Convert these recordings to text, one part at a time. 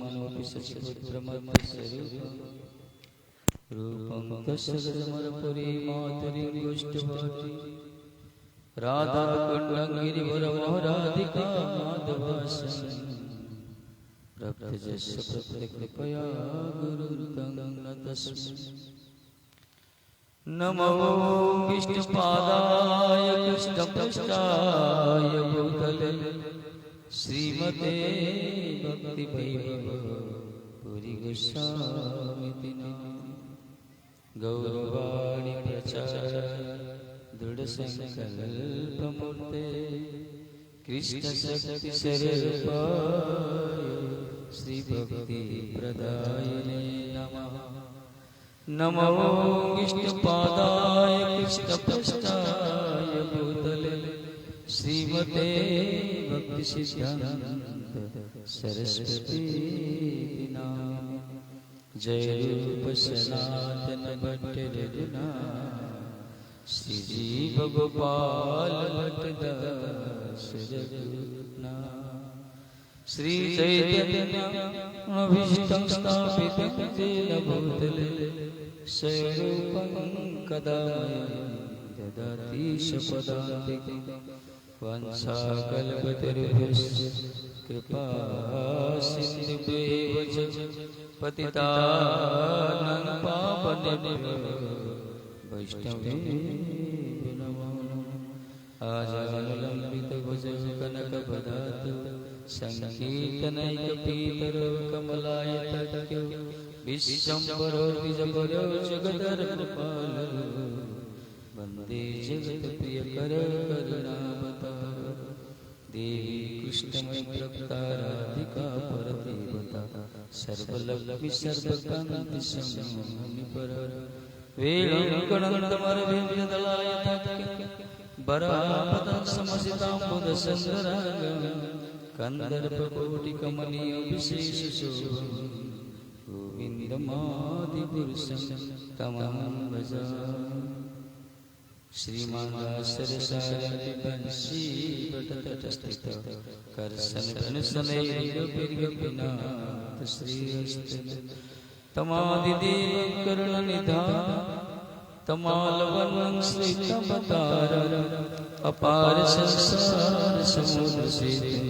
मनोपि सचिपुत्रमत्स्वरूपं रूपं तस्य गजमरपुरी मातुरीं गोष्ठभाति राधाकुण्डं गिरिवरमोहराधिका माधवासनं प्रभृजस्य प्रत्यकृपया गुरुं नतस्मै। नमो विष्णुपादाय कृष्णपृष्ठाय भूतले श्रीमते भक्तिवैभवपुरी गोस्वामिति गौरवाणी प्रचार दृढसंकल्पमूर्ते कृष्णशक्तिस्वरूपाय श्रीभक्तिप्रदायिने नमः। नमो विष्णुपादाय कृष्णपृष्ठाय भूतले श्रीमते भक्तिसिद्धान्त सरस्वती नाम। जय रूप सनातन भट्ट रघुनाथ श्री जीव गोपाल भट्टदास रघुनाथ। श्री चैतन्य अभीष्टं स्थापितं येन भूतले स्वरूपं कदा ददाति स्वपदान्तिकं। वंशाकल्पतरुभ्यश्च कृपा सिन्धुभ्येव च पतितानां पावनेभ्यो वैष्णवेभ्यो नमो नमः। आजानुलम्बितभुजौ कनकवदातौ संकीर्तनैकपीतरो कमलायताख्यो विश्वम्भरो द्विजभरो जगदर्पपालो वन्दे जगत्प्रियकरो करुणावतारो। देवी कृष्णमयी प्रप्ताराधिका परदेवता सर्वलक्ष्मी सर्वकान्ति संमोहिनीपरा। वेणुगणन्तमरविन्ददलायताख्यो वरापदं समसिताम्बुदसुन्दराङ्गं कन्दर्पकोटिकमनीयविशेषशोभं गोविन्दमादिपुरुषं तमहं भजामि। श्रीमान्दासरसारविवंशी वटतटस्थितो कर्षणधनुषणैर्गपिर्गपिनाथ श्रीहस्ते तमादिदेवं करुणनिधानं तमालवनं श्रीतमतारम् अपार संसार समुद्र सेतुं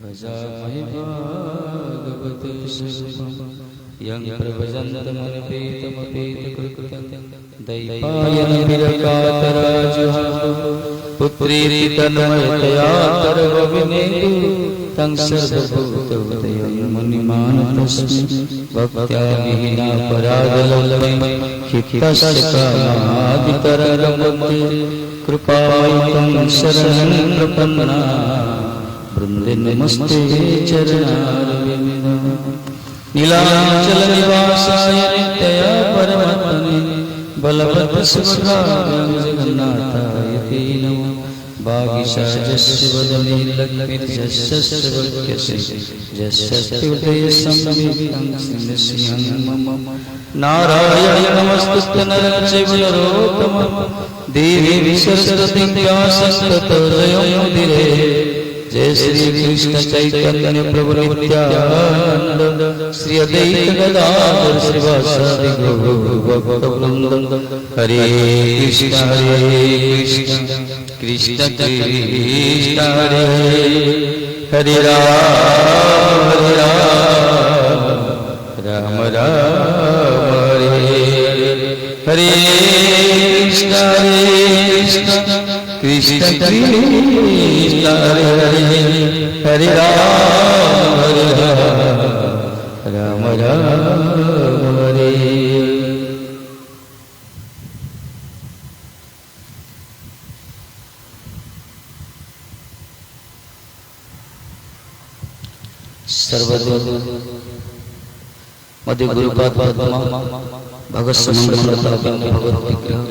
भजामहे भागवत स्वरूपम्। यं प्रभजन्तमनुपेतमपेतकृतं दैपायनं विरकातराजुहाव पुत्रीति तन्मयतया सर्वविनेदु तं सर्वभूतहृदयं मुनिमानतस्मै। भक्त्या विहीनापराधलब्धं क्षिप्तस्य कामादितरङ्गं कृपामयि शरणं प्रपन्ना वृन्दे नमस्ते चरणारविन्दं। नीलाचलनिवासाय नित्याय परमात्मने बलभद्रसुभद्राय जगन्नाथाय ते नमः। वागीशाजस्य वदने लक्ष्मीर्यस्य वक्यसे यस्य हृदयसंवितं नृसिंहं मम। नारायण नमस्तुते नरं चैव नरोत्तमं देवी सरस्वती व्यासं ततो जयमुदीरये। जय श्री कृष्ण चैतन्य प्रभु नित्यानंद श्री अद्वैत गदाधर श्रीवासादि गौरभक्तवृंद। हरे कृष्ण कृष्ण कृष्ण हरे हरे राम राम राम हरे हरे कृष्ण कृष्ण कृष्ण हरे हरे राम राम हरे। सर्वदेव मध्य गुरुपाद पद्मा भगत समंगल भगवत विग्रह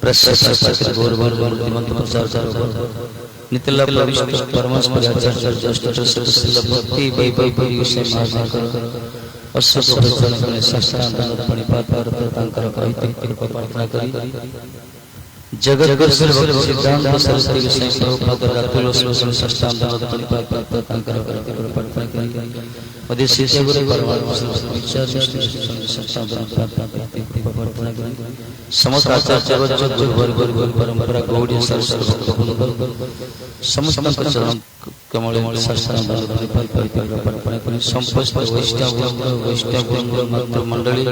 प्रशस्त गौरव मूर्तिमंत प्रचार नितला प्रविष्ट परमात्मा आचार्य जस्ट भक्ति वैभव से महान कर अश्वत्थ शास्त्रांत प्रणिपात तांकर कहित कृपा प्रार्थना करी जगत गुरु भक्ति सिद्धांत सरस्वती गोसाई प्रभुपाद रातुल श्लोकन षष्ठांत तनिपात तांकर प्रार्थना करें मध्य शिष्य गुरु परमात्मा विचार षष्ठांत प्रार्थना करें समस्त आचार्य वज्र गुरु वर्ग परंपरा गौड़ी सरस्वती समस्त चरण कमल षष्ठांत प्रार्थना करें संपस्त वैष्णव मंडली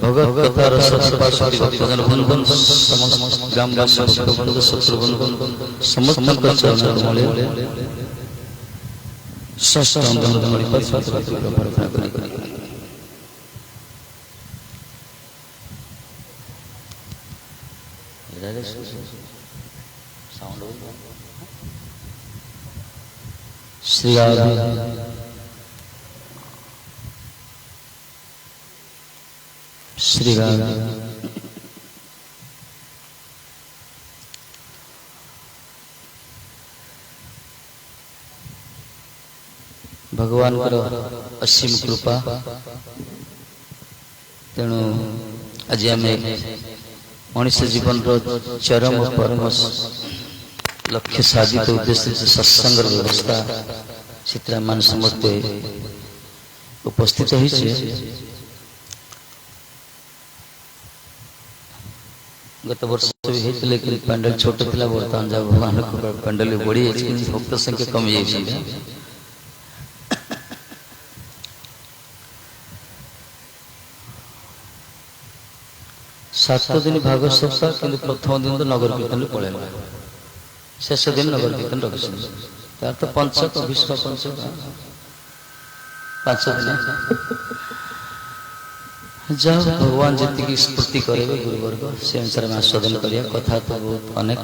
भगवत कथा रस सरस्वती भक्तजन वंदन समस्त ग्राम बंधु शत्रु बंधु समस्त चरण कमले षष्ठांत प्रार्थना करें श्री श्री भगवान असीम कृपा तेणु आज आम मनुष्य जीवन चरम परम लक्ष्य साधित उद्देश्य सत्संग व्यवस्था से मान समस्ते उपस्थित होइछे। गत वर्ष भी होते लेकिन पेंडल छोट था बर्तमान जब भगवान को पेंडल बढ़ी भक्त संख्या कमी जाए। सात दिन भागवत सप्ताह कि प्रथम दिन तो नगर कीर्तन पलैला शेष दिन नगर कीर्तन रखी तार तो पंचक विश्व पंचक 5 दिन जब भगवान जी स्फूर्ति करेंगे गुरुवर्ग से अनुसार में आस्वादन करिया कथा तो बहुत अनेक।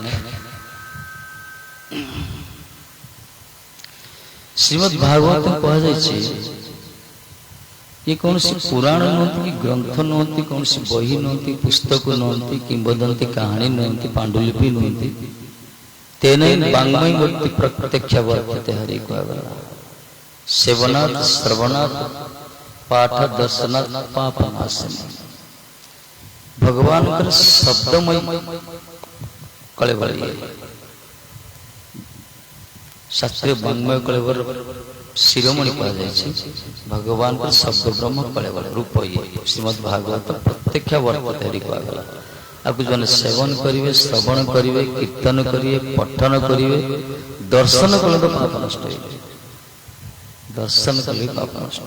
श्रीमद् भागवत कह जाए ये कौन सी पुराण नुहति कि ग्रंथ नुहति कौन सी बही नुहति पुस्तक नुहति किंवदंती कहानी नुहति पांडुलिपि नुहति तेन वांग्मय व्यक्ति प्रत्यक्ष वर्तते हरि कहगला सेवनात् श्रवणात् पाठ दर्शनात् पापनाशन भगवान कर शब्दमय कलेवर शास्त्रीय वांग्मय कलेवर शिरोमणि कह भगवान का शब्द ब्रह्म कलेवर रूप ये श्रीमद् भागवत प्रत्यक्ष वर्तते हरि कहगला। आपको जो सेवन करेंगे श्रवण करेंगे कीर्तन करेंगे पठन करेंगे दर्शन कले तो पाप नष्ट हो दर्शन कले पाप नष्ट।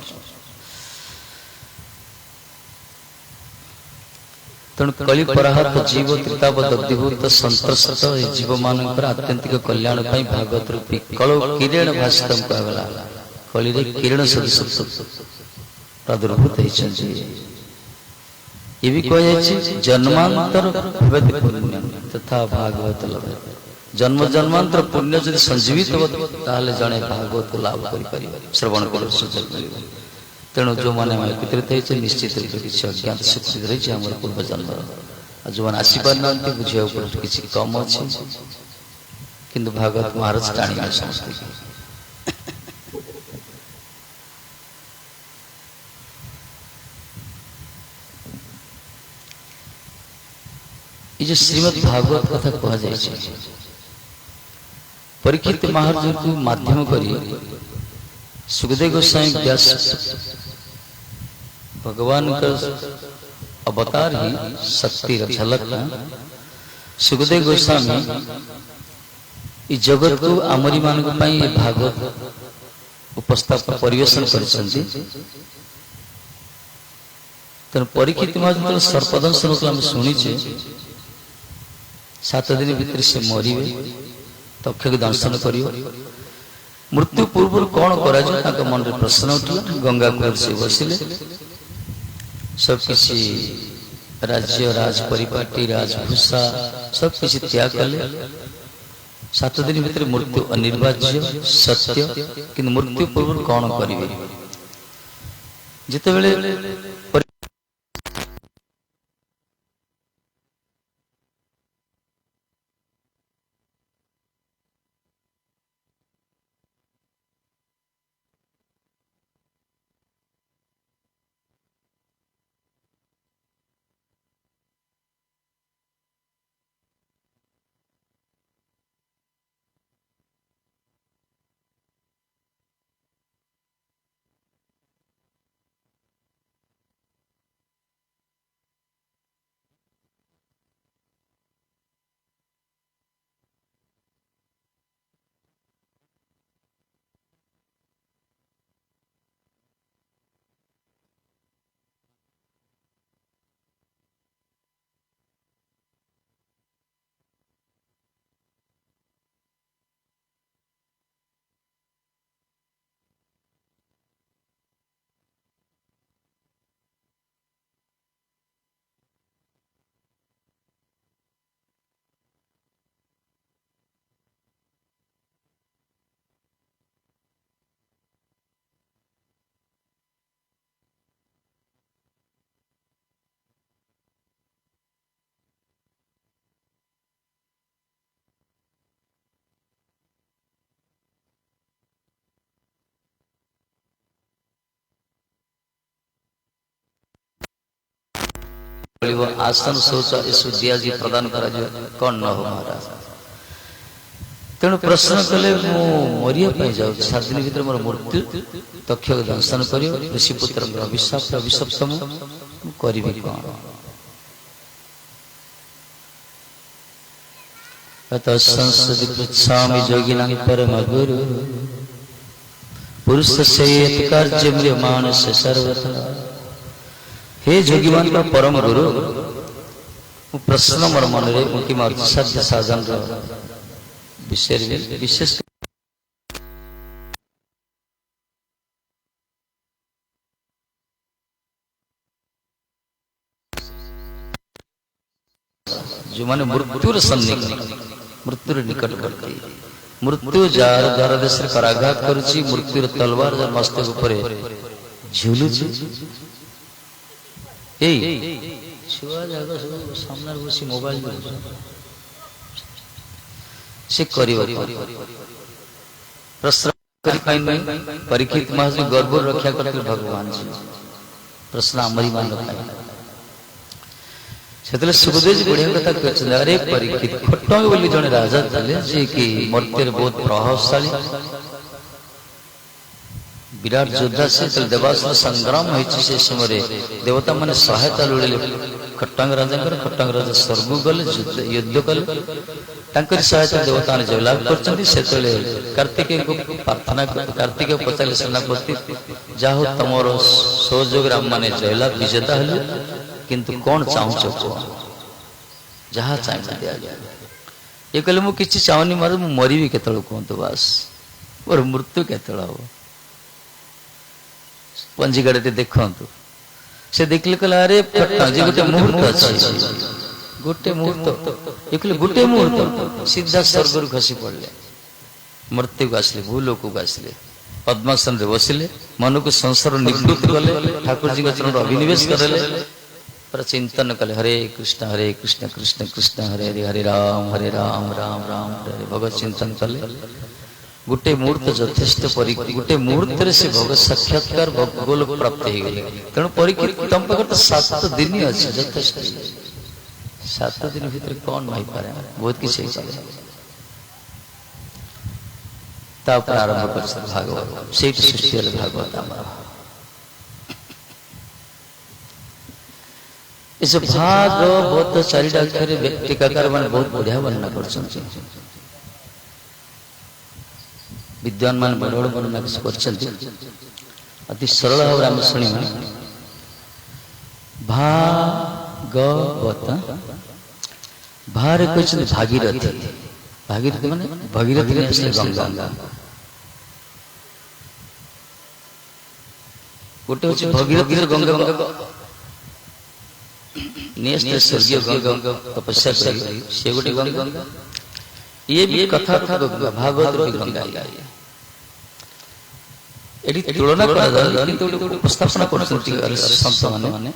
तेणु कली पराहत जीव त्रितावत अद्भुत संतस्त जीव मान आत्यंतिक कल्याण भागवत रूपी कल किरण भाषितम कहगला कली किरण सदृश प्रादुर्भूत होती ये भी कह जन्मांतर पुण्य तथा भागवत लभे जन्म जन्मांतर पुण्य जब संजीवित हो जड़े भागवत को लाभ कर श्रवण कर सुजल मिल। तेणु जो मैंने एकत्रित होती निश्चित रूप किसी अज्ञात शक्ति रही है पूर्व जन्म जो मैंने आसीपार ना बुझा किसी कम अच्छे किंतु भागवत महाराज टाणी समस्त ये श्रीमद् भागवत कथा कह जाए परीक्षित महाराज को माध्यम करी सुखदेव गोसाई व्यास भगवान का अवतार ही शक्ति झलक सुखदेव गोस्वामी इस जगत को आमरी मान भागवत उपस्थापन परिवेशन कर परीक्षित महाराज सर्पदंशन शुणीचे 7 दिन भीतर से मरवे तक्ष दर्शन कर मृत्यु पूर्व कौन कर मन में प्रश्न उठला गंगा कूल से बसिले सबकि राज्य राज परिपाटी राजभूषा सबकि त्याग कले 7 दिन भीतर मृत्यु अनिर्वाच्य सत्य कि मृत्यु पूर्व कौन करेंगे जिते बेले आसन शौच एसु दिया प्रदान करा कौन न हो महाराज। तेणु प्रश्न कले मरिया जाऊँ 7 दिन भर मोर मृत्यु तक्ष दंशन कर ऋषिपुत्र अभिशाप अभिशप्त करी कौन संसदि पृच्छामि योगिनां परम गुरु पुरुष से कार्य मानस सर्वथा। हे योगिमान का परम गुरु प्रश्न मोर मन रे मुक्ति मार्ग साध्य साधन विषय विशेष जो माने मृत्युर सन्निकट मृत्युर निकटवर्ती मृत्यु जार द्वार देश कराघात करुची मृत्युर तलवार जार मस्तक ऊपर झुलुची ए छुआ जागा सब सामने बसी मोबाइल से करियो प्रश्न करि पाइन नहीं परीक्षित महाराज गर्भ रक्षा करते भगवान जी प्रश्न अमरी मान पाए सेतले सुखदेव जी बढ़िया कथा कहते अरे परीक्षित खट्टंग बोली जने राजा थे जे कि मर्त्यर बहुत प्रभावशाली विराट योद्धा से देवासुर संग्राम होइछि से समय देवता माने सहायता लोड़े खट्टंग राजा स्वर्ग गले युद्ध कले तांकर सहायता देवता ने जय लाभ करछन्ति सेतले कार्तिकेय को प्रार्थना कार्तिकेय पचाले सेनापति जाहो तमरो सहयोग राम माने जय लाभ विजेता हले किंतु कौन चाहूँ जहाँ चाहिए दिया जाए ये कहले मु किछि चाहनी मार मु मरिबी केतळ कहंतु बस और मृत्यु केतळ हो पंजीगाड़े देखंतु से देखले कहला अरे फटा जे गोटे मुहूर्त अछि गोटे मुहूर्त ये कहले गोटे मुहूर्त सीधा स्वर्ग रु खसी पड़ले मृत्यु को आसले भूलोक को आसले पद्मासन रे बसिले मन को संसार निवृत्त कले ठाकुर जी के चरण अभिनिवेश करले पर चिंतन कले हरे कृष्ण कृष्ण कृष्ण हरे हरे हरे राम राम राम हरे भगवत चिंतन कले गोटे मुहूर्त यथेष्ट गोटे मुहूर्त से भगवत साक्षात्कार गोलोक प्राप्त हो गले तेणु परीक्षित तुम पाखे तो 7 दिन अच्छे यथेष्ट 7 दिन भीतर कौन भाई पारे बहुत किसी आरंभ कर भागवत से सृष्टि भागवत इस भागवत 4 अक्षर टीकाकार मान बहुत बढ़िया वर्णना कर विद्वान मान बड़ बड़ वर्णना अति सरल भाव आम शुणा भागवत भारे कहते भागीरथी भागीरथी माने भगीरथी गंगा गोटे हूँ भगीरथी गंगा स्वर्गीय गंगा तपस्या से गोटे गंगा ये भी कथा भागवत गंगा एटी तुलना करा किंतु उपस्थापना करछन्ति संत माने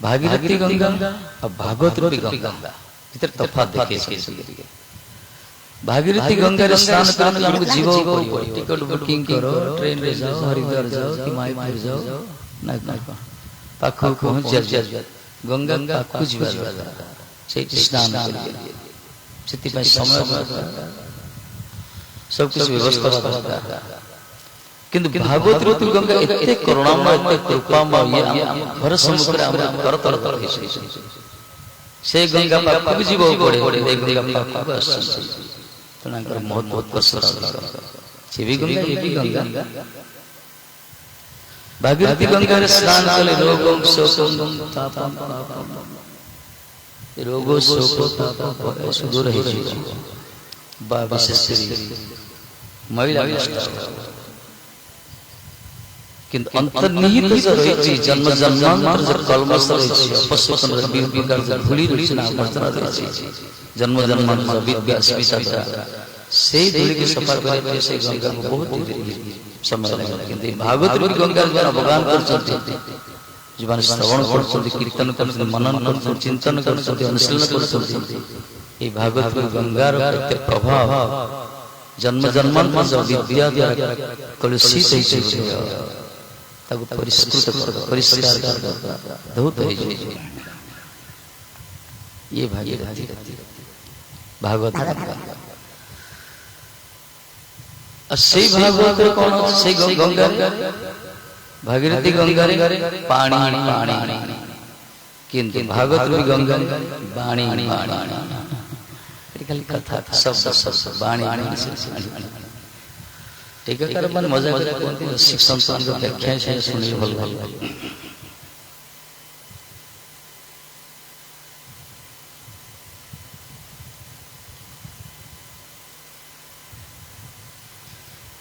भागीरथी गंगा और भागवत गंगा भीतर तफात देखे भागीरथी गंगा रे स्नान करन हमको जीव टिकट बुकिंग करो ट्रेन रे जाओ हरिद्वार जाओ कि मायपुर जाओ ना पाखु पहुंच जा गंगा पाखु जीवा से स्नान करिए सेति समय सब कुछ व्यवस्था किंतु भागवत गंगा एते करुणामय एते कृपामय ये घर सम्मुख रे हम करतर से गंगा पाखु जीव पड़े ए गंगा पाखु आसछन तनाकर बहुत कष्ट से भी गंगा ये भी गंगा भागीरथी गंगा रे स्नान कले रोगों शोकं तापं रोगो शोको ताप दूर है बा विशेष महिला किंतु अंतर्निहित जो रही जन्म जन्मांतर जो कलमश रही अपस्वतन विभिन्न प्रकार जो धूली रही ना वर्तना रही जन्म जन्मांतर विद्या अस्मिता से धूली के सफा करे से गंगा को बहुत समय लगे किंतु भागवत गंगा द्वारा भगवान करछन्ति जीवन श्रवण करछन्ति कीर्तन करछन्ति मनन करछन्ति चिंतन करछन्ति अनुशीलन करछन्ति ए भागवत गंगार एते प्रभाव जन्म जन्मांतर जो विद्या द्वारा कलुषित होइछे ताको परिष्कृत कर परिष्कार कर धौत हो जाए ये भागीरथी भागवत से भागवत कौन से गंगा भागीरथी गंगा पानी पानी किंतु भागवत भी गंगा बाणी खाली कथा शब्द शब्द बाणी टीकाकार मन मजा करते शिक्षण संत व्याख्या से सुनी भल भल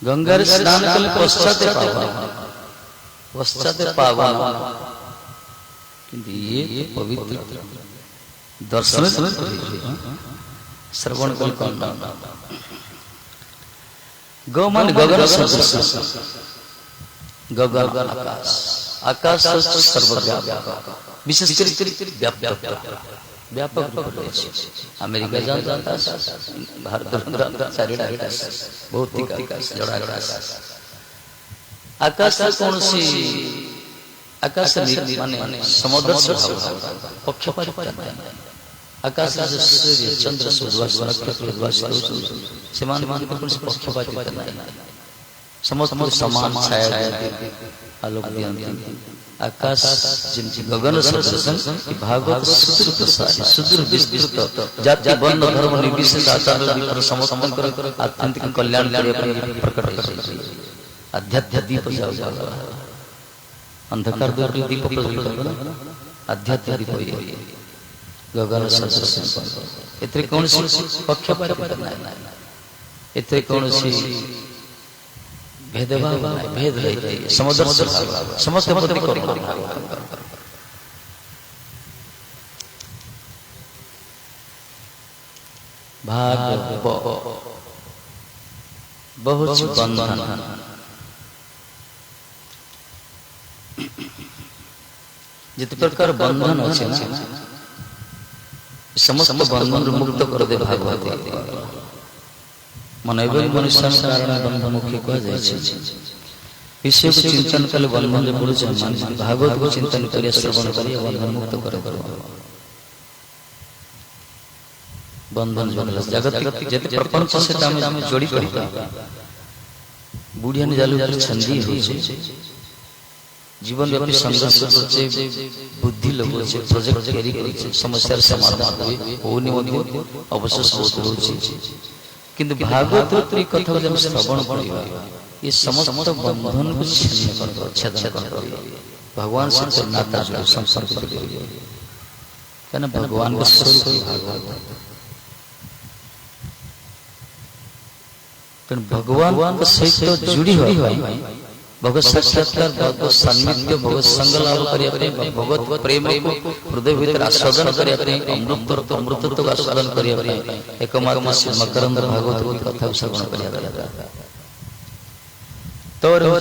गंगार स्नान कले पश्चात पावन किंतु ये पवित्र दर्शन श्रवण कल गौ मान गगन सदृश गगन आकाश आकाश सर्वव्यापक विशेष कर व्यापक रूप रही अमेरिका जानता भारत चारिटा भौतिक आकाश जड़ आकाश आकाश कौन सी आकाश माने समुद्र पक्षपात आकाश सूर्य चंद्र पक्षपात समस्त समान छाया आलोक आकाश जिनकी गगन भागवत सुदूर विस्तृत जाति वर्ण धर्म निर्विशेष आचार विचार समस्त आत्यंतिक कल्याण प्रकट आध्यात्म दीप अंधकार दूर दीप आध्यात्म दीप गगन एते कौन पक्षपात एते कौन भेदभाव भेद समुद्र समस्त भाग बहुत बंधन जित प्रकार बंधन अच्छे समस्त बंधन मुक्त कर दे भागवत मन मनुष्य कारण बंधन मुक्ति कह विषय को चिंतन कले बंधन पड़े भागवत को चिंतन कर श्रवण कर बंधन मुक्त कर बंधन जगत जते प्रपंच से जोड़ी बुढ़िया ने जालू छंदी जीवन व्यापी संघर्ष करछे बुद्धि लगोछे प्रोजेक्ट कैरी करछे समस्यार समाधान होनी अवश्य बहुत होछे किंतु भागवत कथा जब श्रवण करिबा ये समस्त बंधन को छेदन कर भगवान से नाता जोड़ संपर्क करिबा कहना भगवान का स्वरूप भागवत पण भगवान के सहित जुड़ी हुई भगवत साक्षात्कार भगवत सान्निध्य भगवत संग लाभ करिया भगवत प्रेम को हृदय भीतर आस्वादन करिया अमृतत्व का आस्वादन करिया एकमात्र मकरंद भागवत की कथा श्रवण करिया तर्पण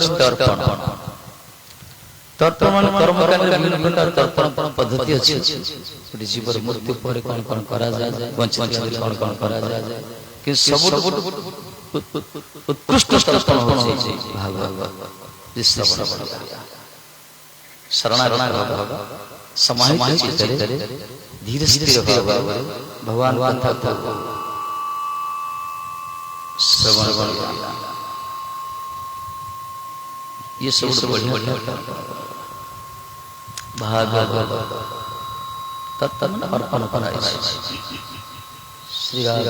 तर्पण कर्म कांड विभिन्न प्रकार तर्पण पद्धति अछि जीवन मृत्यु पर कोन करा जाय वंचित कोन करा जाय कि सब उत्कृष्ट तर्पण हो भागवत शरणागत समाहित चित्तरे धीर स्थिर भगवान कथा श्रवण ये सबसे बढ़िया भागवत तत्तम अर्पण कराई श्री राम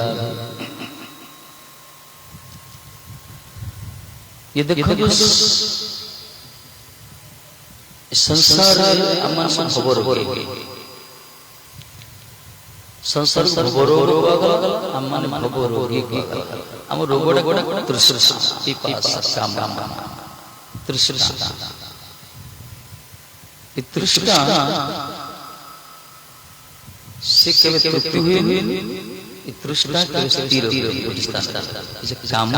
ये देखो जो संसार अमन खबर हो संसार खबर हो अमन खबर हो हम रोगोडा तृष्णा पिपासा काम तृष्णा ये तृष्णा से केवल तृप्ति हुई ये तृष्णा के स्थिर काम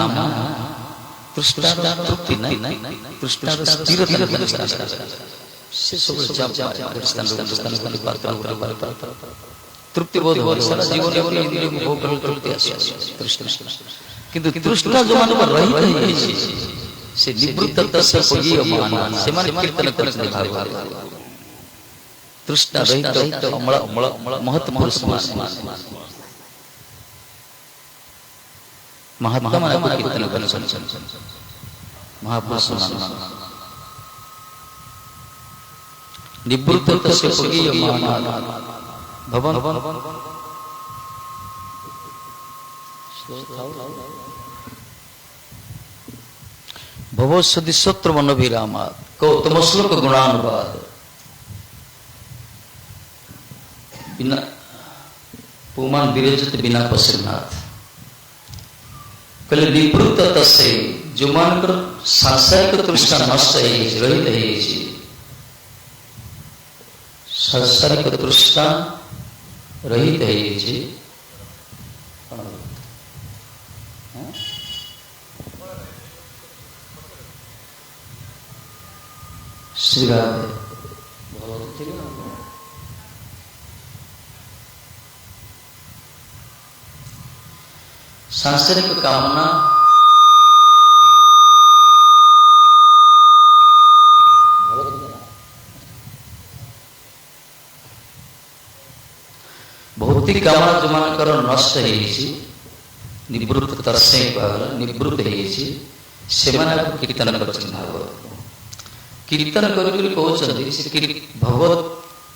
तृष्णा तृप्ति नहीं तृष्णा स्थिरता से सब जब तृप्ति बोध हो सारा जीवन में इंद्रियों को भोग कर तृप्ति आसे तृष्णा किंतु तृष्णा जो मन में रही है से निवृत्तता से कोई अमान से मन कीर्तन करते भागवत तृष्णा रहित अमल महत पुरुष महात्मा माने कीर्तन करछन महापुरुष निवृत्त तस्य पगीय महानाद भवन भवो सदिशत्र मन विरामात गौतम श्लोक गुणानुवाद बिना पुमान विरजित बिना पश्चिमनाथ कहले निवृत्त तसे जो मानकर सांसारिक तृष्णा नष्ट रहित है सांसारिक तृष्णा रहित है श्री राधे सांसारिक कामना भौतिक कामना जो मानकर नष्ट है निवृत्त तरसे निवृत्त है कीर्तन कर कीर्तन कर भगवत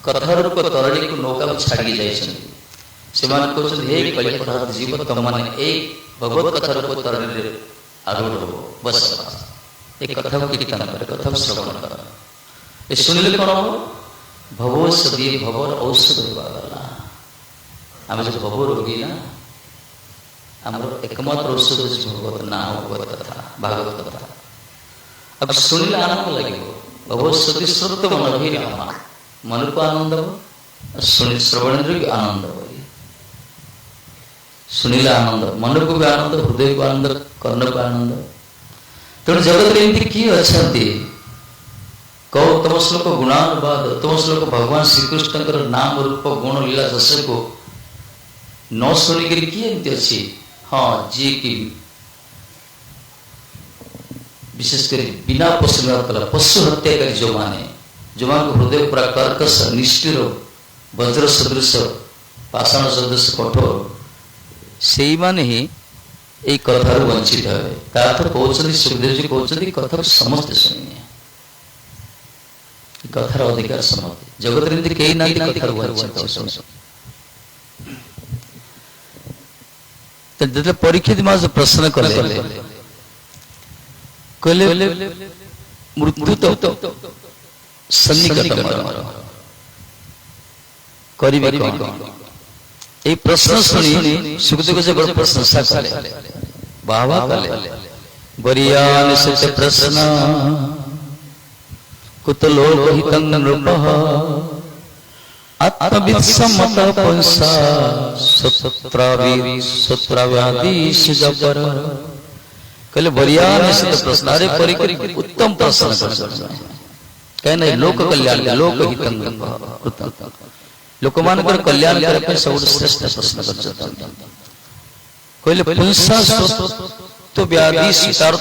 कथा रूप तरणी को नौका छाड़ी जाए जीव तुम मैंने भगवत कथा रूप तरणी आरूढ़ हो बस एक कथा कीर्तन कर कथा श्रवण कर शुणिले कौन हम भवोषधि भवर औषध आम जो भव रोगी ना आम एकमात्र औषध भगवत नाम भगवत कथा भागवत कथा अब शुणिले आनंद लगे भवोषधि श्रुत मन रही मन को आनंद श्रवण आनंद सुनिले आनंद मन को भी आनंद हृदय को आनंद कर्ण को आनंद तेणु जगत एमती किए अच्छा कौ तम श्लोक गुणानुवाद तम श्लोक भगवान श्रीकृष्ण नाम रूप गुण लीला जस को न शुणिक किए एमती अच्छी हाँ जी की विशेषकर बिना पशु पशु हत्याकारी जो माने हृदय पूरा कर्कश निष्ठुर वज्र सदृश पाषाण सदृश कठोर से माने ही एक कथार वंचित है कहते सुखदेव जी कहते कथा समस्ते शुणे कथार अधिकार समझते जगत कई ना कथार वंचित परीक्षित मास प्रश्न कले मृत्यु तो सन्निकट प्रश्न शुणी सुखदेव से बड़ प्रशंसा कले बाबा कले बरियान से प्रश्न कुतलोहितं नृपः आत्मवित्सम्मत पुंसा सत्राव्याधीश जबर कहले बरियान से प्रश्न अरे परिकरी उत्तम प्रश्न कहना लोक कल्याण लोक हितं नृपः लोकमान कल्याण करने सब श्रेष्ठ प्रश्न कहले पुंसा तो व्याधि स्वीकार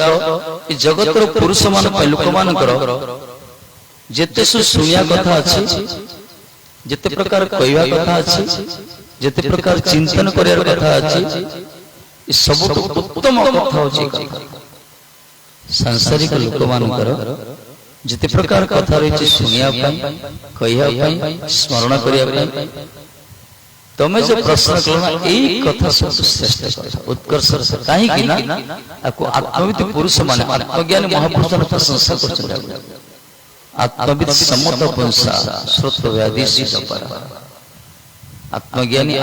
जगत पुरुष मान लोक मान जेते शुणिया कथा अच्छी जेते प्रकार कहवा कथा अच्छी जेते प्रकार चिंतन करियार कथा अच्छी सब उत्तम कथा होची सांसारिक लोक मान जिते प्रकार कथा रही शुणिया कहया स्मरण करिया तमे जो प्रश्न कलना एई कथा सब श्रेष्ठ कथा उत्कर्ष काहे कि ना आपको आत्मविद पुरुष माने आत्मज्ञानी महापुरुष प्रशंसा करछन आत्मविद सम्मत पुंसा श्रुत व्याधि जपर आत्मज्ञानी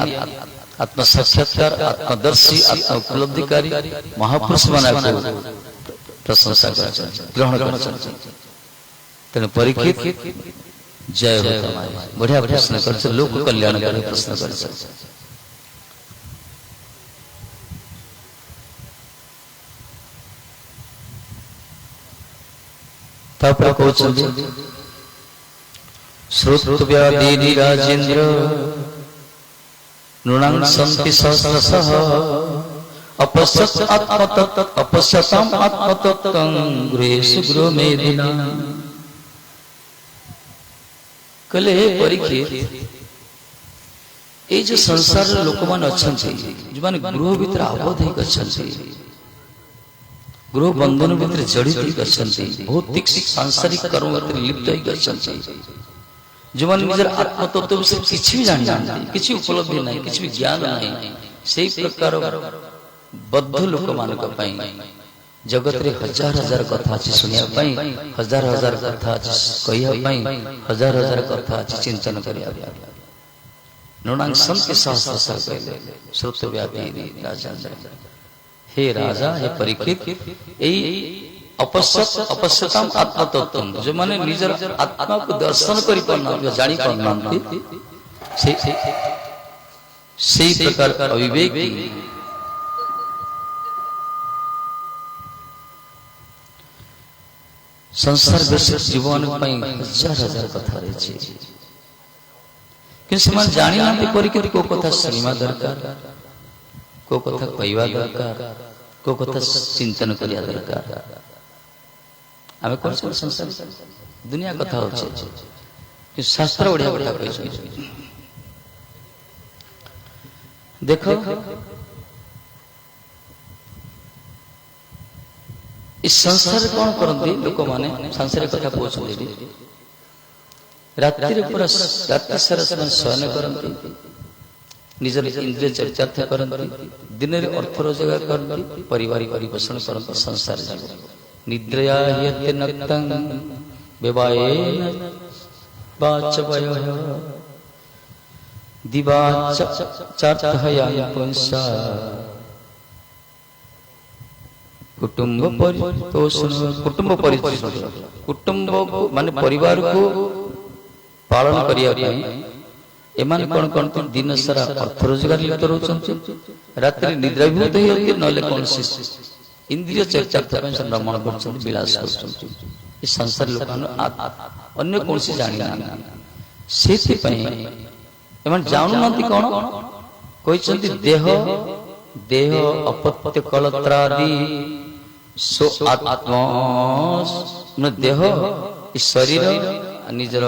आत्म साक्षात्कार आत्मदर्शी आत्म उपलब्धिकारी महापुरुष माने प्रशंसा करछन ग्रहण करछन तेणु परीक्षित जय हो बढ़िया प्रश्न कर लोक कल्याणकारी प्रश्न कर श्रुतव्याधि राजेन्द्र नृणां सन्ति सहस्रशः अपश्यत आत्मतत् अपश्यताम् आत्मतत्त्वं गृहेषु गृहमेधिना कहले परीक्षित ये जो संसार लोक मान अच्छा जो मैंने गृह भीतर आबद्ध गृह बंधन भीतर जड़ित भौतिक सांसारिक कर्म भीतर लिप्त जो मैंने निजर आत्मतत्व विषय किसी भी जान किसी उपलब्धि नहीं किसी भी ज्ञान नहीं से प्रकार बद्ध लोक मान जगत रे हजार हजार कथा अच्छी सुनिया हजार हजार कथा कहवाई हजार हजार कथा अच्छी चिंतन करिया नृणांग संत सहस्र कहले श्रुत व्यापी राजा हे राजा हे परीक्षित अपश्यताम आत्मतत्व जो माने निजर आत्मा को दर्शन करि पाना जानि पाना से प्रकार अविवेकी संसार विषय जीवन हजार हजार कथा रही कि जानी ना परीक्षित को कथा सुनिमा दरकार को कथा कहवा दरकार को कथा चिंतन करिया दरकार आमे कौन संसार दुनिया कथा होचे कि शास्त्र बढ़िया कथा कहै देखो इस संसार कौन करती लोक माने संसार कथा पहुंचते रात्रि पूरा रात्रि सारा शयन करती निजर इंद्रिय चरितार्थ करती दिन में अर्थ रोजगार करती परिवार परिपोषण करती संसार जीवन निद्रया ह्यते नक्तं विवाहेन वाचवयः दिवाच चार्थया पुंसा कुटुंब परिपोषण कुटुंब परिपोषण कुटुंब माने परिवार को पालन करिया एमान कौन कौन दिन सारा अर्थ रोजगार लिप्त रहउछन्ति रात्रि निद्राभूत होती नले कौन इंद्रिय चरितार्थ भ्रमण कर विलास कर संसार लोक अन्य कौन सी जानी से जानू ना कौन कहते देह देह अपत्य कलत्रादि सो आत्मा देह शरीर निजर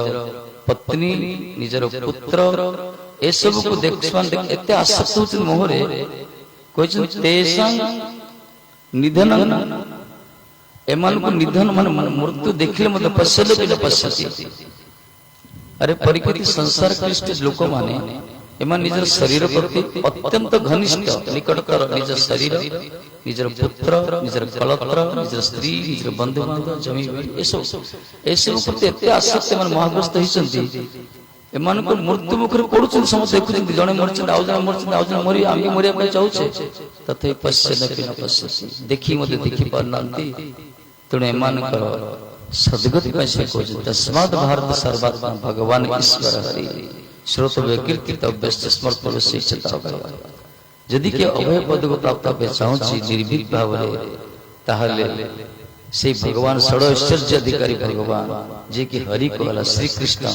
पत्नी निजर पुत्र ए सब को देखते आसक्त होते मोहरे कहते निधन एमान को निधन मान मृत्यु देखले मत पश्यते कि पश्यति अरे परीक्षित संसार क्लिष्ट लोक माने एमान निजर शरीर प्रति अत्यंत घनिष्ठ निकटतर निज शरीर निजर पुत्र निजर कलत्र निजर स्त्री निजर बंधु बांधव जमी ए सब प्रति एते आसक्त मन महाग्रस्त होइछन्ति एमान को मृत्यु मुखरे पड़ुछन समस्त देखुछन्ति जणे मरछन आउ जणे मरछन आउ जणे मरि आमी मरिया पय चाहुछे तथे पश्यन कि न पश्यति देखि मते देखि पारनांति तणे एमान कर सद्गति पय से कोज तस्मात् भारत सर्वात्मा भगवान ईश्वर हरि श्रोत विकीर्तित व्यस्त स्मर्त विशेषता यदि के अभय पद को प्राप्त पे चाहूछि निर्भीक भाव रे ताहले से भगवान षड ऐश्वर्य अधिकारी भगवान जे कि हरि कहला श्री कृष्ण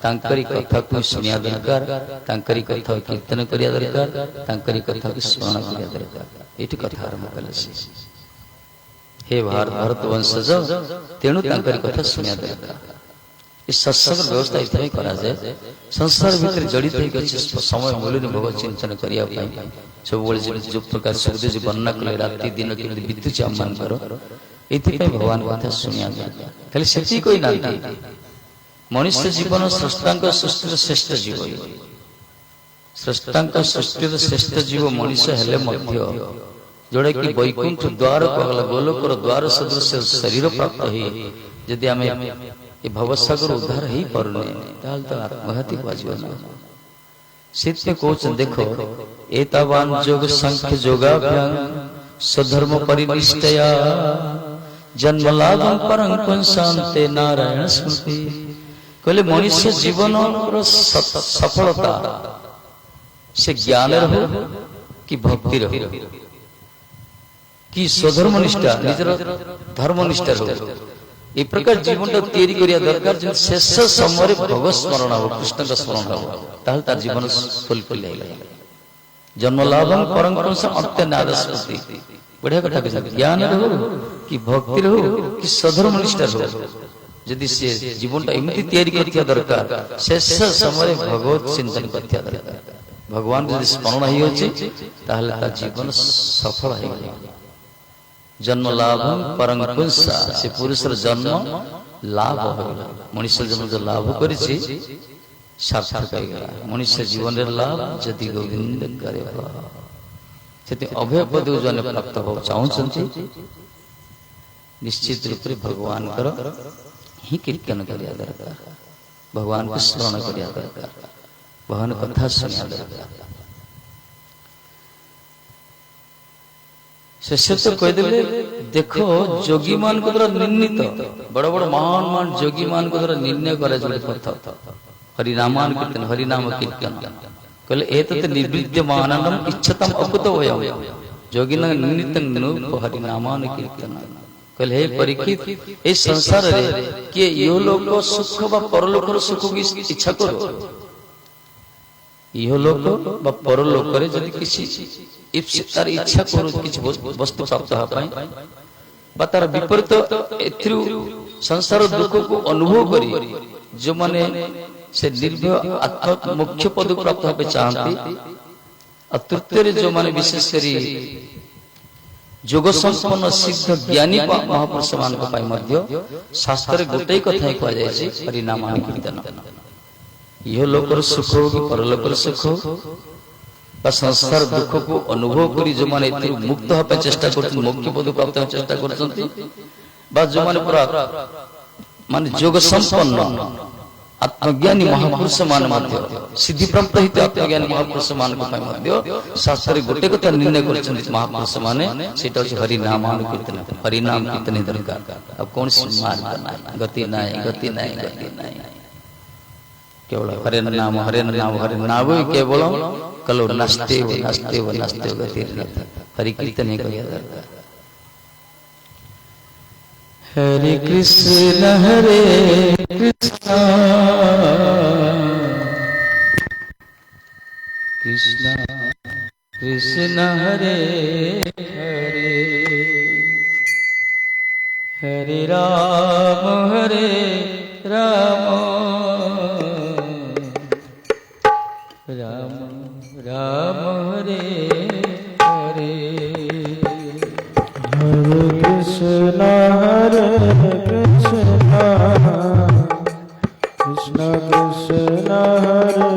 तांकरी कथा को सुनिया दरकार तांकरी कथा कीर्तन करिया दरकार तांकरी कथा को स्मरण करिया दरकार एठी कथा आरंभ कले हे भारत वंशज तेणु तांकरी कथा सुनिया दरकार इस सत्संग व्यवस्था इतने करा जाए संसार भीतर जड़ित होकर समय मूल्य भगवत चिंतन करिया सब जो प्रकार सुखदेव जी वर्णना कले रात्रि दिन के विद्युत आह्वान करो एथिपाई भगवान कथा सुनिया जाए खाली सेठी कोई ना मनुष्य जीवन स्रष्टांक सृष्टि श्रेष्ठ जीव स्रष्टांक सृष्टि श्रेष्ठ जीव मनुष्य हेले मध्य जोड़ा कि वैकुंठ द्वार कहला गोलोकर द्वार सदृश शरीर प्राप्त हो यदि आम ये भवसागर उद्धार ही पारुने ताल तो आत्मघाती बाजवा ना सिद्ध कोच देखो एतावान जोग संख्य योगाभ्याम स्वधर्म परिनिष्ठया जन्म लाभं परं पुंसान्ते नारायण स्मृति कहले मनुष्य जीवन सफलता से ज्ञान रहो कि भक्ति रहो कि स्वधर्म निष्ठा निजर धर्म निष्ठा रहो एक प्रकार जीवन तैयारी करिया दरकार जो शेष समय भगवत स्मरण हो कृष्ण का स्मरण हो ताल तार जीवन फुलफिल है जन्म लाभं परं पुंसान्ते नारायण स्मृति बढ़िया कथा कहते ज्ञान रहो कि भक्ति रहो कि स्वधर्म निष्ठा रहो जदि से जीवनटा एमती तैयारी करथिया दरकार शेष समय भगवत चिंतन करथिया दरकार भगवान जदि स्मरण ही होछि ताहले ता जीवन सफल है जन्म लाभ परम पुंसा से पुरुषर जन्म लाभ हो मनुष्य जन्म जो लाभ करिछि सार्थक हो गला मनुष्य जीवन रे लाभ जदि गोविंद करे सेति अभय पद जने प्राप्त हो चाहउछंती निश्चित रूप रे भगवान कर ही कीर्तन करिया दरकार भगवान को स्मरण करिया दरकार भगवान कथा सुनिया दरकार शेष तो कह देले देखो जोगी मान को द्वारा निर्णीत बड़ बड़ महान महान जोगी मान को द्वारा निर्णय करे जोड़े पथ हरिनामान कीर्तन हरिनाम कीर्तन कहले एतत् निर्विद्यमानम इच्छतम अकुतो वयम जोगिन निर्णीत नुप हरिनामान कीर्तन कहले हे परीक्षित ए संसार रे के यो लोक सुख व परलोक सुख की इच्छा करो यो लोक व परलोक रे जदि किसी तार इच्छा करो किछ वस्तु प्राप्त हो पाए बा तार विपरीत एथरु संसार दुख को अनुभव करी जो माने से निर्भय आत्म मुख्य पद प्राप्त होबे चाहती तृतीय जो माने विशेष करी जोग संपन्न सिद्ध ज्ञानी महापुरुष मान को पाई मध्य शास्त्र गोटे कथा ही कह जाय हरिनाम कीर्तन यह लोकर सुख हो कि परलोकर सुख हो संसार दुख को अनुभव करी जो माने मुक्त होबे चेष्टा करछन मुक्ति पद प्राप्त होबे चेष्टा करछन बा जो माने पूरा माने जोग संपन्न आत्मज्ञानी महापुरुष मान मध्य सिद्धि प्राप्त हित आत्मज्ञानी महापुरुष मान को पाई मध्य शास्त्र गोटे कथा निर्णय करछन महापुरुष माने सेटा छ हरिनाम कीर्तन हरिनाम कीर्तन दरकार अब कौन सी मार्ग नाही गति नाही केवल हरे नाम केवल कलो नस्ते गति हरि कीर्तन ही कहिया दरकार हरे कृष्ण कृष्ण कृष्ण हरे हरे हरे राम राम राम हरे हरे हरे कृष्ण कृष्ण कृष्ण हरे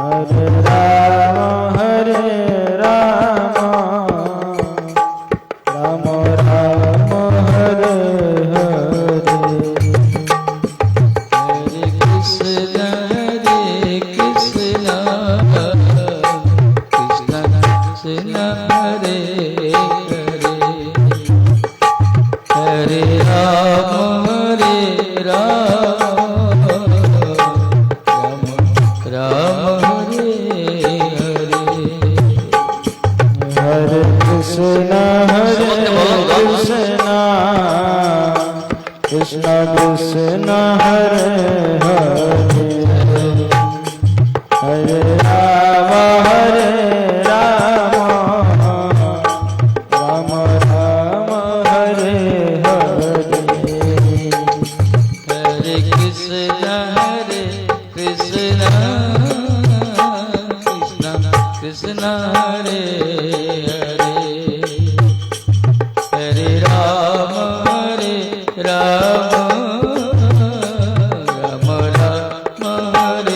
हरे हरे राम राम राम हरे हरे हरे कृष्ण कृष्ण कृष्ण हरे हरे हरे राम राम हरे हरे हरे कृष्ण कृष्ण कृष्ण हरे हरे हरे राम राम राम हरे हरे हरे कृष्ण कृष्ण कृष्ण हरे हरे हरे राम राम राम हरे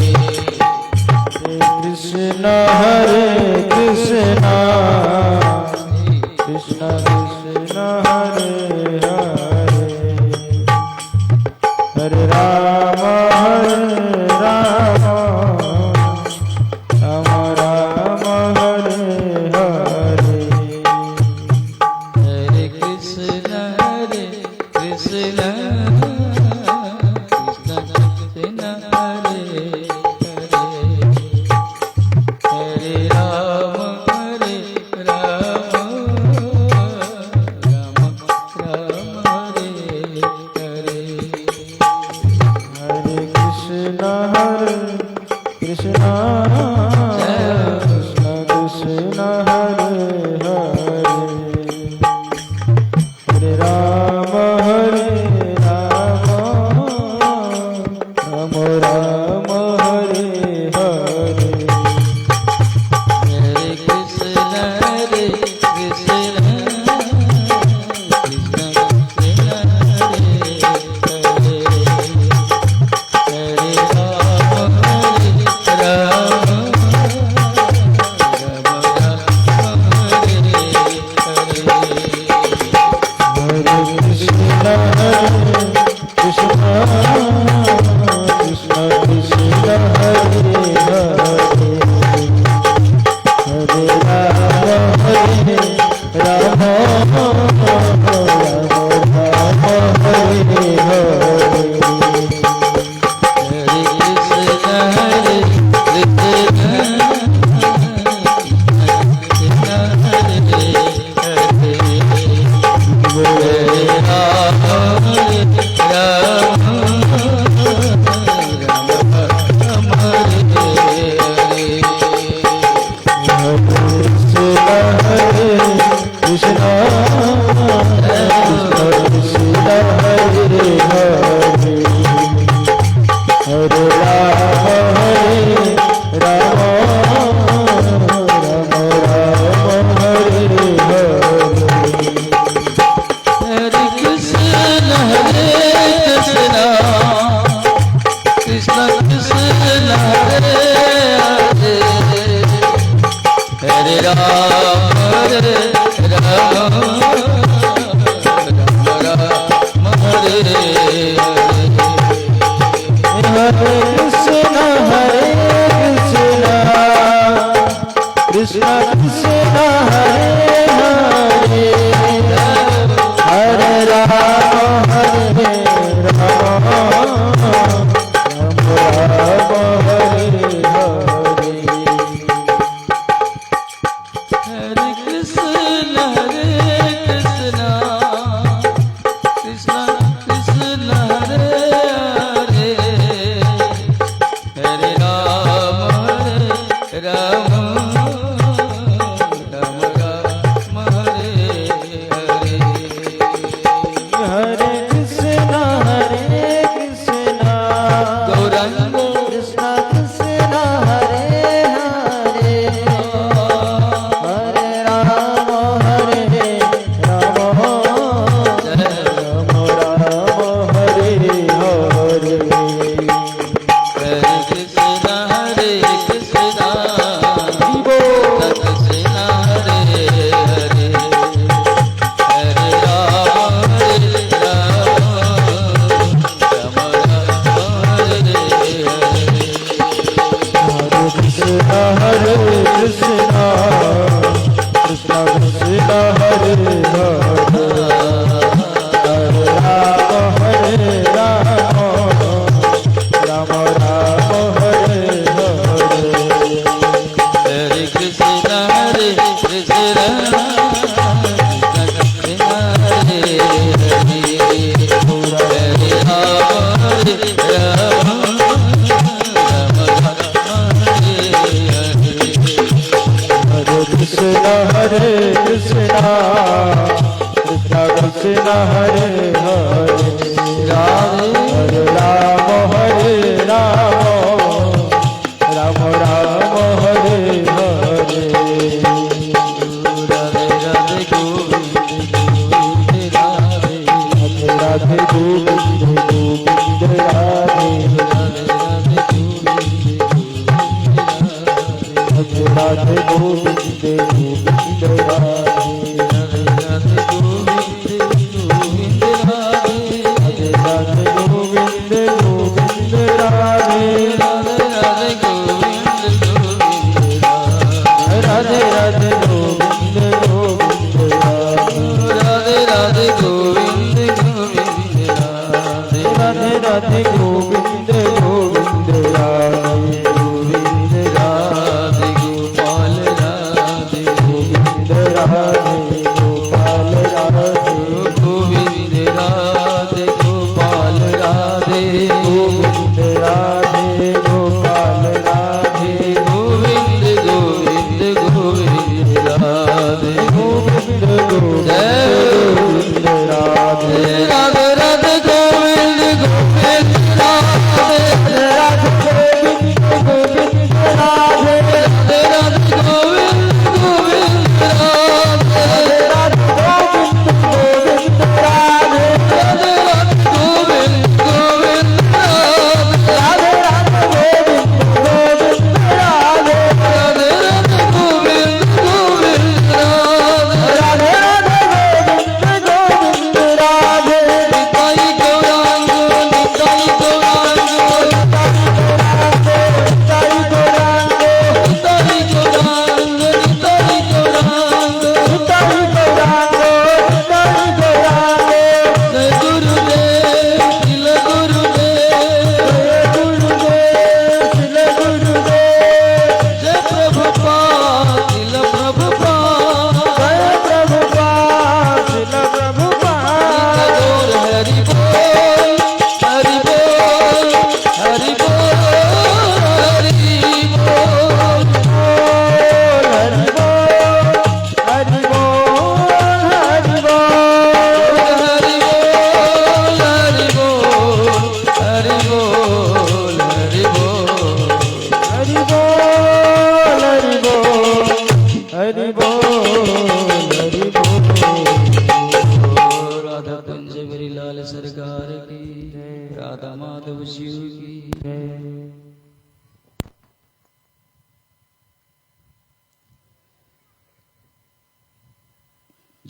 हरे कृष्ण कृष्ण कृष्ण हरे हरे हरे राम राम राम हरे हरे हरे कृष्ण कृष्ण कृष्ण हरे हरे हरे राम राम हरे हरे हरे कृष्ण कृष्ण कृष्ण हरे हरे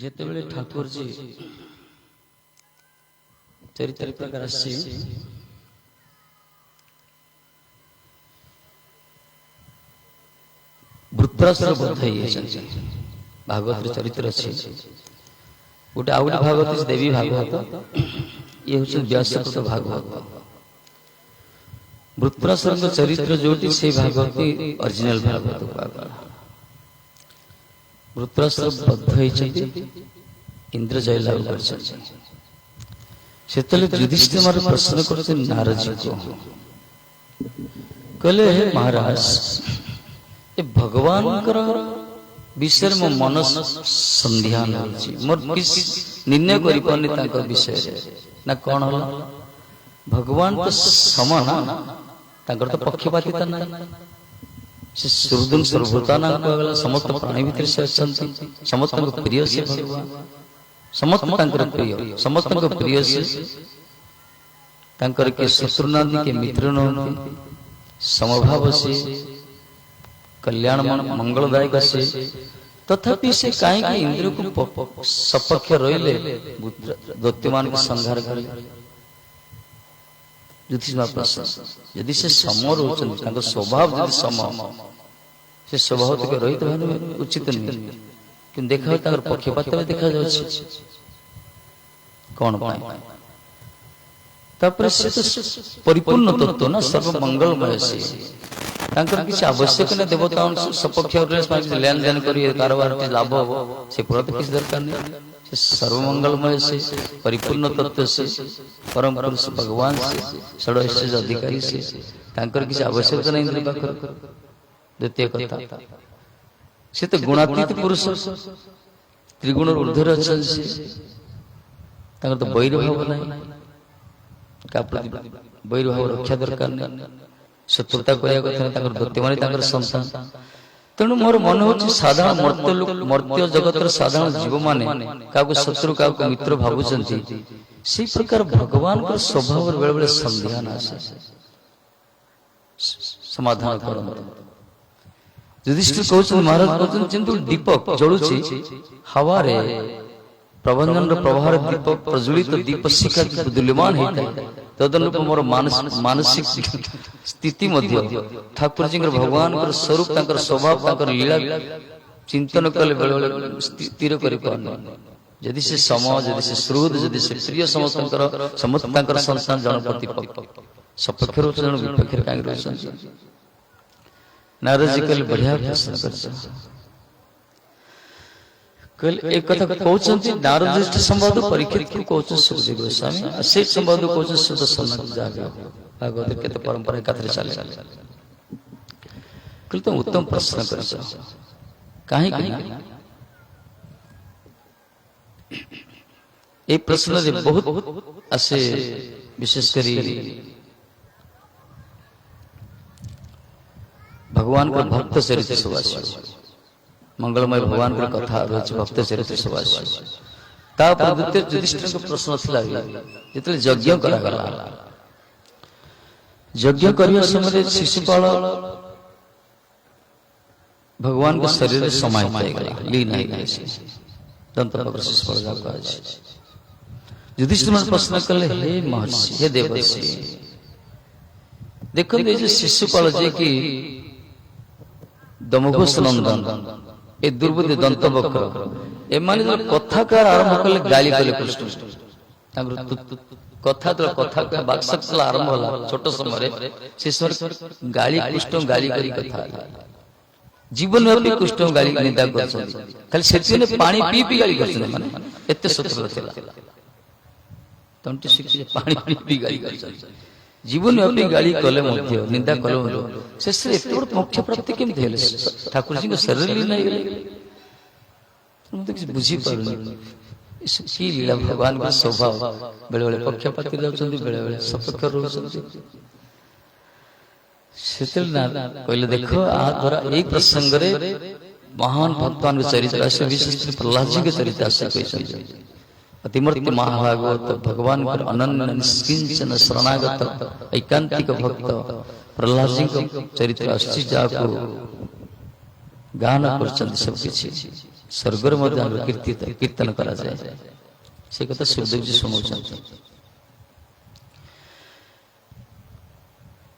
जेते बेले ठाकुर जी चरित्र प्रकार आसी वृत्रासुर बद्ध भागवत चरित्र अच्छे गोटे आउ गोटे भागवत देवी भागवत ये हूँ व्यासकृत भागवत वृत्रासुर चरित्र जोटी से भागवत ओरिजिनल भागवत वृत्रासुर बद्ध होती इंद्र जयलाभ कर युधिष्ठिर प्रश्न कर नारद जी को कहले हे महाराज ये भगवान विषय मो मन संध्यान मोर निर्णय कर विषय ना कौन हल भगवान तो समान तो पक्षपातिता ना से सुरदुन सर्वभूताना समस्त प्राणी भितर से समस्त प्रिय से भगवान समस्त प्रिय समस्त प्रिय से के शत्रु नांदी के मित्र नहंती समभाव से कल्याण मंगलदायक से तथापि से कहीं इंद्र को सपक्ष रहिले दैत्यमान के संहार करे यदि से सम रोचन स्वभाव यदि सम से स्वभाव तक रहित उचित नहीं कि देखा पक्षपात देखा कौन तापर से तो परिपूर्ण तत्व ना सर्व मंगलमय से किसी आवश्यक नहीं देवता सपक्ष लेन देन कर कारोबार लाभ हो से पूरा तो किसी दरकार नहीं सर्वमंगलमय से परिपूर्ण तत्व से परम पुरुष भगवान से षडैश्वर्य अधिकारी से किसी आवश्यकता नहीं इंद्र पाखर द्वितीय कथा से तो गुणातीत पुरुष त्रिगुण ऊर्ध्वर अच्छा तो वैरभाव नहीं वैरभाव रक्षा दरकार नहीं शत्रुता कथा द्वितीय संतान तेणु मोर मन हो साधारण मर्त्य जगत साधारण जीव माने क्या शत्रु क्या मित्र भावुंट से प्रकार भगवान का स्वभाव बेले बेले संध्यान आसे समाधान कर युधिष्ठिर कहते महाराज कहते किंतु दीपक जलुची हवा प्रबंधन प्रभार दीपक प्रज्वलित दीप शिखा दुल्यमान होता है तदनुरूप मोर मानसिक स्थिति ठाकुर जी भगवान स्वरूप स्वभाव लीला चिंतन कले बेले स्थिर कर से सम जदि से श्रुद जदि से प्रिय समस्त संतान जन प्रति सपक्ष रोचन विपक्ष कहीं रोचन नारद जी कल बढ़िया प्रश्न एक कथा कहते नारद संवाद परीक्षित को कहते सुखदेव गोस्वामी से संवाद कहते सुदर्शन जागे भागवत केते परंपरा कथा चले कल तो उत्तम प्रश्न कर कहीं ए प्रश्न रे बहुत आसे विशेष करी भगवान का भक्त चरित्र सुभाष मंगलमय भगवान का कथा रही भक्त चरित्र सुभाष द्वितीय युधिष्ठिर प्रश्न था यज्ञ करागला यज्ञ करने समय शिशुपाल भगवान के शरीर समाहित लीन दंत शिशुपाल युधिष्ठिर प्रश्न कले हे महर्षि हे देवर्षि देखो शिशुपाल जी की दमघोष नंदन ए दुर्बुद्धि दंत वक्र एमाने कथा कार आरंभ कले गाली कले कृष्ण कथा तो कथा का बाक्शक्ति आरंभ होला छोट समय से गाली कृष्ण गाली करी कथा जीवन में कृष्ण गाली निंदा करछन खाली सेतिने पानी पी पी गाली करछन माने एते शत्रु थिला तंटी सिक्की पानी पी गाली करछन जीवन में गाली कले निंदा कले से एत बड़ मोक्ष प्राप्ति केमती हेले ठाकुर जी शरीर लीन मुझे बुझी पारुनी की लीला भगवान का स्वभाव बेले बेले पक्षपाती रहउछन्ति बेले बेले सपक्ष रहउछन्ति कहले देखो आ द्वारा एक प्रसंग रे महान भगवान के चरित्र से विशेष प्रहलाद जी के चरित्र से कहछन्ति अतिमूर्ति महाभागवत भगवान के अनन्य निष्किंचन शरणागत एकांतिक भक्त प्रहलाद जी का चरित्र आश्चर्य को गान करछन्ति सब किछि स्वर्गर मध्य कीर्तन करा जाए से कथा सुखदेव जी सुनाउछन्ति।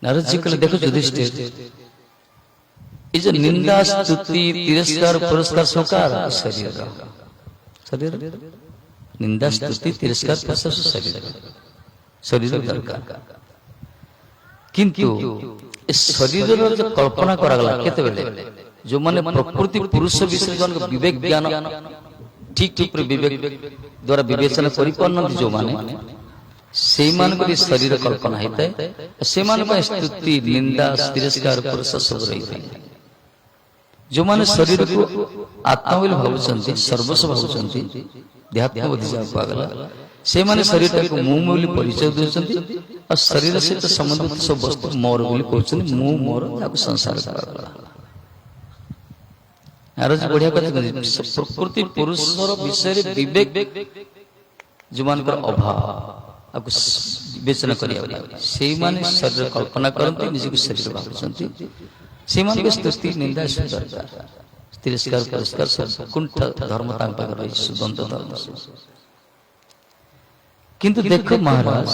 नारद जी कहले देखो युधिष्ठिर ये जो निंदा स्तुति तिरस्कार पुरस्कार स्वीकार शरीर निंदा स्तुति तिरस्कार पुरस्कार शरीर दरकार किंतु इस शरीर जो कल्पना करागला केते बेले जो माने प्रकृति पुरुष विषय जन विवेक ज्ञान ठीक ठीक विवेक द्वारा विवेचना परिपूर्ण जो माने से मान को शरीर कल्पना होता है से मान को स्तुति निंदा तिरस्कार पुरस्कार सब रही है। जो माने शरीर को आत्मा बोली भावुचंती सर्वस्व भावुचंती देहात्म बुद्धि जाको आगला से माने शरीर को मुंह बोली परिचय देउचंती और शरीर से तो संबंधित सब वस्तु मोर बोली कहउचंती मुंह मोर ताको संसार करागला। नारद बढ़िया कथा प्रकृति पुरुष विषय विवेक जो मानकर अभाव आपको विवेचना करिया से माने शरीर कल्पना करते निजको शरीर भावुचंती से माने स्तुति निंदा दरकार तिरस्कार पुरस्कार सब कुंठ धर्म तांग पाकर रही सुगंध धर्म किंतु देखो महाराज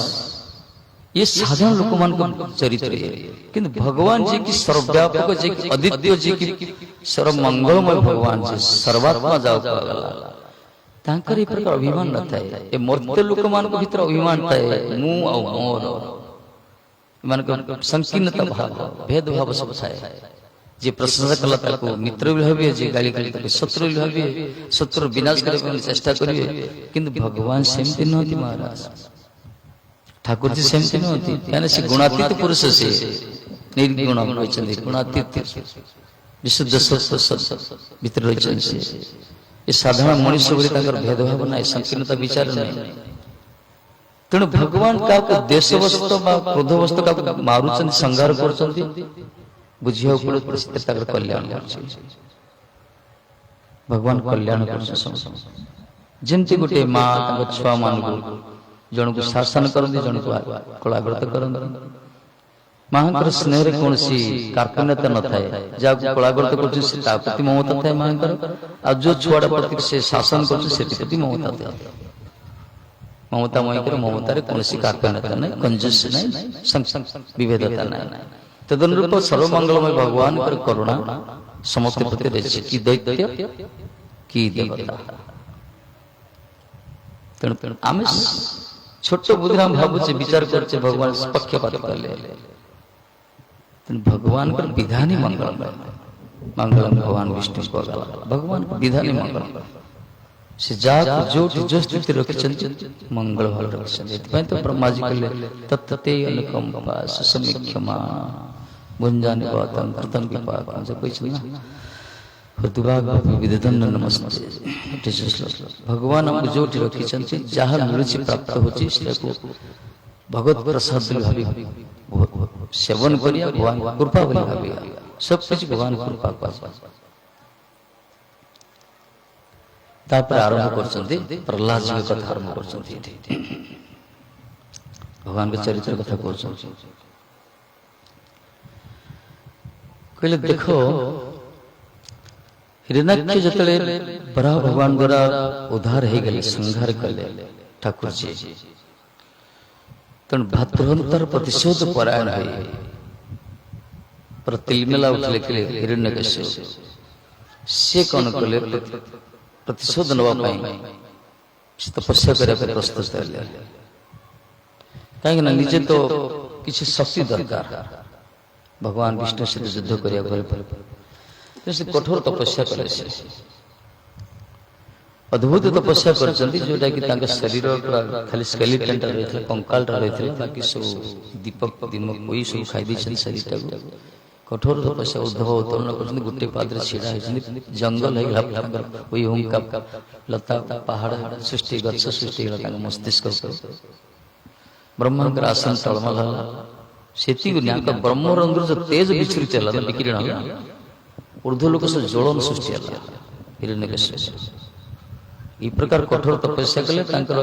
ये साधारण लोक मान को चरित्र है किंतु भगवान जी की सर्वव्यापक जी की अद्वितीय जी की सर्व मंगलमय भगवान जी सर्वात्मा जाओ गला तांकर ए प्रकार अभिमान न थाए ए मर्त्य लोक मान को भीतर अभिमान थाए मु आ मोर मान को संकीर्णता भाव भेद भाव सब थाए जे प्रशंसा कला ताको मित्र भी भाबे जे गाली गाली ताको शत्रु भी भाबे शत्रु विनाश करे चेष्टा करिवे किंतु भगवान सेमति नहति महाराज ठाकुर जी सेमति नहति यानी से गुणातीत पुरुष से निर्गुण होइछन्ति गुणातीत विशुद्ध सत्व भीतर होइछन्ति से ये साधारण मनुष्य बोली ताकर भेदभाव ना संकीर्णता विचार नहीं तेणु भगवान का देशवस्त क्रोधवस्त का मारुचंती संहार करचंती बुझिया पड़े परिस्थिति ताकर कल्याण करछे भगवान कल्याण करछे जेमती गोटे मां ताको छुआ मान को जण को शासन करंदी जण को कलाव्रत करंदी मांकर स्नेह रे कोनसी कार्पण्यता न थाए जा कलाव्रत करछे से ता प्रति ममता थाए मांकर आ जो छुआडा प्रति से शासन करछे से प्रति ममता थाए ममता मयकर ममता रे कोनसी कार्पण्यता नै कंजूस नै विभेदता नै तदनुरूप सर्वमंगलमय भगवान कर करुणा समस्त प्रति रहिছে कि दैत्य कि देवता तेणु आमे छोट बुद्धि हम भाबुचे विचार करछे भगवान पक्षपात करले भगवान कर विधानी मंगलमय मंगलम भगवान विष्णु को भगवान विधानी मंगलमय से जात जो स्थिति रखिछन्ति मंगल भाव रखिछन्ति एतपय तो ब्रह्मा जी कहले तत्ते अनुकंपा समीक्षमा गुंजानि बातं कृतं विपाकं जो कहै छै ना हृदुभाग विदितं नमस्ते भगवान हम जो रखिछन्ति जहाँ मिलुछि प्राप्त होछि सेको भगवत प्रसाद भावी सेवन करिया भगवान कृपा बोली भावी सब कुछ भगवान कृपा पास तापर आरंभ करछन्ति प्रहलाद जी कथा आरंभ करछन्ति भगवान के चरित्र कथा करछन्ति कहले देखो हिरण्यक्ष जतले बराह भगवान द्वारा उद्धार हे गेले संहार कले ठाकुर जी तन भद्रंतर प्रतिशोध परायण है पर तिलमेला उठले के हिरण्यकश्यप से कौन कले प्रतिशोध नवा पाई तपस्या करे प्रस्तुत हेले कहीं ना निजे तो किसी शक्ति दरकार भगवान विष्णु से युद्ध करिया जैसे कठोर तपस्या करे अद्भुत तपस्या करछन्ति जोटा कि तांका शरीर खाली स्केलेटन टा रहितले कंकाल टा रहितले बाकी सब दीपक दिमक कोई सब खाइ दिछन शरीर टा कठोर तपस्या उद्धव अवतरण करछन्ति गुट्टे पात्र छिड़ा हिछन्ति जंगल है हफ्ता कोई होम का लता पहाड़ सृष्टि गच्छ सृष्टि तांका मस्तिष्क ब्रह्मांकर आसन तळमल सेती को न्याक ब्रह्मरंध्र जो तेज विचरित हला विकिरण हला ऊर्ध्व लोक से ज्वलन सृष्टि हला हिरण्यकश्यप ई प्रकार कठोर तपस्या कले तांकर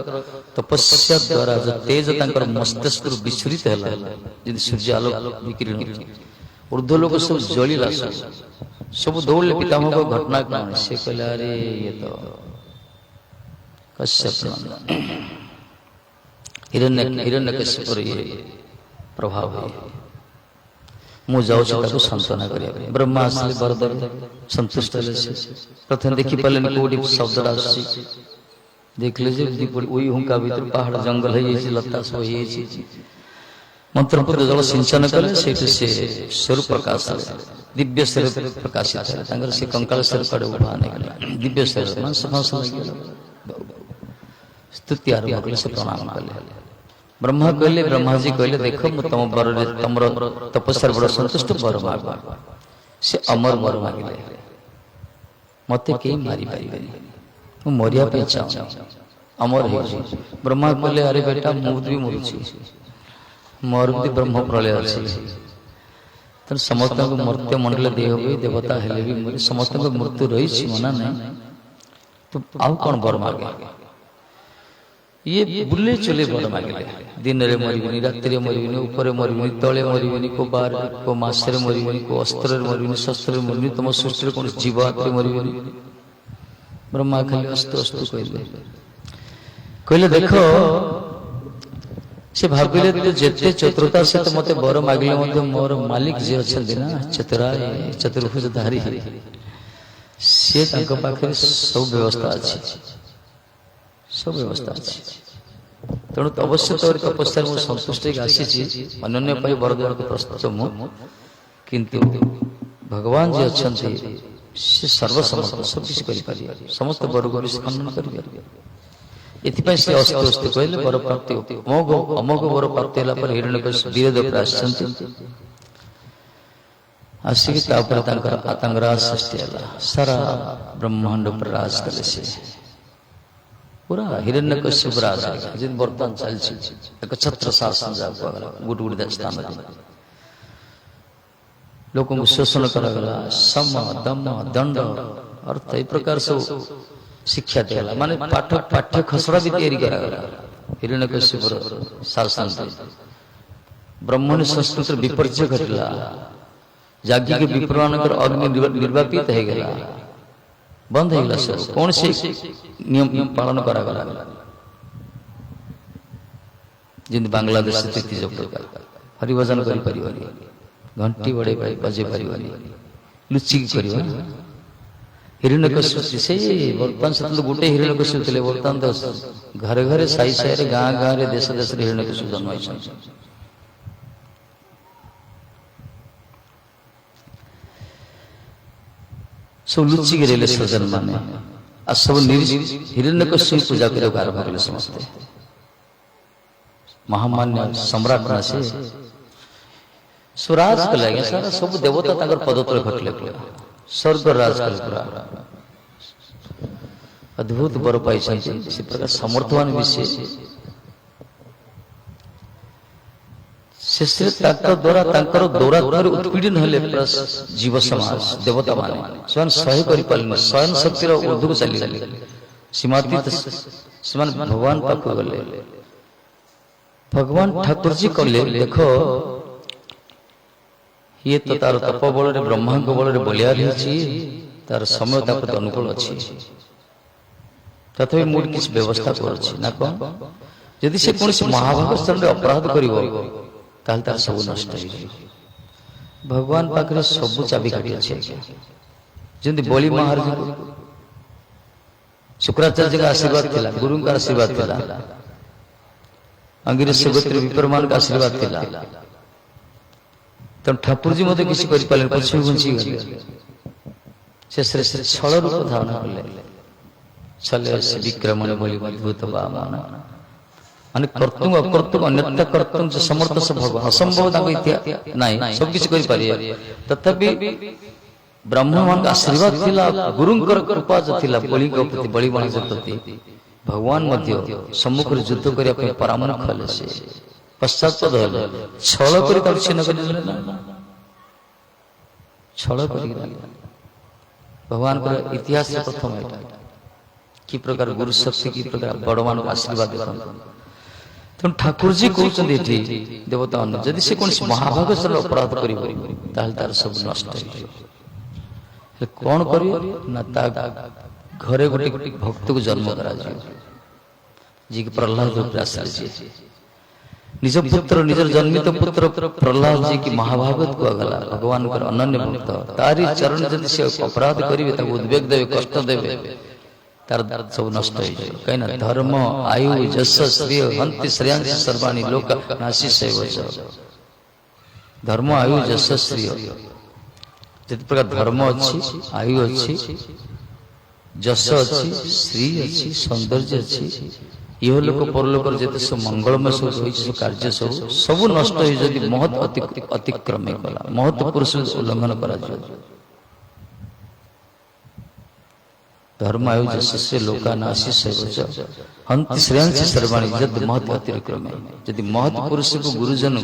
तपस्या द्वारा जो तेज तांकर मस्तिष्क विचरित हला यदि सूर्य आलोक विकिरण ऊर्ध्व लोक सब जलिला सब दौड़े पितामह को घटना कौन से कहले अरे ये तो कश्यप हिरण्यकश्यप ये प्रभाव है मु जाऊँ सांत्वना करिया ब्रह्मा आसले बरदर संतुष्ट हेले प्रथम देखी पारे कौटी शब्दटा देखले वही हुंका भीतर पहाड़ जंगल है लता सब मंत्रपुर जल सिंचन कले से स्वरूप प्रकाश दिव्य शरीर प्रकाशित है से कंकाल शरीर कड़े उठा नहीं दिव्य शरीर मांस फांस स्तुति आरंभ कले से प्रणाम कले ब्रह्मा कहले ब्रह्मा जी कहले देख तुम बर तुम तपस्या बड़ संतुष्ट बर माग से अमर बर मागिले मत कहीं मारी पारे मरिया चाहूँ अमर हो ब्रह्मा कहले अरे बेटा मुझ भी मरुची मोर भी ब्रह्म प्रलय अच्छी तेना समस्त मर्त्य मंडल देह भी देवता हेले भी समस्त मृत्यु रही मना नहीं तो आउ कौन बर मागे ये बुले चले बर मागिले दिन रे मरबिनी राति रे मरबिनी ऊपर मरबिनी तले मरबिनी को बार को मासरे मरबिनी को अस्त्र मरबिनी शस्त्र मरबिनी तुम सृष्टि कौन जीव आत्रे मरबिनी ब्रह्मा खाली अस्तु अस्तु कहले देखो से भाविले जेते चतुरता से तो मते बर मागिले मते मोर मालिक जे अछन ना चतुराय चतुर्भुजधारी से तांको पाखे सब व्यवस्था अछि सब व्यवस्था अछि तेणु अवश्य तोर तपस्या मु संतुष्ट आसी अनन्य पाई बर देव को प्रस्तुत मु किंतु भगवान जे अछन से सर्वसमर्थ सब किछ करि पारि समस्त बर को सम्मान करि पारि एथिपाई से अस्तु अस्तु कहले बर प्राप्ति अमोघ बर प्राप्ति होला पर हिरण्यकश्यप वीरदेव आसचंती आसिक तापर आतंगराज सृष्टि होला सारा ब्रह्मांड पर राज कले से पूरा हिरण्यकश्यप राज जिन वर्तमान चलछि एक छत्र शासन जागला गुट गुट स्थान लोगों को शोषण करागला सम दम दंड अर्थ ए प्रकार से शिक्षा दिला माने पाठ्य खसड़ा भी तैयारी करागला हिरण्यकश्यप शासन ब्राह्मण संस्कृति विपर्य घटला जागी के विप्रमानकर अग्नि निर्वापित है गला बंद है गला सब कौन से नियम पालन करागला जिन बांग्लादेश स्थिति जो प्रकार हरिभजन करि परिवारी घंटी बड़े बजे परिवारी लुच्ची करिवा हिरण्यकश्यप से वर्तमान से गोटे हिरण्यकश्यप थे वर्तमान तो घरे घरे साई साई गाँ गाँ देश देश हिरण्यकश्यप जन्म सब लुच्ची गिरे सजन माने आ सब हिरण्यकश्यप पूजा करे आरंभ कले समस्ते महामान्य सम्राट ना से स्वराज कले सारा सब देवता ताकर पद तले घटले स्वर्ग राज कले पूरा अद्भुत बर पाई से प्रकार समर्थवान विषय शेषरे द्वारा दौरा उत्पीड़न हेले प्लस जीव समाज देवता माने स्वयं सही करि पालने स्वयं शक्तिर ऊर्ध्व चली गले सीमातीत समान भगवान पाक गले भगवान ठाकुर जी कहले देखो ये तो तार तप बल ब्रह्मा बल बलिया रही तार समय तार अनुकूल अच्छी तथापि मुझे किसी व्यवस्था करना कौन यदि से कौन महाभाग स्थान में अपराध कर सब नष्ट भगवान पाखे सब चाबिकाठी अच्छे जमी बलि महाराज शुक्राचार्य का आशीर्वाद थिला गुरु का आशीर्वाद थिला अंगिरस गोत्र विप्रमान का आशीर्वाद थिला तो ठाकुर जी मत किसी कर पाले पछी घुंची गले शेषरे से छल रूप धारण कले छले से विक्रमण बोली अद्भुत बामन माने कर्तुं अकर्तुं अन्यथा कर्तुं जो समर्थ से भगवान असंभव ताको इतिहास नहीं सब किसी कर पारे तथापि ब्राह्मण का आशीर्वाद थिला गुरुंकर कृपा जो थिला बलि के प्रति बलि महाराज प्रति भगवान मध्य सम्मुख युद्ध करिया पे परामर्श खले से पश्चात्पद हेले छल करि तार छिन्न करि देले ना छल करि भगवान का इतिहास प्रथम एटा की प्रकार गुरु शक्ति की प्रकार बड़मान आशीर्वाद देखो तो ठाकुर जी कहते ये देवता यदि से कौन महाभाग अपराध कर सब नष्ट कौन करिए ना ता घरे गोटे भक्त को जन्म करा जी कि प्रहलाद रूप आसी निज पुत्र निज जन्मित पुत्र प्रहलाद जी की महाभागवत को गला भगवान कर अनन्य भक्त तारी चरण जदि से अपराध करिवे ताको उद्वेग देवे कष्ट देवे तार सब नष्ट हो जाए कहीं ना धर्म आयु जस श्रेय हंति श्रेयांश सर्वाणी लोक नाशी से धर्म आयु जस श्रेय जित प्रकार धर्म अच्छी आयु अच्छी जस अच्छी श्री अच्छी सौंदर्य अच्छी यह लोक परलोक जिते सब मंगलमय सब कार्य सब नष्ट हो महत अतिक्रमे कला महत पुरुष उल्लंघन करा धर्म आयु जस्य लोका नाशी हंति श्रेयांश सर्वाणी जद महत अतिक्रमे यदि महत पुरुष को गुरुजन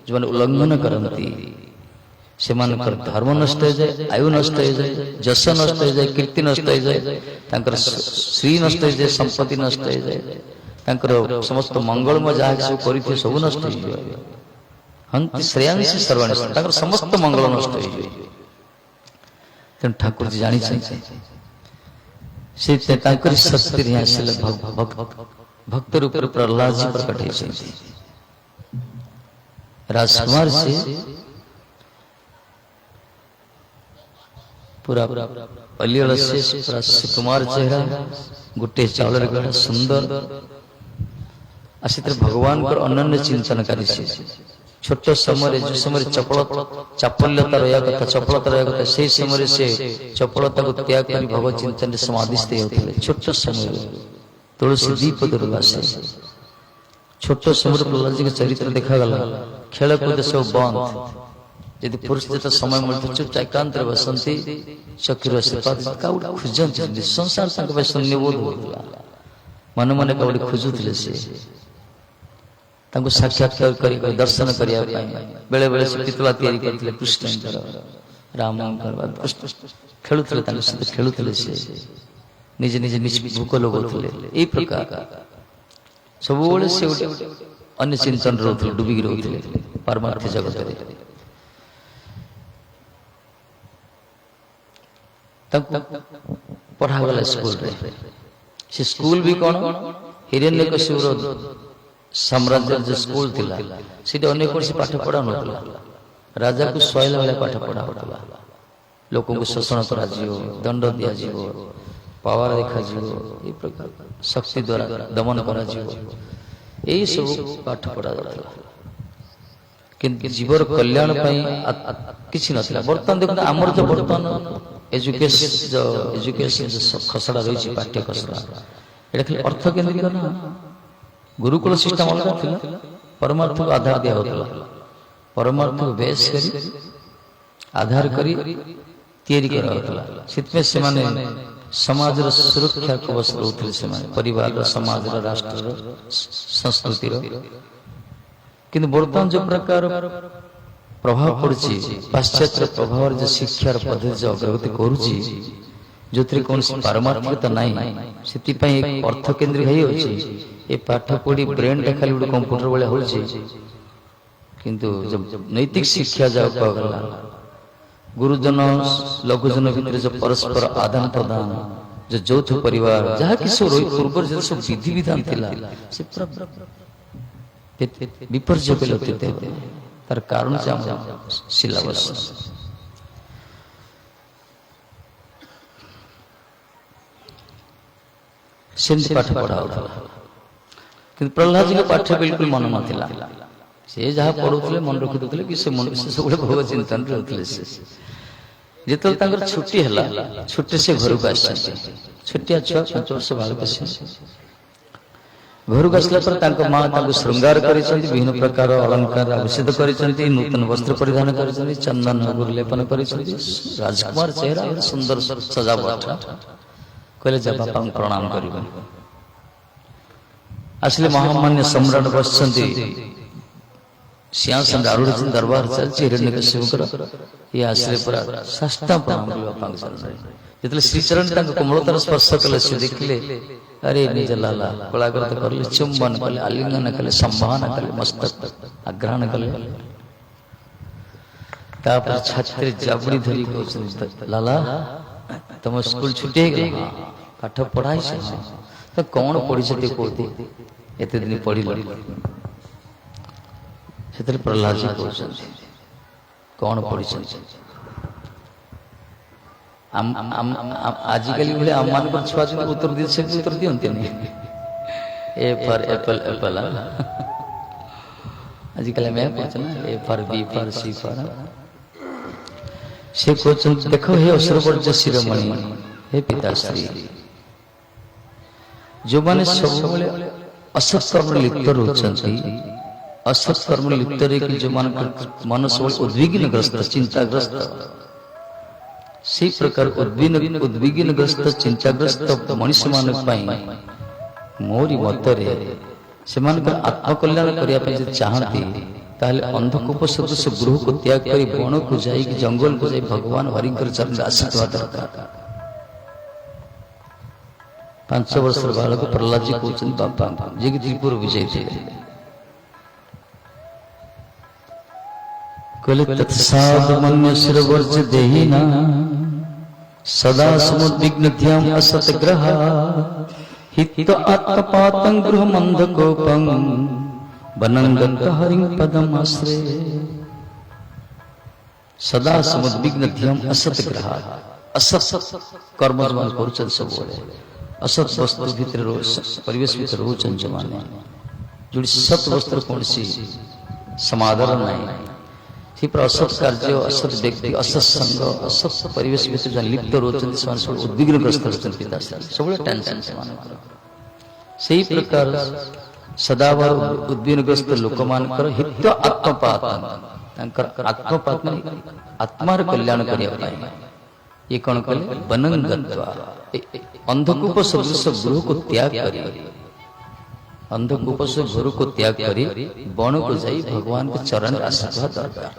जो उल्लंघन करती से धर्म नष्ट हो जाए आयु नष्ट हो जाए जस नष्ट हो जाए कीर्ति नष्ट हो जाए श्री नष्ट हो जाए संपत्ति नष्ट हो जाए समस्त मंगलमय जहाँ सब कर सब नष्ट हो जाए हंति श्रेयांश सर्वाणी समस्त मंगल नष्ट हो जाए तेणु ठाकुर जी जानी से शक्ति भक्त रूप प्रहलाद जी प्रकट होती राजकुमार से पूरा अलियल से पूरा सुकुमार चेहरा गोटे चावल गड़ा सुंदर आसी भगवान को अनन्य चिंतनकारी से छोट समय जो समय चापल्यता रहा कथा चपलता रहा कथा से समय से चपलता को त्याग कर भगवत चिंतन समाधिस्थ होते छोट समय तुलसी दीप दुर्वासे छोट समय प्रहलाद जी के चरित्र देखा गला खेल कूद सब बंद यदि पुरुष जिते समय मिलते चुप एकांत बसंती चक्र खोजती संसार शून्यबोध होता मन मन कबड्डी खोजुले से साक्षात्कार कर दर्शन करने बेले बेले से पितला तैयारी करते कृष्ण राम खेलुले खेलुले से निजे निजे भूक लगुले यही प्रकार सब से अन्य चिंतन रोते डुबिक रोते परमार्थ जगत पढ़ागला स्कूल से स्कूल भी कौन हिरण्यकशिपुर साम्राज्य जो स्कूल थिला सीधे अनेक वर्ष पाठ पढ़ा नथला राजा को सोयला वाला पाठ पढ़ा होता लोक को शोषण करा जियो दंड दिया जियो पावर देखा जियो ये प्रकार शक्ति द्वारा दमन करा जियो यही सब पाठ पढ़ा जाता किंतु जीवर कल्याण किसी नथिला बर्तमान देखो आमर जो बर्तमान एजुकेशन खसड़ा रही पाठ्य खसड़ा ये खाली अर्थ केन्द्रिक ना गुरुकुल सिस्टम अलग था परमार्थ को आधार दिया होता परमार्थ को बेस करी आधार करी तैयारी करा होता सितमे से माने समाज रो सुरक्षा को बस रोथले से माने परिवार रो समाज रो राष्ट्र रो संस्कृति रो किंतु वर्तमान जो प्रकार प्रभाव पड़ी पाश्चात्य प्रभाव जो शिक्षार पद्धति जो अग्रगति करुच्ची जो कौन पारमार्थिकता ना से अर्थ केन्द्रिक ये पाठ पढ़ी ब्रेन टा खाली गोटे कंप्यूटर भाया हो किंतु जब नैतिक शिक्षा जाओ कहला गुरुजन लघुजन भितर जो परस्पर आदान प्रदान जो यौथ परिवार जहाँ कि सब पूर्व जो सब विधि विधान थिला से पूरा विपर्य पे तार कारण से सिलेबस सेमती पाठ पढ़ा होता किंतु प्रहलाद जी के पाठ बिल्कुल मन नथिला से जहाँ पढ़ुले मन रखी दूसरे कि से मन से सब भगवत चिंतन रोते जिते छुट्टी है छुट्टी से घर को आस छुट्टिया छुआ 5 वर्ष बालक घर को आसला माँ श्रृंगार कर विभिन्न प्रकार अलंकार आविषित कर नूतन वस्त्र परिधान कर चंदन गुरुलेपन कर राजकुमार चेहरा सुंदर सजावट कहले जा बापा प्रणाम कर असली महामान्य सम्राट बसंती सिंहासन आरूढ़ दरबार चलती हिरण्यकशिपुर ये आश्रय पूरा साष्टांग प्रणाम कर बापा जितने श्रीचरण कोमलतार स्पर्श कले से देखले अरे निज लाला कोलाग्रत करले चुंबन कले आलिंगन कले संभान कले मस्तक आग्रहण कले तापर छात्र जाबड़ी धरी कहउछन लाला तुम स्कूल छुट्टी हो गला पाठ पढ़ाई से तो कौन पढ़ी से कहते एते दिन पढ़िल से प्रहलाद जी कहउछन कौन पढ़ी आजिकल बोले आम मान छुआ उत्तर दी से उत्तर दियंते नहीं ए फॉर एप्पल एप्पल आजिकल मैं कहते ना A for B for C for से कहते देखो हे असुरवर्ज शिरोमणि हे पिताश्री जो माने सब असत कर्म लिप्त रोचंती असत कर्म लिप्त रे कि जो मान मन सब उद्विग्नग्रस्त चिंताग्रस्त से प्रकार उद्विग्नग्रस्त चिंताग्रस्त मनुष्य मान मोरी मतरे से आत्मकल्याण करने चाहती ताहले अंधकूप सदृश गृह को त्याग कर वन को जाई जंगल को जाई भगवान हरिंकर चरण आश्रित हुआ दरकार 5 वर्ष बालक प्रहलाद जी कहते बापा जी की त्रिपुर विजय थे कहले तत्साद मन्य शिरवर्ज देहिना सदा समुद्विग्नध्याम असत ग्रह हित आत्मपातं गृह मंदकोपं वनंगत हरिं पदम आश्रय सदा समुद्विग्नध्याम असत ग्रह असत कर्म जमान करूचन सब बोले असत वस्तु भीतर परिवेश भीतर रोचन जमाने जोड़ी सत वस्त्र कौन सी समाधान नहीं सी पर असत कार्य असत व्यक्ति असत संग असत परिवेश भीतर जन लिप्त रोचन समान सब उद्विग्नग्रस्त रोचन पिता सब टेंशन समान सही प्रकार सदावर उद्विग्नग्रस्त लोक मानकर हित आत्मपात आत्मपात में आत्मार कल्याण करने ये कौन कले वनंगत्वा अंधकूप सदृश गृह को त्याग करी अंधकूप से गुरु को त्याग करी वन को जाई भगवान के चरण आशीर्वाद दरकार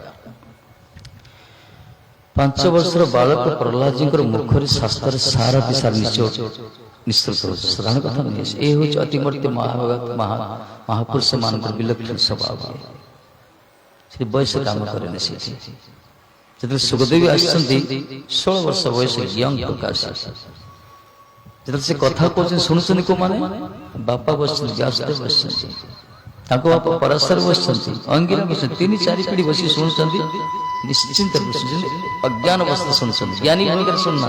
5 वर्षर बालक प्रहलाद जी मुखर शास्त्र सारा विचार निश्चित हो साधारण कथा नहीं ये अतिमर्त्य महाभगत महापुरुष मान विलक्षण स्वभाव से बयस काम करें जो सुखदेवी आसती 16 वर्ष बयस यंग प्रकाश जो से कथा कहते शुणुन को माने बापा बस व्यासदेव बस बापा पराशर बस अंगिरा बस 3-4 पीढ़ी बस शुणुंट निश्चिंत अज्ञान अवस्था शुणुन ज्ञानी होकर शुणना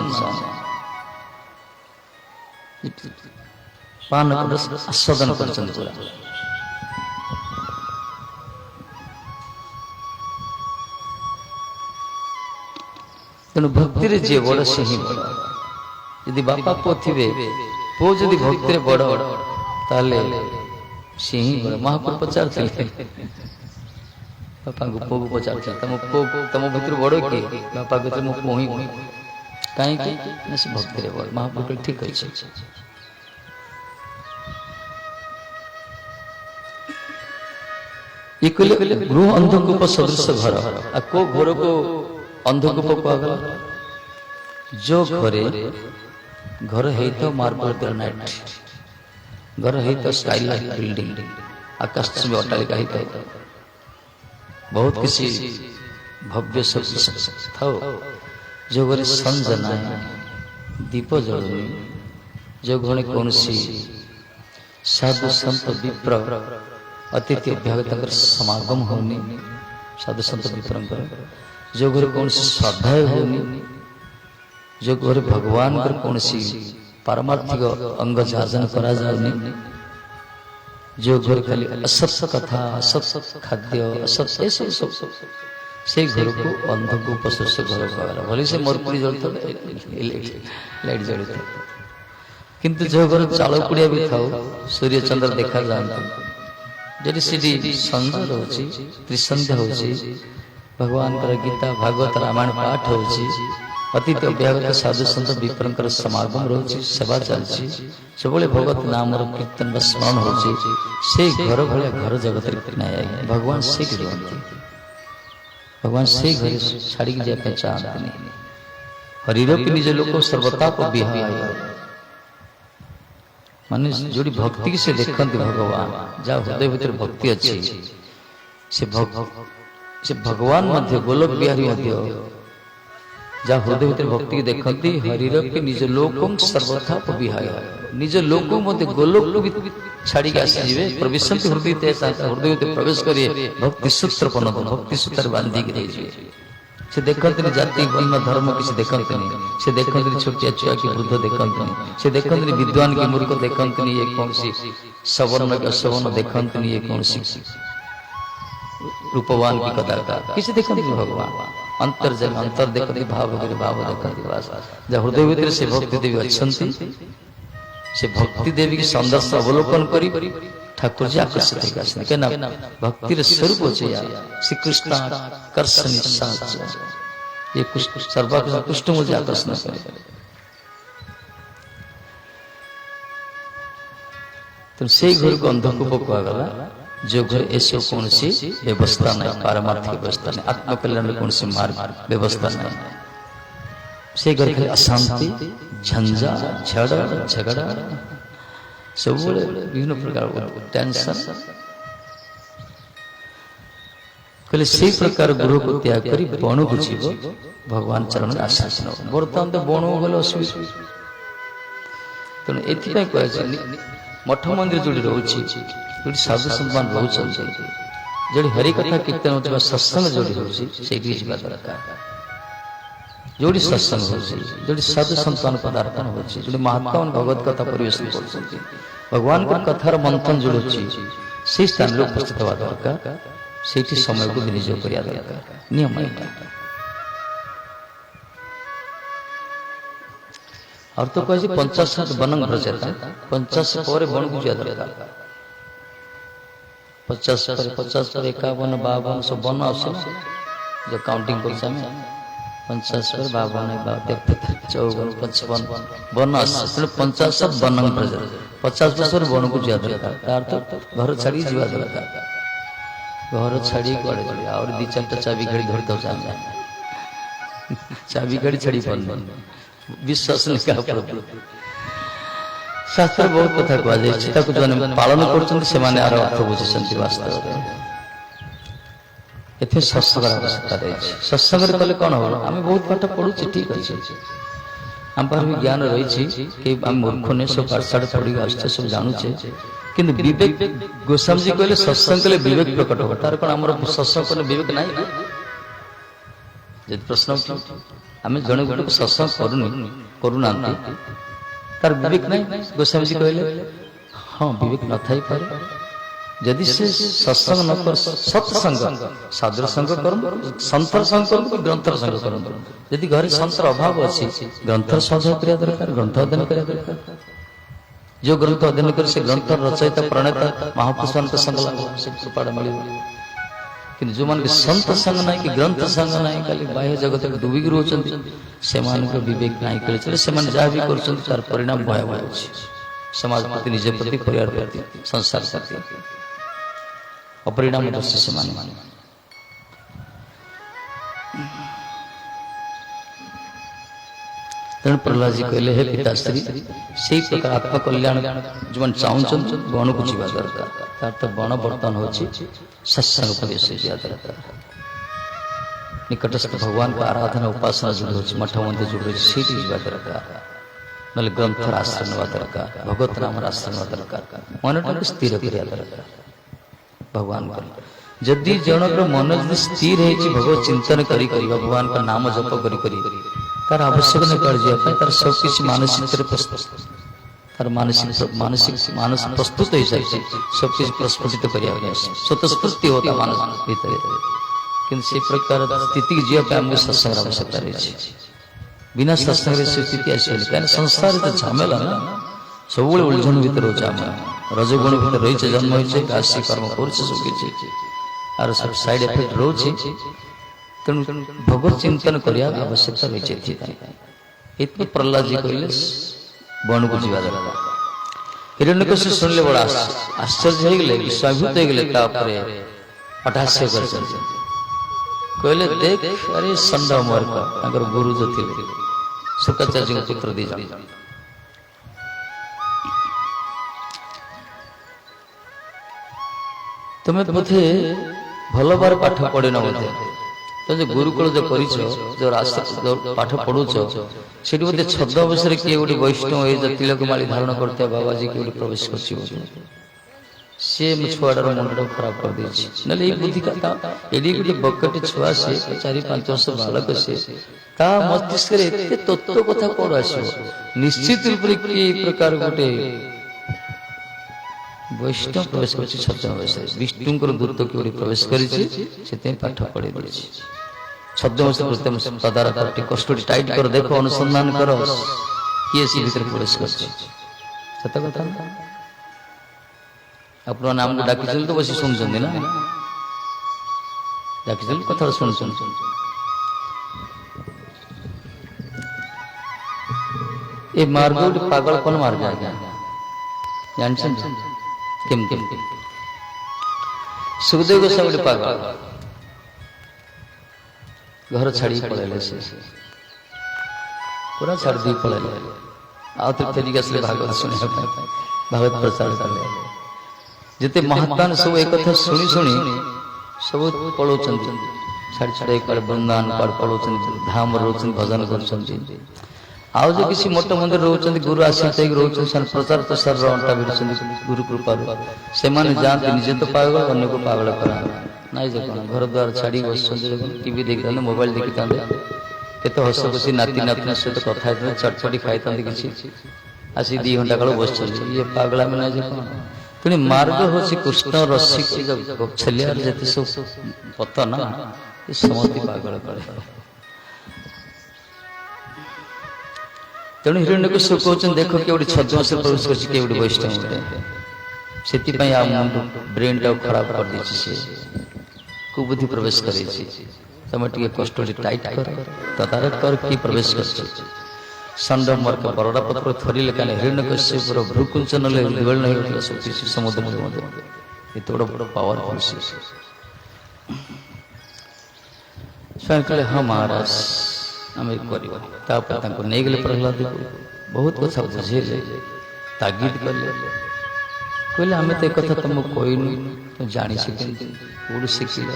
पान आस्वादन कर तेणु भक्ति रे जे बड़ से ही बड़ यदि बापा पो थे पो जदि भक्ति रे बड़ ताले से ही बड़ महापुर पचार बापा को पो पचार तम भक्ति बड़ कि बापा भीतर मो पो ही कहीं से भक्ति रे बड़ महापुर ठीक है ये कहले गृह अंधकूप सदृश घर आ को घर को अंधकूप कहगला जो घरे घर है तो मार्बल ग्रेनाइट घर है तो स्काईलाइट बिल्डिंग आकाश में अट्टालिका है तो बहुत किसी भव्य सब था जो घरे सन जनाए दीप जलुनी जो घरे कौन सी साधु संत विप्र अतिथि अभ्यागत समागम होनी साधु संत विप्र जो घर कौन सी श्रद्धा होनी जो घर भगवान कर कौन सी पारमार्थिक अंग जाजन करा जानी जो घर खाली असत कथा असत खाद्य असत ऐसे सब से घर को अंधकूप से घर कहला भले से मरपुरी जलता लाइट जलता किंतु जो घर चाल पुड़िया भी थाओ सूर्य चंद्र देखा जाता जदि सीधी संजय रोची त्रिसंध्या होची भगवान कर गीता भागवत रामायण पाठ होची अतीत अभ्यागत साधु संत विप्रंकर समागम रोची सेवा चलची सबले भगवत नाम रो कीर्तन व स्मरण होची से घर भले घर जगत रे नहीं आई भगवान से रहती भगवान से घर छाड़ी के जाए चाहते नहीं हरिरो के निज लोक सर्वता को बिहाय माने जोड़ी भक्ति से देखते भगवान जा हृदय भीतर भक्ति अच्छी से से भगवान मध्य गोलोक बिहारी मध्य जहाँ हृदय भीतर भक्ति की देखती हरिर के निज लोकम सर्वथा विहाय निज लोक मध्य गोलोक भी छाड़ी के आसीजे प्रवेशंति हृदय हृदय प्रवेश करिए भक्ति सूत्र पनत भक्ति सूत्र बांधी के रहिए से देखते जाति वर्ण धर्म किसी देखते से देखते छोटिया छुआ की वृद्ध देखते से देखते विद्वान की मूर्ख देखते ये कौन सी सवर्ण के असवर्ण देखते ये कौन सी रूपवान की कदाकार किसी देखते भगवान अंतर जन अंतर देखते भाव देखते बस जहाँ हृदय भीतर से भक्ति देवी अच्छी से भक्ति देवी की सौंदर्य अवलोकन करी ठाकुर जी आकर्षित होकर क्या ना भक्तिर स्वरूप हो श्री कृष्ण आकर्षण ये सर्वाकृष्ण मुझे आकर्षण करे तो से घर को अंधकूप कहगला जो घर ऐसे कौन सी व्यवस्था नहीं पारमार्थिक व्यवस्था नहीं आत्मकल्याण कौन सी मार्ग व्यवस्था नहीं से घर के अशांति झंझा झगड़ा सब विभिन्न प्रकार टेंशन कहले से प्रकार गृह को त्याग करी बण को जीव भगवान चरण आश्वासन बर्तमान तो बण गले असुविधा तेणु एथि कह मठ मंदिर जोड़ी रोचे जो साधु संत रोचे जो हरि कथा कीर्तन होता सत्संग जोड़ी होची दरकार जोड़ी सत्संग हो जो साधु संतान पदार्पण हो जो महात्मा भगवत कथा परिवेशन कर भगवान को कथार मंथन जोड़ुची से स्थान में उपस्थित हवा दरकार से समय को विनियोग करिया दरकार नियम और तो कहे 50 बनंग व्रजता 50 पर बन को जा दरकार 50 पर 51 52 सब बन आसे जो काउंटिंग कर समय 50 पर 52 53 54 55 बन आसे 50 बनंग व्रज 50 वर्ष बन को जा दरकार तार तो घर छाड़ी जीवा दरकार घर छाड़ी कड़े जाए और दी चार चाबी घड़ी धरते जाए चाबी घड़ी छाड़ी पड़े विश्वास नहीं शास्त्र बहुत कथा कहुए को जो पालन कर अर्थ बुझी वास्तव एथे सत्संग आवश्यकता रही सत्संग कले कौन हो आम बहुत पाठ पढ़ुचे ठीक अच्छे आम पार भी ज्ञान रही कि मूर्ख ने सब पाठशाठ पढ़ी आसचे सब जानुचे किंतु विवेक गोस्वामी जी कहले सत्संग कले विवेक प्रकट हो तार कौन आम सत्संग कले विवेक ना जब प्रश्न आम जड़े गोटे को सत्संग करूना तार विवेक नहीं गोस्वामी जी कहले हाँ विवेक न थाई पारे यदि से सत्संग न कर सत्संग साधुर संग करम संतर संग करम ग्रंथर संग करम यदि घर संतर अभाव अच्छी ग्रंथर स्वाध्याय करिया दरकार ग्रंथ अध्ययन करिया दरकार जो ग्रंथ अध्ययन कर से ग्रंथर रचयिता प्रणेता महापुरुषों के संग लागो से पाड़ मिलिबो कि जो मान के संत संग नहीं कि ग्रंथ संग नहीं खाली बाह्य जगत के डूबी गिर होचंती से मान के विवेक नहीं करे चले से मान जा भी करचंती तार परिणाम भयावह अछि समाज प्रति निज प्रति परिवार प्रति संसार प्रति अपरिणाम दृश्य से मान तेणु प्रहलाद जी कहले हे पिताश्री से प्रकार आत्मकल्याण जो मन चाहून बण को जीवा दरकार तार तो बण बर्तन होची सत्संग प्रवेश दिया दरकार निकटस्थ भगवान का आराधना उपासना जुड़ होची मठ मंदिर जुड़ होची सीधी जीवा दरकार नले ग्रंथ आश्रय नवा दरकार भगवत नाम आश्रय नवा दरकार मन को स्थिर करिया दरकार भगवान को जदि जनक मन स्थिर है भगवत चिंतन करी करी भगवान का नाम जप करी करी तार आवश्यक नहीं पड़ जाए तार सब किसी मानसिक तार मानसिक मानसिक मानस प्रस्तुत हो जाए सब किसी प्रस्फुटित करिया स्वतस्फूर्ति होता मानस भीतर किंतु से प्रकार स्थिति जीवा आम सत्संग आवश्यकता रही बिना सत्संग स्थिति आस संसार तो झमेला ना सब उलझन भीतर हो रजगुण भीतर रही जन्म हो राशि कर्म कर सब साइड इफेक्ट रोचे तेणु भगवत चिंतन करिया आवश्यकता रही इतने प्रहलाद जी कहले बण को जीवा दरकार हिरण्यकशिपु सुनले बड़ा आश्चर्य हो गले विस्वाभूत हो गले तापरे अठास्य कर कहले देख अरे संड मूर्ख तांकर गुरु जो थिले शुक्राचार्य को पुत्र दी जान तुम्हें बोधे ଭଲ ଭାବରେ ପାଠ ପଢିନ ବୋଧେ ତ ଯେ ଗୁରୁକୁଳ ଯେ କରିଛ ଯୋଉ ରାସ୍ତା ପାଠ ପଢୁଛ ସେଠି ବୋଧେ ଛଦ ଅବସରରେ କିଏ ଗୋଟେ ବୈଷ୍ଣବ ଏଇ ତିଳକ ମାଳି ଧାରଣ କରୁଥିବା ବାବାଜୀ କିଏ ଗୋଟେ ପ୍ରବେଶ କରିଛି ବୋଧେ ସିଏ ମୋ ଛୁଆଟାର ମୁଣ୍ଡଟା ଖରାପ କରିଦେଇଛି ନହେଲେ ଏଇ ବୁଦ୍ଧି କଥା ଏଠି ଗୋଟେ ବକଟେ ଛୁଆ ସିଏ 4-5 ବର୍ଷ ବାଳକ ସିଏ ତା ମସ୍ତିଷ୍କରେ ଏତେ ତତ୍ତ୍ୱ କଥା କୁଆଡୁ ଆସିବ ନିଶ୍ଚିତ ରୂପରେ କି ଏଇ ପ୍ରକାର ଗୋଟେ ବୈଷ୍ଣବ ପ୍ରବେଶ କରିଛି ଛଦ୍ମ ଅବସ୍ଥାରେ ବିଷ୍ଣୁଙ୍କର ଦୂତ କିଏ ଗୋଟେ ପ୍ରବେଶ କରିଛି ସେଥିପାଇଁ ପାଠ ପଢେଇ ଦେଇଛି ଛଦ୍ମ ଅବସ୍ଥା ତଦାରଖ ଟିକେ କଷ୍ଟଟି ଟାଇଟ୍ କର ଦେଖ ଅନୁସନ୍ଧାନ କର କିଏ ସେ ଭିତରେ ପ୍ରବେଶ କରିଛି ସତ କଥା ଆପଣ ନାମକୁ ଡାକିଛନ୍ତି ତ ବସି ଶୁଣୁଛନ୍ତି ନା ଡାକିଛନ୍ତି କଥା ଶୁଣୁଛନ୍ତି ଏ ମାର୍ଗ ଗୋଟେ ପାଗଳପନ ମାର୍ଗ ଆଜ୍ଞା ଜାଣିଛନ୍ତି କେମିତି ସୁଖଦେବ ଗୋସ୍ୱାମୀ ଗୋଟେ ପାଗଳ ଘର ଛାଡି ପଳେଇଲେ ସେ ପୁରା ଛାଡି ଦେଇ ପଳେଇଲେ ଆଉ ଥରେ ଫେରିକି ଆସିଲେ ଭାଗବତ ଶୁଣିବା ପାଇଁ ଭାଗବତ ପ୍ରଚାର କଲେ ଯେତେ ମହାତ୍ମାନ ସବୁ ଏକଥା ଶୁଣି ଶୁଣି ସବୁ ପଳଉଛନ୍ତି ଛାଡି ଛାଡି କୁଆଡେ ବୃନ୍ଦାବନ କୁଆଡେ ପଳଉଛନ୍ତି ଧାମ ରହୁଛନ୍ତି ଭଜନ କରୁଛନ୍ତି ଆଉ ଯୋଉ କିଛି ମୋଟ ମନ୍ଦିର ରହୁଛନ୍ତି ଗୁରୁ ଆଶ୍ରିତ ହେଇକି ରହୁଛନ୍ତି ସେମାନେ ପ୍ରଚାର ପ୍ରସାରର ଅଣ୍ଟା ଭିଡୁଛନ୍ତି ଗୁରୁ କୃପାରୁ ସେମାନେ ଯାଆନ୍ତି ନିଜେ ତ ପାଗଳ ଅନ୍ୟକୁ ପାଗଳ କରାନ୍ତି ନାଇଁ ଯେ କଣ ଘର ଦ୍ୱାର ଛାଡି ବସୁଛନ୍ତି ଟିଭି ଦେଖିଥାନ୍ତେ ମୋବାଇଲ ଦେଖିଥାନ୍ତେ କେତେ ହସ ଖୁସି ନାତି ନାତୁଣୀ ସହିତ କଥା ହେଇଥାନ୍ତେ ଚଟଚଟି ଖାଇଥାନ୍ତେ କିଛି ଆସି 2 ଘଣ୍ଟା କାଳ ବସିଛନ୍ତି ଇଏ ପାଗଳାମି ନାଇଁ ଯେ କଣ ତେଣୁ ମାର୍ଗ ହଉଛି କୃଷ୍ଣ ରସିକ ଛେଲିଆର ଯେତେ ସବୁ ପଥ ନା ଏ ସମସ୍ତେ ପାଗଳ କରେ ତେଣୁ ହିରଣ୍ୟକଶ୍ୟପ କହୁଛନ୍ତି ଦେଖ କିଏ ଗୋଟେ ଛଦ୍ମବେଶ ପ୍ରବେଶ କରିଛି କିଏ ଗୋଟେ ବୈଷ୍ଣବ ଗୋଟେ ସେଥିପାଇଁ ଆଉ ମୁଣ୍ଡ ବ୍ରେନଟାକୁ ଖରାପ କରିଦେଇଛି ସେ କୁବୁଦ୍ଧି ପ୍ରବେଶ କରେଇଛି ତମେ ଟିକେ କଷ୍ଟଟି ଟାଇଟ୍ କର ତଦାରଖ କର କିଏ ପ୍ରବେଶ କରିଛି ଷଣ୍ଢ ମର୍କ ବରଡ଼ା ପତ୍ର ଥରିଲେ କାହିଁକି ହିରଣ୍ୟକଶ୍ୟପର ଭ୍ରୁକୁଞ୍ଚନ ନିବଳନ ହେଇଗଲା ସବୁ କିଛି ସମୁଦ୍ର ମଧ୍ୟ ଏତେ ବଡ଼ ପାୱାରଫୁଲ ସେ ସ୍ୱୟଂ କହିଲେ ହଁ ମହାରାଜ ଆମେ କରିବା ତାପରେ ତାଙ୍କୁ ନେଇଗଲେ ପ୍ରହ୍ଲାଦ ବହୁତ କଥା ବୁଝେଇଲେ ତାଗିଦ କଲେ କହିଲେ ଆମେ ତ ଏକଥା ତମକୁ କହିନୁ ତମେ ଜାଣିଛୁ କେମିତି କୋଉଠୁ ଶିଖିଲ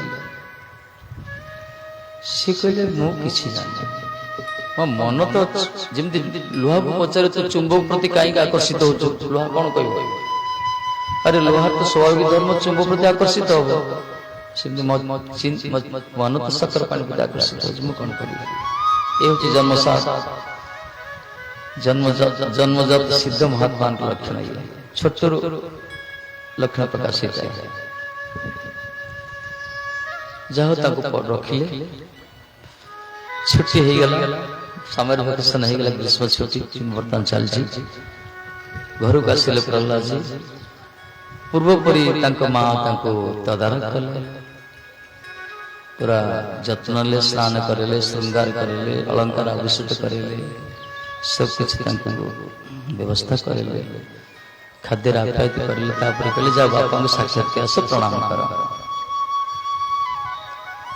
ସେ କହିଲେ ମୁଁ କିଛି ଜାଣିନି ମୋ ମନ ତ ଯେମିତି ଲୁହାକୁ ପଚାରେ ତ ଚୁମ୍ବକ ପ୍ରତି କାହିଁକି ଆକର୍ଷିତ ହଉଛୁ ଲୁହା କଣ କହିବ ଆରେ ଲୁହା ତ ସ୍ୱାଭାବିକ ଧର୍ମ ଚୁମ୍ବକ ପ୍ରତି ଆକର୍ଷିତ ହବ ସେମିତି ମନ ତ ସକର ପାଣି ପ୍ରତି ଆକର୍ଷିତ ହଉଛି ମୁଁ କଣ କରିବି ଏ ହଉଛି ଜନ୍ମଜାତ ସିଦ୍ଧ ମହାତ୍ମାଙ୍କ ଲକ୍ଷଣ ଛୋଟରୁ ଲକ୍ଷଣ ପ୍ରକାଶ ହେଇଥାଏ ଯାହା ତାଙ୍କୁ ରଖିଲେ ଛୁଟି ହେଇଗଲା ସମର ଭ୍ୟାକେସନ ହେଇଗଲା ଗ୍ରୀଷ୍ମ ଛୁଟି ବର୍ତ୍ତମାନ ଚାଲିଛି ଘରକୁ ଆସିଲେ ପ୍ରହ୍ଲାଦଜୀ ପୂର୍ବପରି ତାଙ୍କ ମା ତାଙ୍କୁ ତଦାରଖ କଲେ ପୁରା ଯତ୍ନ ନେଲେ ସ୍ନାନ କରିଲେ ଶୃଙ୍ଗାର କରିଲେ ଅଳଙ୍କାର ଆଭୂଷିତ କରିଲେ ସବୁକିଛି ତାଙ୍କୁ ବ୍ୟବସ୍ଥା କରିଲେ ଖାଦ୍ୟର ଆପ୍ୟାୟିତ କରିଲେ ତାପରେ କହିଲେ ଯାଅ ବାପାଙ୍କୁ ସାକ୍ଷାତ ଆସ ପ୍ରଣାମ କର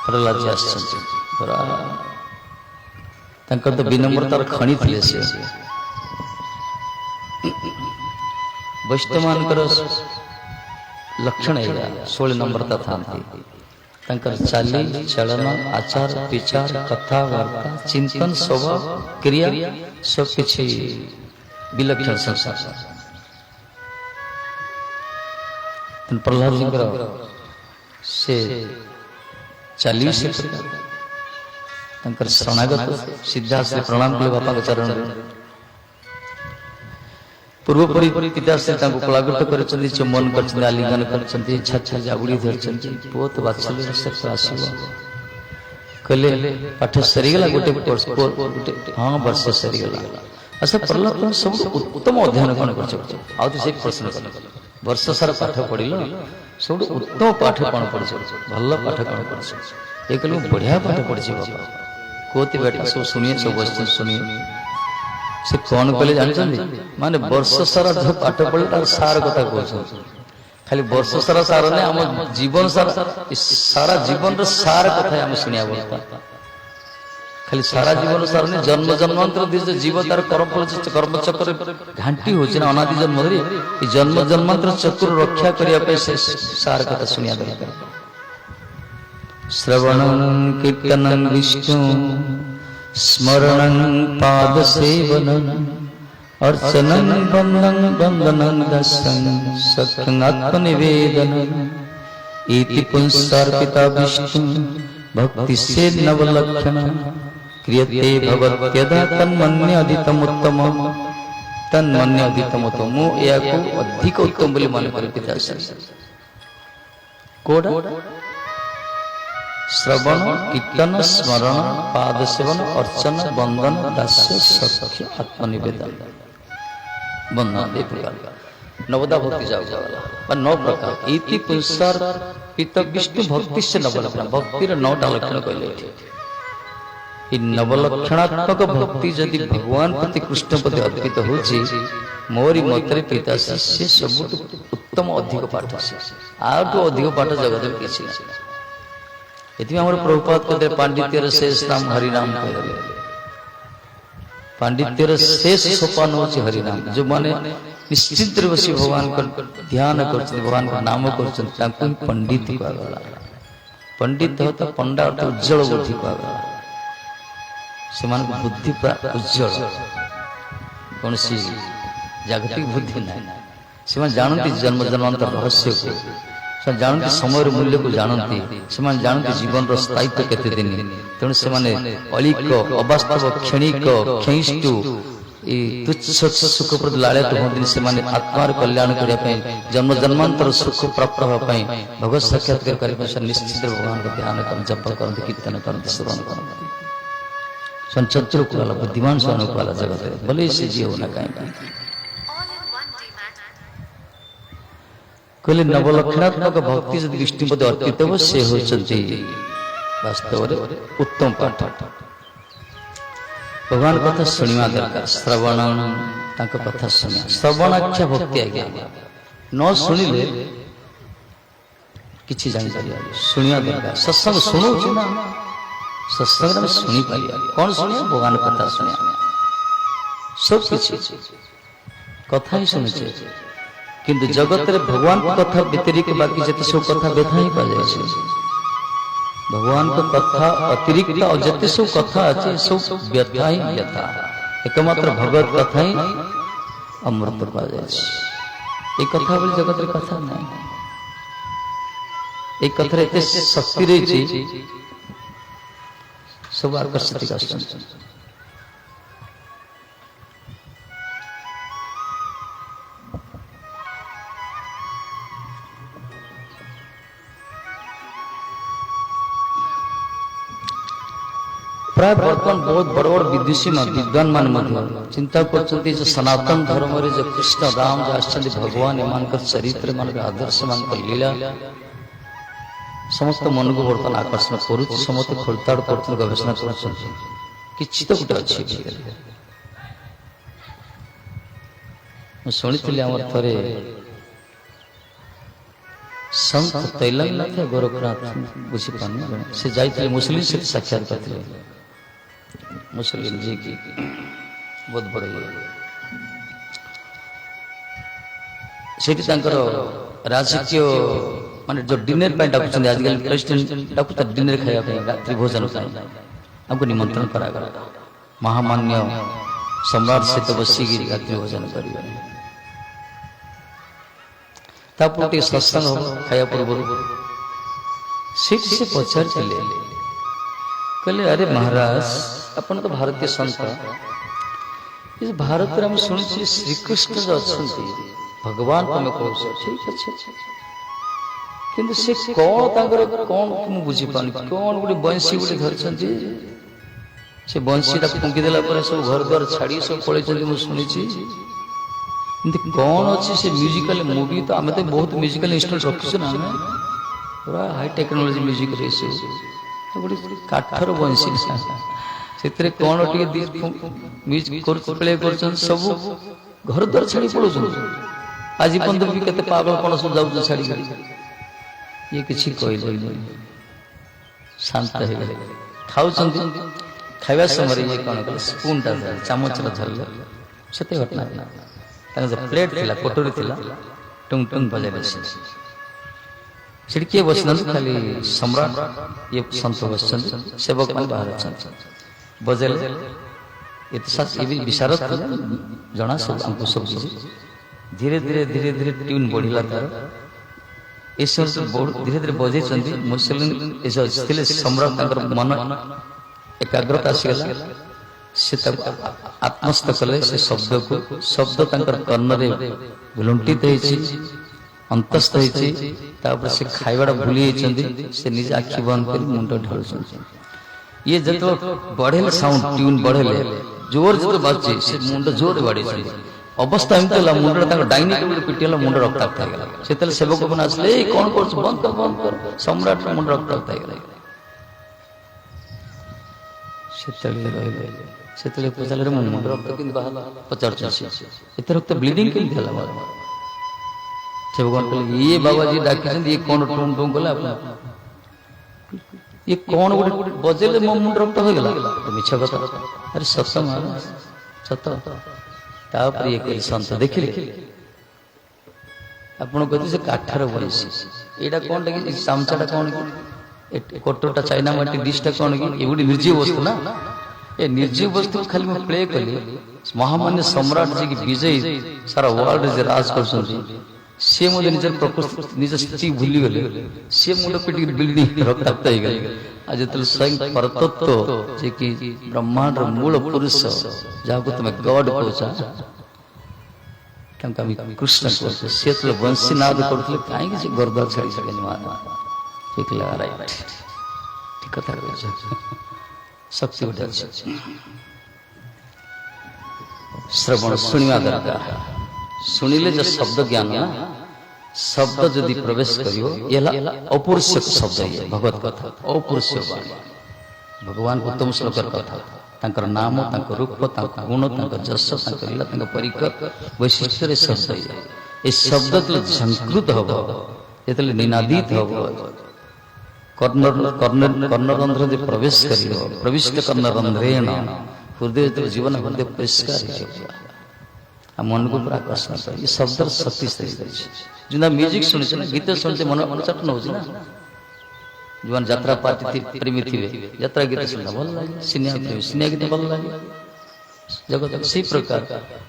ପ୍ରହ୍ଲାଦଜୀ ଆସିଛନ୍ତି ପୁରା ତାଙ୍କର ତ ବିନମ୍ରତାର ଖଣି ଥିଲେ ସେ ବୈଷ୍ଣବମାନଙ୍କର ଲକ୍ଷଣ ଏଇଆ 16 ନମ୍ବରତା ଥାନ୍ତି ତାଙ୍କର ଚାଲି ଚଳନ ଆଚାର ବିଚାର କଥାବାର୍ତ୍ତା ଚିନ୍ତନ ସ୍ୱଭାବ କ୍ରିୟା ସବୁକିଛି ବିଲକ୍ଷଣ ସଂସାର ପ୍ରହ୍ଲାଦଜୀଙ୍କର ସେ ଚାଲି ସେ ତାଙ୍କର ଶରଣାଗତ ସିଧା ଆସିଲେ ପ୍ରଣାମ କଲେ ବାପାଙ୍କ ଚରଣରେ ପୂର୍ବପରି ପିତାଶ୍ରୀ ତାଙ୍କୁ କଳାଗଟ କରିଛନ୍ତି ଚୁମ୍ବନ କରିଛନ୍ତି ଆଲିଙ୍ଗନ କରିଛନ୍ତି ଛାଛା ଜାବୁଡ଼ି ଧରିଛନ୍ତି ପୁଅ ତ ବାତ୍ସଲ୍ୟର ଶେଷ ଆସିବ କହିଲେ ପାଠ ସରିଗଲା ଗୋଟେ ହଁ ବର୍ଷ ସରିଗଲା ଆଚ୍ଛା ପ୍ରହ୍ଲାଦ ସବୁ ଉତ୍ତମ ଅଧ୍ୟୟନ କଣ କରିଛ ଆଉ ତ ସେଇ ପ୍ରଶ୍ନ କଲେ ବର୍ଷ ସାରା ପାଠ ପଢିଲ ସବୁଠୁ ଉତ୍ତମ ପାଠ କଣ ପଢିଛ ଭଲ ପାଠ କଣ ପଢିଛ ଏ କହିଲେ ମୁଁ ବଢିଆ ପାଠ ପଢିଛି ବାପା କୋତି ବେଟା ସବୁ ଶୁଣିଏ ସବୁ ବସିଛନ୍ତି ଶୁଣିଏ ସେ କଣ କଲେ ଜାଣିଛନ୍ତି ମାନେ ବର୍ଷ ସାରା ଯୋଉ ପାଠ ପଢିଲେ ତାର ସାର କଥା କହୁଛନ୍ତି ଖାଲି ବର୍ଷ ସାରା ସାର ନାହିଁ ଆମ ଜୀବନ ସାରା ଜୀବନର ସାର କଥା ଆମେ ଶୁଣିବା ଅବସ୍ଥା ଖାଲି ସାରା ଜୀବନ ସାର ନାହିଁ ଜନ୍ମ ଜନ୍ମାନ୍ତର ଜୀବ ତାର କର୍ମଚକ୍ରରେ ଘାଣ୍ଟି ହଉଛି ନା ଅନାଦି ଜନ୍ମ ଧରି ଏ ଜନ୍ମ ଜନ୍ମାନ୍ତର ଚକ୍ର ରକ୍ଷା କରିବା ପାଇଁ ସେ ସାର କଥା ଶୁଣିବା ଦରକାର श्रवणं कीर्तनं विष्णु स्मरणं पादसेवनम् अर्चनं वन्दनं दर्शनं सख्यं आत्मनिवेदनम् इति पुंसार्पिता विष्णु भक्तिसे नवलक्षणं क्रियते भवत्यदा तन्मन्यादितमुत्तमम् तन्मन्यादितमुत्तमम् मु याको अधिक उत्तम बोली मन कर पिताश्री कोड श्रवण कीर्तन स्मरण पाद सेवन अर्चन वंदन दास्य सख्य आत्मनिवेदन वंदन दे प्रकार नवदा भक्ति जाओ 9 प्रकार इति पुंसार पिता विष्णु भक्ति से नवलक्षण भक्तिर 9टा लक्षण कहले इ नवलक्षणात्मक भक्ति यदि भगवान प्रति कृष्ण प्रति अर्पित होची मोरी मतरे पिता से सब उत्तम अधिक पाठ आठू अधिक पाठ जगत में किसी इतनी हमारे प्रभुपाद कहते पांडित्यर शेष नाम हरिनाम कहले पांडित्यर शेष सोपान होची हरिनाम जो माने निश्चित रूप से भगवान का ध्यान करछन भगवान का नाम करछन तांको पंडित कहला पंडित होता पंडा अर्थ उज्जवल बुद्धि कहला समान बुद्धि उज्जवल कौन सी जागतिक बुद्धि नहीं समान जानती जन्म जन्मांतर रहस्य को समान जानती समय मूल्य को जानती समान जानती जीवन रो स्थायित्व केते दिन तेणु समान अलिक अवास्तव क्षणिक क्षयिष्टु तुच्छ सुखप्रद लालित होती से आत्मार कल्याण करने जन्म जन्मांतर सुख प्राप्त होगा भगवत साक्षात्कार करने निश्चित भगवान का ध्यान कर जप करते कीर्तन करते श्रवण करते संचत्र को वाला बुद्धिमान से अनुकूल वाला जगत है भले से जीव न कहीं कहले नवलक्षणात्मक भक्ति यदि विष्णु पद अर्पित हो से होचंती वास्तव रे उत्तम पाठ भगवान कथा सुनिवा दरकार श्रवण तांक कथा सुनिया श्रवणाख्या भक्ति आज्ञा न सुनिले किछि जानि परिया सुनिया दरकार सत्संग सुनो ना सत्संग में सुनी परिया कौन सुनिया भगवान कथा सुनिया सब किछि कथा ही सुनिछे किंतु जगत रे भगवान कथा व्यतिरिक्त बाकी जति सब कथा व्यथा ही पा जाय भगवान को कथा अतिरिक्त और जते सब कथा अच्छे सब व्यथा ही व्यथा एकमात्र भगवत कथा ही अमृत पा जाय एक कथा बोली जगत रे कथा नहीं एक कथा एते शक्ति रही सब आकर्षित कर प्राय बर्तमान बहुत बड़ बड़ विदुषी विद्वान मान चिंता कर सनातन धर्म रे जो कृष्ण राम जो आश्चर्य भगवान एमान चरित्र मान आदर्श मान लीला समस्त मन को बर्तमान आकर्षण करुँ समस्त खोलताड़ कर गवेषणा कि तो गोटे अच्छी शुणी थे संत तैलंगनाथ गोरखनाथ बुझीपारे से जाते मुस्लिम से साक्षात करते मुस्लिम जी की बहुत बड़े राजकीय माने जो डिनर पे डाकुछन आजकल प्रेसिडेंट डाकुता डिनर खाया रात्रि भोजन हमको निमंत्रण करा गला महामान्य सम्राट से तो बसी की रात्रि भोजन करियो तापुटी सत्संग खाया पूर्व सीट से पचार चले कहले अरे महाराज अपन तो भारतीय संत इस भारत में हम सुनी श्री कृष्ण जो अच्छे भगवान तुम कह ठीक अच्छे किंतु से कौन तागर कौन मु बुझी पानी कौन गोटे बंशी गोटे धरछंती से बंशी ता फुंकी देला पर सब घर द्वार छाड़ी सब पळेछंती मु सुनिछि किंतु कौन अच्छे से म्यूजिकल मूवी तो आम तो बहुत म्यूजिकल इंस्ट्रूमेंट रखीछु ना पूरा हाई टेक्नोलॉजी म्यूजिक रे से गोटे काठर बंशी से कौन टे म्यूजिक प्ले कर सब घर द्वार छाड़ी पड़ो आज पर्यंत भी केते पागल कौन सब जाऊ छाड़ी ये किसी कहले शांत हो गए खाऊ खावा समय ये कौन कले स्पून टा चामच धरले से घटना प्लेट थिला कटोरी थिला टुंग टुंग बजाइले ସେଠି କିଏ ବସିନାହାନ୍ତି, ଖାଲି ସମ୍ରାଟ ଇଏ ସନ୍ଥ ବସିଛନ୍ତି, ସେବକ ମାନେ ବାହାରେ ଅଛନ୍ତି। ବଜେଇଲେ ଏତେ ବିଶାରଦ ଜଣା ସବୁ ଆମକୁ ସବୁ କିଛି। ଧୀରେ ଧୀରେ ଧୀରେ ଧୀରେ ଟ୍ୟୁନ୍ ବଢିଲା ତାର। ଏ ସବୁ ଧୀରେ ଧୀରେ ବଜେଇଛନ୍ତି। ମୁସଲିମ ଥିଲେ ସମ୍ରାଟ, ତାଙ୍କର ମନ ଏକାଗ୍ରତା ଆସିଗଲା। ସେ ତାକୁ ଆତ୍ମସ୍ଥ କଲେ ସେ ଶବ୍ଦକୁ। ଶବ୍ଦ ତାଙ୍କର କର୍ଣ୍ଣରେ ଲୁଣ୍ଠିତ ହେଇଛି, ଅନ୍ତସ୍ଥ ହେଇଛି। ତାପରେ ସେ ଖାଇବାଟା ଭୁଲି ଯାଇଛନ୍ତି। ସେ ନିଜେ ଆଖି ବନ୍ଦ କରି ମୁଣ୍ଡ ଢାଳୁଛନ୍ତି। ଇଏ ଯେତେବେଳେ ବଢେଇଲେ ସାଉଣ୍ଡ, ଟ୍ୟୁନ୍ ବଢେଇଲେ, ଜୋର ଯେତେବେଳେ ବାଜୁଛି ସେ ମୁଣ୍ଡ ଜୋରରେ ବାଡେଇଛନ୍ତି। ଅବସ୍ଥା ଏମିତି ହେଲା, ମୁଣ୍ଡଟା ତାଙ୍କ ଡାଇନିଂ ଟେବୁଲ ପିଟିଗଲା, ମୁଣ୍ଡ ରକ୍ତାକ୍ତ ହେଇଗଲା। ସେତେବେଳେ ସେବକ ମାନେ ଆସିଲେ, ଏଇ କଣ କରୁଛୁ, ବନ୍ଦ କର ବନ୍ଦ କର। ସମ୍ରାଟର ମୁଣ୍ଡ ରକ୍ତାକ୍ତ ହେଇଗଲା। ସେତେବେଳେ ରହିଲେ, ସେତେବେଳେ ପଚାରିଲେ ମୋ ମୁଣ୍ଡ ରକ୍ତ କେମିତି ବାହାରିଲା, ପଚାରୁଛନ୍ତି ଏତେ ରକ୍ତ ବ୍ଲିଡିଂ କେମିତି ହେଲା? ସେବକ କହିଲେ, ଇଏ ବାବାଜୀ ଡାକିଛନ୍ତି, ଇଏ କଣ ଟୁଁ ଟୁଁ କଲେ, ଆପଣ ଇଏ କଣ ଗୋଟେ ବଜେଇଲେ ମୋ ମୁଣ୍ଡ ରକ୍ତ ହୋଇଗଲା। ମିଛ କଥା। ଆରେ ସତ ମହାରାଜ, ସତ। ତାପରେ ଇଏ କହିଲେ, ସନ୍ଥ ଦେଖିଲେ ଆପଣ କହିଲେ ସେ କାଠର ବନିଛି, ଏଇଟା କଣ କି ଚାମଚାଟା କଣ କି, କଟୋରଟା ଚାଇନା ମାଟି ଡିଶଟା କଣ କି, ଏ ଗୋଟେ ନିର୍ଜୀବ ବସ୍ତୁ ନା। ଏ ନିର୍ଜୀବ ବସ୍ତୁ ଖାଲି ମୁଁ ପ୍ଲେ କଲି। ମହାମାନ୍ୟ ସମ୍ରାଟ ଯିଏକି ବିଜୟୀ ସାରା ୱାର୍ଲଡରେ ଯେ ରାଜ କରୁଛନ୍ତି, ସିଏ ମଧ୍ୟ ନିଜର ପ୍ରକୃତି ନିଜ ସ୍ଥିତି ଭୁଲିଗଲେ। ସିଏ ମୁଣ୍ଡ ପିଟିକି ବିଲ୍ଡିଂ ରକ୍ତାକ୍ତ ହେଇଗଲେ। ଆଉ ଯେତେବେଳେ ସ୍ୱୟଂ ପରତତ୍ତ୍ୱ ଯିଏକି ବ୍ରହ୍ମାଣ୍ଡର ମୂଳ ପୁରୁଷ, ଯାହାକୁ ତମେ ଗଡ୍ କହୁଛ, ତାଙ୍କୁ ଆମେ କୃଷ୍ଣ କହୁଛୁ, ସିଏ ଯେତେବେଳେ ବଂଶୀ ନାଦ କରୁଥିଲେ, କାହିଁକି ସେ ଗର୍ଦ ଛାଡ଼ି ସକେନି? ଠିକ କଥା କହୁଛ, ଶକ୍ତି ଗୋଟେ ଅଛି। ଶ୍ରବଣ ଶୁଣିବା ଦରକାର। ଶୁଣିଲେ ଯେ ଶବ୍ଦ ଜ୍ଞାନ ନା, ଶବ୍ଦ ଯଦି ପ୍ରବେଶ କରିବ, ଇଏ ହେଲା ଅପୌରୁଷକ ଶବ୍ଦ, ଇଏ ଭଗବତ କଥା, ଅପୌରୁଷକ ବାଣୀ, ଭଗବାନ ଉତ୍ତମ ଶ୍ଲୋକର କଥା, ତାଙ୍କର ନାମ, ତାଙ୍କ ରୂପ, ତାଙ୍କ ଗୁଣ, ତାଙ୍କ ଯଶ, ତାଙ୍କ ଲୀଳା, ତାଙ୍କ ପରିକର ବୈଶିଷ୍ଟ୍ୟରେ ଶବ୍ଦ। ଏ ଶବ୍ଦ ଯେତେବେଳେ ଝଙ୍କୃତ ହବ, ଯେତେବେଳେ ନିନାଦିତ ହବ, କର୍ଣ୍ଣରନ୍ଧ୍ର ଯେ ପ୍ରବେଶ କରିବ, ପ୍ରବିଷ୍ଟ କର୍ଣ୍ଣରନ୍ଧ୍ରେଣ ହୃଦୟ ଯେତେବେଳେ ଜୀବନ ହୃଦୟ ପରିଷ୍କାର ହେଇଯିବ, ଆଉ ମନକୁ ପୁରା ଆକର୍ଷଣ করে। ଏ ଶବ୍ଦର ଶକ୍ତି ରହିଛି। ଯୋଉଟା ମ୍ୟୁଜିକ ଶୁଣିছে ନା, ଗୀତ ଶୁଣିছে, ମନ ଅନୁଚଟନ ହଉଛି ନା। ଯୋଉମାନେ ଯାତ୍ରା ପାର୍ଟି ପ୍ରେମୀ ଥିବେ, ଯାତ୍ରା ଗୀତ ଶୁଣିଲା ଭଲ ଲାଗେ, ସିନେମା ଗୀତ ଭଲ ଲାଗେ। ଜଗତ ସେଇ ପ୍ରକାର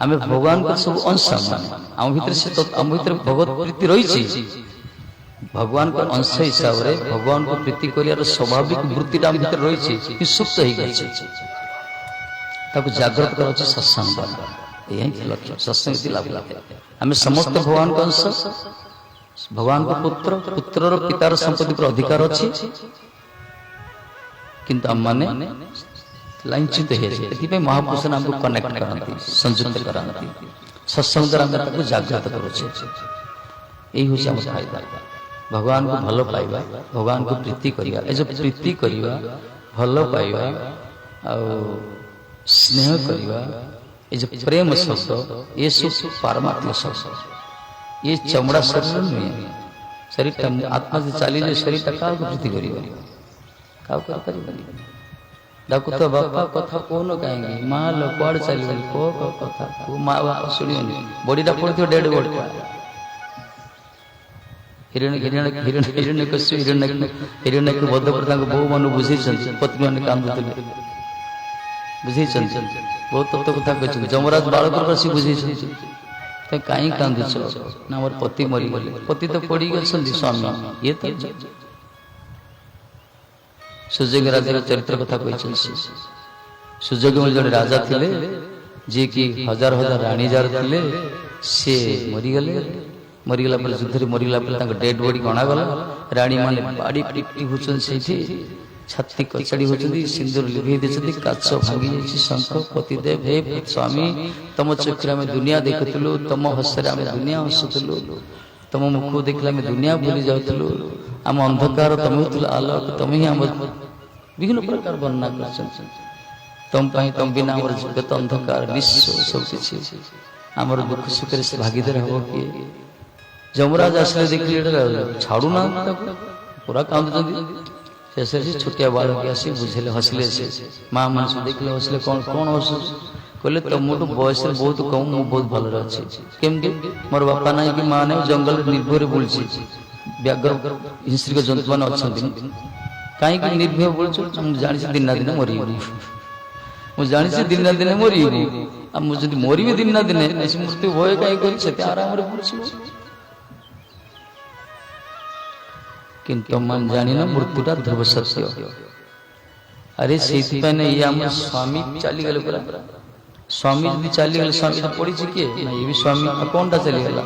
ଆମେ ଭଗବାନଙ୍କ ସବୁ ଅଂଶ, ଆମ ଭିତରେ ଭଗବତ ପ୍ରୀତି ରହିଛି। ଭଗବାନଙ୍କ ଅଂଶ ହିସାବରେ ଭଗବାନଙ୍କୁ ପ୍ରୀତି କରିବାର ସ୍ୱାଭାବିକ ବୃତ୍ତିଟା ଆମ ଭିତରେ ରହିଛି, ସୁପ୍ତ ହେଇଯାଇଛି। ତାକୁ ଜାଗ୍ରତ କରାଉଛି ସତ୍ସଙ୍ଗ। ଏହା ହିଁ ଲକ୍ଷ୍ୟ, ସତ୍ସଙ୍ଗ ଲାଭ ଲାଗେ। ଆମେ ସମସ୍ତେ ଭଗବାନଙ୍କ ଅଂଶ, ଭଗବାନଙ୍କ ପୁତ୍ର, ପୁତ୍ରର ପିତାର ସମ୍ପତ୍ତି ଉପରେ ଅଧିକାର ଅଛି, କିନ୍ତୁ ଆମମାନେ ଲାଞ୍ଛିତ ହେଇଯାଏ। ଏଥିପାଇଁ ମହାପୁରୁଷ ଆମକୁ କନେକ୍ଟ କରନ୍ତି, ସଂଯୁକ୍ତ କରାନ୍ତି। ସତ୍ସଙ୍ଗ ଦ୍ୱାରା ଆମେ ତାକୁ ଜାଗ୍ରତ କରୁଛେ। ଏଇ ହେଉଛି ଆମ ଫାଇଦା। ଭଗବାନଙ୍କୁ ଭଲ ପାଇବା, ଭଗବାନଙ୍କୁ ପ୍ରୀତି କରିବା। ଏ ଯୋଉ ପ୍ରୀତି କରିବା, ଭଲ ପାଇବା ଆଉ ସ୍ନେହ କରିବା, ଏ ଯୋଉ ପ୍ରେମ ଶବ୍ଦ, ଏ ସବୁ ପାରମାର୍ଥିକ ଶବ୍ଦ। ये चमड़ा शरीर नୁହେଁ। ଶରୀରଟା ଆତ୍ମା ଯେ ଚାଲିଲେ ଶରୀରଟା କାହାକୁ ପ୍ରୀତି କରିବ? କାହାକୁ କରିପାରିବନି। ଡାକୁଥିବ ବାପା କଥା କହୁନ କାହିଁକି, ମା ଲୋ କୁଆଡେ ଚାଲିଗଲି, କୋ କଥା ମା ବାପା ଶୁଣିବନି। ବଡିଟା ପଡିଥିବ ଡେଡ ବଡିଟା। ହିରଣ୍ୟକୁ ବଧ କରି ତାଙ୍କ ବୋଉ ମାନଙ୍କୁ ବୁଝେଇଛନ୍ତି, ପତ୍ନୀ ମାନେ କାନ୍ଦୁଥିଲେ, ବୁଝେଇଛନ୍ତି, ବହୁତ ତତ୍ତ୍ୱ କଥା କହିଛନ୍ତି। ଯମରାଜ ବାଳକଙ୍କୁ ଆସି ବୁଝେଇଛନ୍ତି, କାହିଁ କାନ୍ଦୁଛ ନା, ମୋର ପତି ମରିଗଲେ। ପତି ତ ପଡିକି ଅଛନ୍ତି ସ୍ୱାମୀ, ଇଏ ତ ସୁଯୋଗ ରାଜାର ଚରିତ୍ର କଥା କହିଛନ୍ତି। ସୁଯୋଗ ଜଣେ ରାଜା ଥିଲେ, ଯିଏକି ହଜାର ହଜାର ରାଣୀ ଯାର ଥିଲେ, ସେ ମରିଗଲେ। ମରିଗଲା ପରେ, ଯୁଦ୍ଧରେ ମରିଗଲା ପରେ ତାଙ୍କ ଡେଡ୍ ବଡି ଗଣାଗଲା। ରାଣୀ ମାନେ ବାଡି ପିଟି ହଉଛନ୍ତି, ସେଇଠି ଛାତି କଚାଡି ହଉଛନ୍ତି, ସିନ୍ଦୁର ଲିଭେଇ ଦେଇଛନ୍ତି, କାଚ ଭାଙ୍ଗି ଯାଇଛି। ଶଙ୍ଖ ପତିଦେବ, ହେ ସ୍ୱାମୀ, ତମ ଚକ୍ଷୁରେ ଆମେ ଦୁନିଆ ଦେଖୁଥିଲୁ, ତମ ହସରେ ଆମେ ଦୁନିଆ ହସୁଥିଲୁ, ତମ ମୁଖକୁ ଦେଖିଲେ ଆମେ ଦୁନିଆ ଭୁଲି ଯାଉଥିଲୁ, ଆମ ଅନ୍ଧକାର ତମେ ହଉଥିଲ ଆଲୋକ, ତମେ ହିଁ ଆମ ବିଭିନ୍ନ ପ୍ରକାର ବର୍ଣ୍ଣନା କରିଛନ୍ତି। ତମ ପାଇଁ, ତମ ବିନା ଆମର ଜଗତ ଅନ୍ଧକାର, ନିଶ୍ଚୟ ସବୁ କିଛି। ଆମର ଦୁଃଖ ସୁଖରେ ସେ ଭାଗିଦାର ହବ କିଏ? ଯମରାଜ ଆସିଲେ ଦେଖିଲେ ଛାଡୁନାହାନ୍ତି ତାକୁ, ପୁରା କାନ୍ଦୁଛନ୍ତି। ଶେଷରେ ଛୋଟିଆ ବାଳକ ଆସି ବୁଝିଲେ, ହସିଲେ। ସେ ମା ମାନେ ଦେଖିଲେ, ହସିଲେ। କଣ କଣ ହସୁଛୁ? କହିଲେ ତମଠୁ ବୟସରେ ବହୁତ କମ୍, ମୁଁ ବହୁତ ଭଲରେ ଅଛି। କେମିତି? ମୋର ବାପା ନାହିଁ କି ମା ନାହିଁ, ଜଙ୍ଗଲରେ ନିର୍ଭୟରେ ବୁଲୁଛି, व्याघ्र हिंस्रिक जंतु मान अच्छा कहीं निर्भय बोलूँ जानी दिन ना दिन मर मुझे जानी दिन ना दिन मर मुझे मरबी दिन ना दिन मृत्यु भय कहीं आराम किंतु मन जानी ना मृत्युटा ध्रुव सत्य अरे से ये आम स्वामी चली गले पूरा स्वामी जी चली गले स्वामी तो पड़ी किए ना ये भी स्वामी कौन टा चलीगला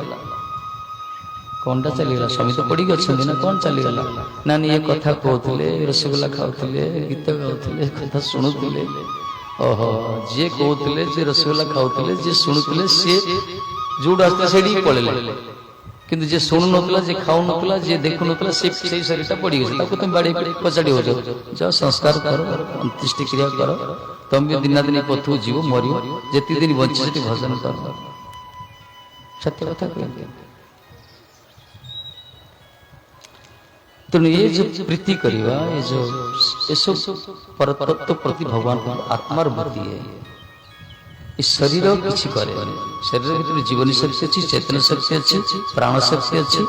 कौन टा चलीगला स्वामी तो पड़ी अच्छा ना कौन चलीगला ना ये कथा कहते रसगोला खाऊले गीत गाते कथा शुणुले ओहो जी कहते जे रसगोला खाऊले जी शुणुले सी जो आसते से पड़े किंतु जे शुणु नतला जे खाऊ नतला जे देखु नतला से शरीर पड़ी गई तुम बाड़ी पचाड़ी हो जाओ संस्कार करो अंत्येष्टि क्रिया करो तुम भी दिन दिन पथु जीव मर जी दिन बची से भजन कर सत्य कथा कहते तेणु ये जो प्रीति करवा ये जो ये सब परतत्व प्रति भगवान को आत्मार बुद्धि है इस शरीर किसी करे शरीर भीतर जीवन शक्ति अच्छी चेतन शक्ति अच्छी प्राण शक्ति अच्छी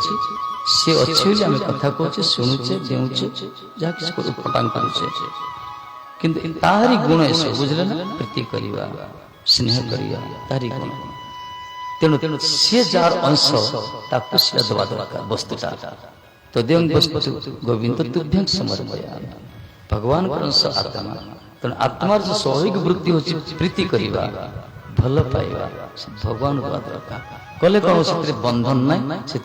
सी अच्छी आम कथा कहचे शुणुचे देउचे जहाँ किसी उपटान करुचे किंतु तारी गुण ऐसे बुझले ना प्रीति करवा स्नेह करवा तारी गुण तेणु तेणु सी जार अंश ताकू सीधा दबा दरकार वस्तुटा तदेव वस्तु गोविंद तुभ्यं समर्पयामि भगवान को अंश आत्मा तेणु आत्मार जो स्वाभाविक वृत्ति होची प्रीति करवा भल पाइबा भगवान को दरकार कले कौन से बंधन ना से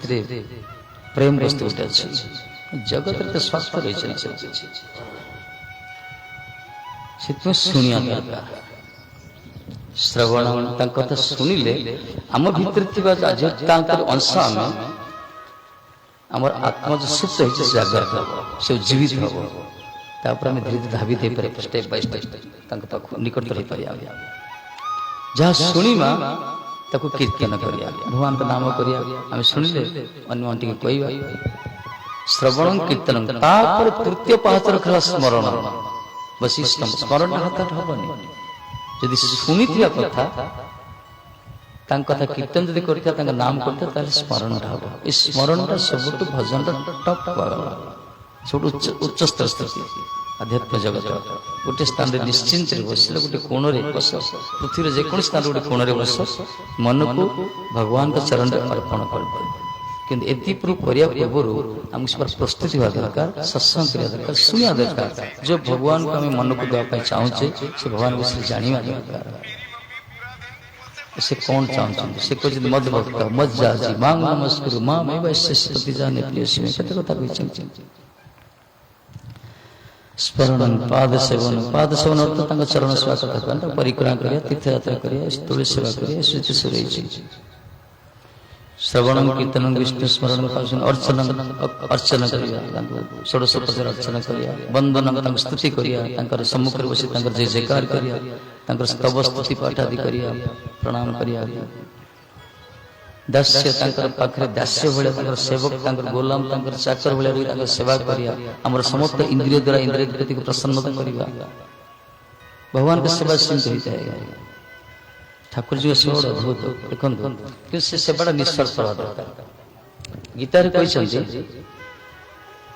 प्रेम वस्तु गोटे अच्छी जगत रे स्वार्थ रही से शुणिया दरकार श्रवण कथा शुणिले आम भीतर अंश आम आमर आत्मा जो सुप्त है जागृत हम से जीवित हम तापर आम धीरे धीरे धावी दे पारे स्टेप बाय स्टेप निकट रही पारिया जहाँ शुणिमा ताको कीर्तन करिया भगवान का नाम करिया आम शुणिले अन्य टी कहवा श्रवण कीर्तन तापर तृतीय पाहच रखला स्मरण वशिष्ठ स्मरण हाथ हबनी यदि शुणी कथा कथा कीर्तन जब कर नाम करते स्मरण हम ये स्मरण सब भजन टप सब उच्च स्तर स्थिति आध्यात्म जगत गोटे स्थान निश्चिंत बस गोटे कोण बस पृथ्वी जेको स्थान गोटे कोण बस मन को भगवान का चरण अर्पण कर किंतु एति करने पूर्व आमको प्रस्तुति हुआ दरकार सत्संग करने दरकार शुणा दरकार जो भगवान को आम मन को देवाई चाहूचे से भगवान विषय जाना दरकार से कौन चाहते से कहते मद भक्त मज्जा जी मांग नमस्कार माँ मैं वैश्य जाने प्रिय में कत कथा कही स्मरण पाद सेवन अर्थ चरण सेवा कथा परिक्रमा करिया तीर्थ यात्रा करिया तुलसी सेवा करिया शुचि सुरई श्रवण कीर्तन विष्णु स्मरण अर्चन अर्चन करिया षोडश उपचार अर्चन करिया वंदन स्तुति करिया सम्मुख बसी जय जयकार करिया स्तव स्तुति पाठ आदि करिया प्रणाम करिया दास्य पाखे दास्य भाया सेवक गोलाम चाकर भाया सेवा करिया आमर समस्त इंद्रिय द्वारा इंद्रिय प्रति प्रसन्नता करिया भगवान का सेवा सिंह होता है ठाकुर जी सेवा अद्भुत देखो से सेवाटा निस्वार्थ हवा दरकार गीता कहते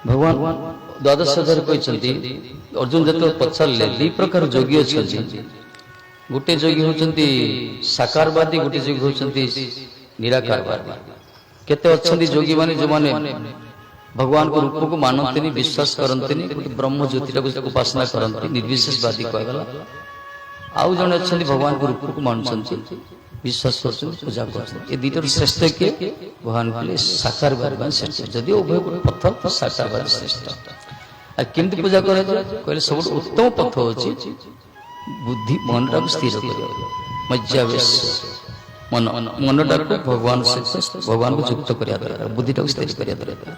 भगवान द्वादश अध्याय कहते अर्जुन जो पचारे दी प्रकार योगी अच्छा गोटे योगी होती साकारवादी गोटे योगी होती निराकारवादी केते अच्छा योगी माने जो माने भगवान को रूप को मानते विश्वास करते ब्रह्म ज्योति उपासना करते निर्विशेषवादी कहगला आउ जन अच्छा भगवान को रूप को मानुंट विश्वास कर पूजा कर दुटर श्रेष्ठ किए भगवान बोले साकारवाद श्रेष्ठ जदि उभय पथ तो साकारवाद श्रेष्ठ केमती पूजा कर कहले सब उत्तम पथ हो बुद्धि मन टाक स्थिर कर मज्जावेश मन मनटा को भगवान से भगवान को युक्त करिया दरकार बुद्धिटा स्थिर करिया दरकार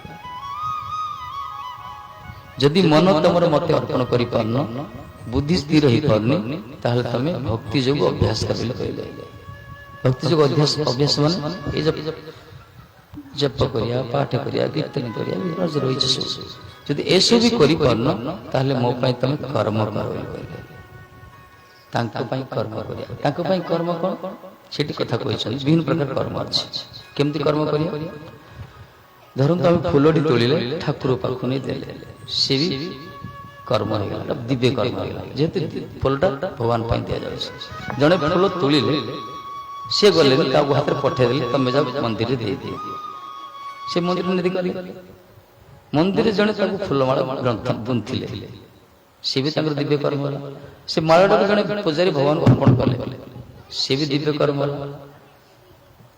जदि मन तुम मत अर्पण कर पारन बुद्धि स्थिर हो पारनी ताहले तमे भक्ति जोग अभ्यास कर भक्ति जोग अभ्यास माने जप करिया पाठ करिया कीर्तन करिया रही जदि ऐसे भी करि पारन ताहले मो पई तमे कर्म करो तांको पई कर्म करिया तांको पई कर्म कोन सेठी कथा कहछन विभिन्न प्रकार कर्म अछि केमती कर्म करिया ଧରନ୍ତୁ ଆମେ ଫୁଲଟି ତୋଳିଲେ ଠାକୁର ପାଖକୁ ନେଇ ଦେଲେ ସେ ବି କର୍ମ ହେଇଗଲା, ଦିବ୍ୟ କର୍ମ ହେଇଗଲା। ଯେହେତୁ ଫୁଲଟା ଭଗବାନ ପାଇଁ ଦିଆଯାଉଛି। ଜଣେ ଫୁଲ ତୋଳିଲେ ସେ ଗଲେ କାହାକୁ ହାତରେ ପଠେଇଦେଲେ ତମେ ଯାଅ ମନ୍ଦିରରେ ଦେଇଦିଅ, ସେ ମନ୍ଦିର ନିଧି କଲେ। ମନ୍ଦିରରେ ଜଣେ ତାକୁ ଫୁଲମାଳ ଗୁନ୍ଥିଲେ ସେ ବି ତାଙ୍କର ଦିବ୍ୟ କର୍ମ ହେଲା। ସେ ମାଳଟାକୁ ଜଣେ ପୂଜାରୀ ଭଗବାନଙ୍କୁ ଅର୍ପଣ କଲେ ସେ ବି ଦିବ୍ୟ କର୍ମ ହେଲା।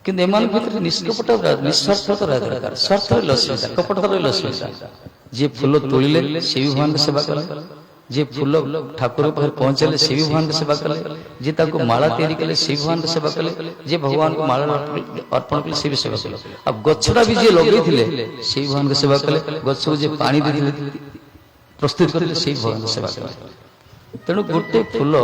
କିନ୍ତୁ ଏମାନଙ୍କ ଭିତରେ ନିଷ୍କପଟ ନିଃସ୍ୱାର୍ଥ ରହିବା ଦରକାର। ସ୍ୱାର୍ଥ ରହିଲେ ଅସୁବିଧା, କପଟ ରହିଲେ ଅସୁବିଧା। ଯିଏ ଫୁଲ ତୋଳିଲେ ସେ ବି ଭଗବାନଙ୍କ ସେବା କଲେ, ଯିଏ ଫୁଲ ଠାକୁର ପାଖରେ ପହଞ୍ଚାଇଲେ ସେ ବି ଭଗବାନଙ୍କ ସେବା କଲେ, ଯିଏ ତାକୁ ମାଳା ତିଆରି କଲେ ସେ ବି ଭଗବାନଙ୍କ ସେବା କଲେ, ଯିଏ ଭଗବାନଙ୍କୁ ମାଳା ଅର୍ପଣ କଲେ ସେ ବି ସେବା କଲେ। ଆଉ ଗଛଟା ବି ଯିଏ ଲଗେଇଥିଲେ ସେ ବି ଭଗବାନଙ୍କ ସେବା କଲେ, ଗଛକୁ ଯିଏ ପାଣି ଦେଇଥିଲେ ପ୍ରସ୍ତୁତ କରିଥିଲେ ସେ ବି ଭଗବାନଙ୍କ ସେବା କଲେ। ତେଣୁ ଗୋଟେ ଫୁଲ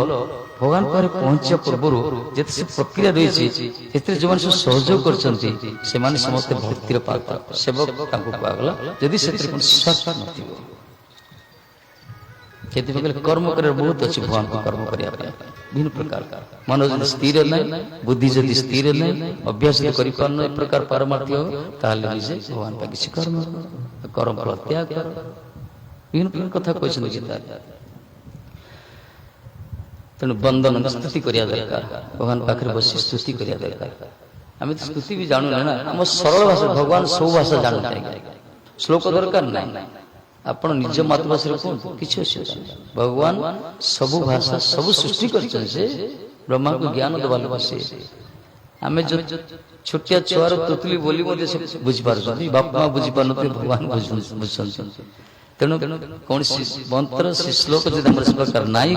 ଭଗବାନ ପାଖରେ ପହଞ୍ଚିବା ପୂର୍ବରୁ ଯେତେ ସେ ପ୍ରକ୍ରିୟା ରହିଛି ସେଥିରେ ଯେଉଁମାନେ ସବୁ ସହଯୋଗ କରିଛନ୍ତି ସେମାନେ ସମସ୍ତେ ଭକ୍ତିର ପାତ୍ର, ସେବକ ତାଙ୍କୁ କୁହାଗଲା ଯଦି ସେଥିରେ କୌଣସି ସ୍ୱାର୍ଥ ନଥିବ। ସେଥିପାଇଁ କହିଲେ କର୍ମ କରିବାର ବହୁତ ଅଛି। ଭଗବାନଙ୍କୁ କର୍ମ କରିବା ପାଇଁ ବିଭିନ୍ନ ପ୍ରକାର ମନ ଯଦି ସ୍ଥିର ନାହିଁ, ବୁଦ୍ଧି ଯଦି ସ୍ଥିର ନାହିଁ, ଅଭ୍ୟାସ ଯଦି କରିପାରୁନ ଏ ପ୍ରକାର ପାରମାର୍ଥ୍ୟ ତାହେଲେ ନିଜେ ଭଗବାନ ପାଇଁ କିଛି କର୍ମ କର୍ମ ଫଳ ତ୍ୟାଗ କର। ବିଭିନ୍ନ ପ୍ରକାର କଥା କହିଛନ୍ତି ଗୀତା। ତେଣୁ ବନ୍ଦନ ସ୍ତୁତି କରିବା ଦରକାର, ଭଗବାନ ପାଖରେ ବସି ସ୍ତୁତି କରିବା ଦରକାର। ଆମେ ତ ସ୍ତୁତି ବି ଜାଣୁନା ନା, ଆମ ସରଳ ଭାଷା ଭଗବାନ ସବୁ ଭାଷା ଜାଣୁଥାଏ, ଶ୍ଲୋକ ଦରକାର ନାହିଁ। ଆପଣ ନିଜ ମାତୃଭାଷାରେ କୁହନ୍ତୁ, କିଛି ଅସୁବିଧା ନାହିଁ। ଭଗବାନ ସବୁ ଭାଷା ସବୁ ସୃଷ୍ଟି କରିଛନ୍ତି, ସେ ବ୍ରହ୍ମାଙ୍କୁ ଜ୍ଞାନ ଦେବା ଲୋକ ସେ। ଆମେ ଯୋଉ ଛୋଟିଆ ଛୁଆର ତୁତୁଲି ବୋଲି ମଧ୍ୟ ସେ ବୁଝିପାରୁଛନ୍ତି, ବାପା ମା ବୁଝିପାରୁନଥିବେ, ଭଗବାନ ବୁଝୁଛନ୍ତି। ତେଣୁ କୌଣସି ମନ୍ତ୍ର ସେ ଶ୍ଲୋକ ଯଦି ଆମର ସେ ପ୍ରକାର ନାହିଁ,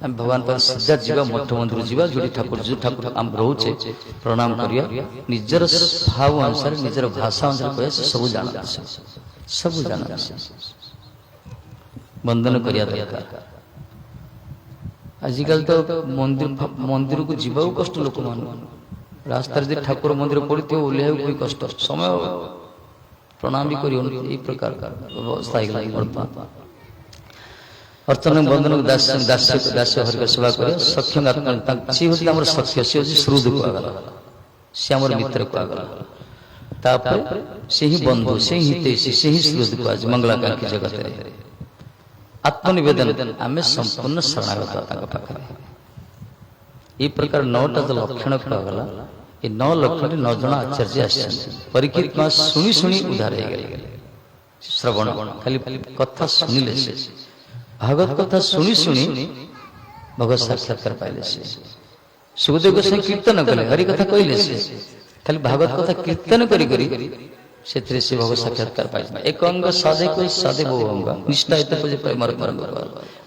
ଆମେ ଭଗବାନ ପାଖରେ ସିଧା ଯିବା, ମଠ ମନ୍ଦିର ଯିବା, ଯୋଉଠି ଯୋଉ ଠାକୁର ଆମେ ରହୁଛେ ପ୍ରଣାମ କରିବା, ନିଜର ଭାବ ଅନୁସାରେ ନିଜର ଭାଷା ଅନୁସାରେ କହିବା, ସେ ସବୁ ଜାଣନ୍ତି, ସବୁ ଜାଣନ୍ତି, ବନ୍ଦନ କରିବା ଦରକାର। ଆଜିକାଲି ତ ମନ୍ଦିରକୁ ଯିବାକୁ କଷ୍ଟ ଲୋକମାନଙ୍କୁ, ରାସ୍ତାରେ ଯଦି ଠାକୁର ମନ୍ଦିର ପଡ଼ିଥିବ ଓହ୍ଲେଇବାକୁ ବି କଷ୍ଟ, ସମୟ ପ୍ରଣାମ ବି କରିବନି, ଏଇ ପ୍ରକାର ଅବସ୍ଥା ହେଇଗଲାଣି ବର୍ତ୍ତମାନ। ଅର୍ଚ୍ଚନା ବନ୍ଦନ ଦାସ୍ୟ ହରିକ ସେବା କରିବା, ସଖ୍ୟ ସେ ହେଉଛି ଆମର ସଖ୍ୟ, ସେ ହେଉଛି ଶ୍ରୁଦ କୁହାଗଲା, ସେ ଆମର ମିତ୍ର କୁହାଗଲା। ତାପରେ ସେହି ବନ୍ଧୁ, ସେହି ହିତୈଷୀ, ସେହି ଶ୍ରୁଦ କୁହାଯାଏ ମଙ୍ଗଳାକାଂକ୍ଷୀ ଜଗତରେ। ଆତ୍ମନିବେଦନ, ଆମେ ସମ୍ପୂର୍ଣ୍ଣ ଶରଣାଗତ ତାଙ୍କ ପାଖରେ। এই ପ୍ରକାର 9ଟା ଯୋଉ ଲକ୍ଷଣ କୁହାଗଲା, এই 9 ଲକ୍ଷଣରେ 9 ଜଣ ଆଚାର୍ଯ୍ୟ ଆସିଛନ୍ତି। ପରୀକ୍ଷିତ ମା ଶୁଣି ଶୁଣି ଉଦ୍ଧାର ହେଇଗଲେ। ଶ୍ରବଣ ଖାଲି କଥା ଶୁଣିଲେ, ସେ ଭାଗବତ କଥା ଶୁଣି ଶୁଣି ଭଗବତ ସାକ୍ଷାତକାର ପାଇଲେ। ସେ ସୁଖଦେବ ଗୋସ୍ୱାମୀ କୀର୍ତ୍ତନ କଲେ, ହରି କଥା କହିଲେ, ସେ ଖାଲି ଭାଗବତ କଥା କୀର୍ତ୍ତନ କରି କରି ସେଥିରେ ସେ ଭଗବତ ସାକ୍ଷାତକାର ପାଇଲେ। ଏକ ଅଙ୍ଗ ସାଧେ କହି ସାଧେ ବହୁ ଅଙ୍ଗ, ନିଷ୍ଠା ଏତେ ପୂଜା ପ୍ରେମର ଅଙ୍ଗ।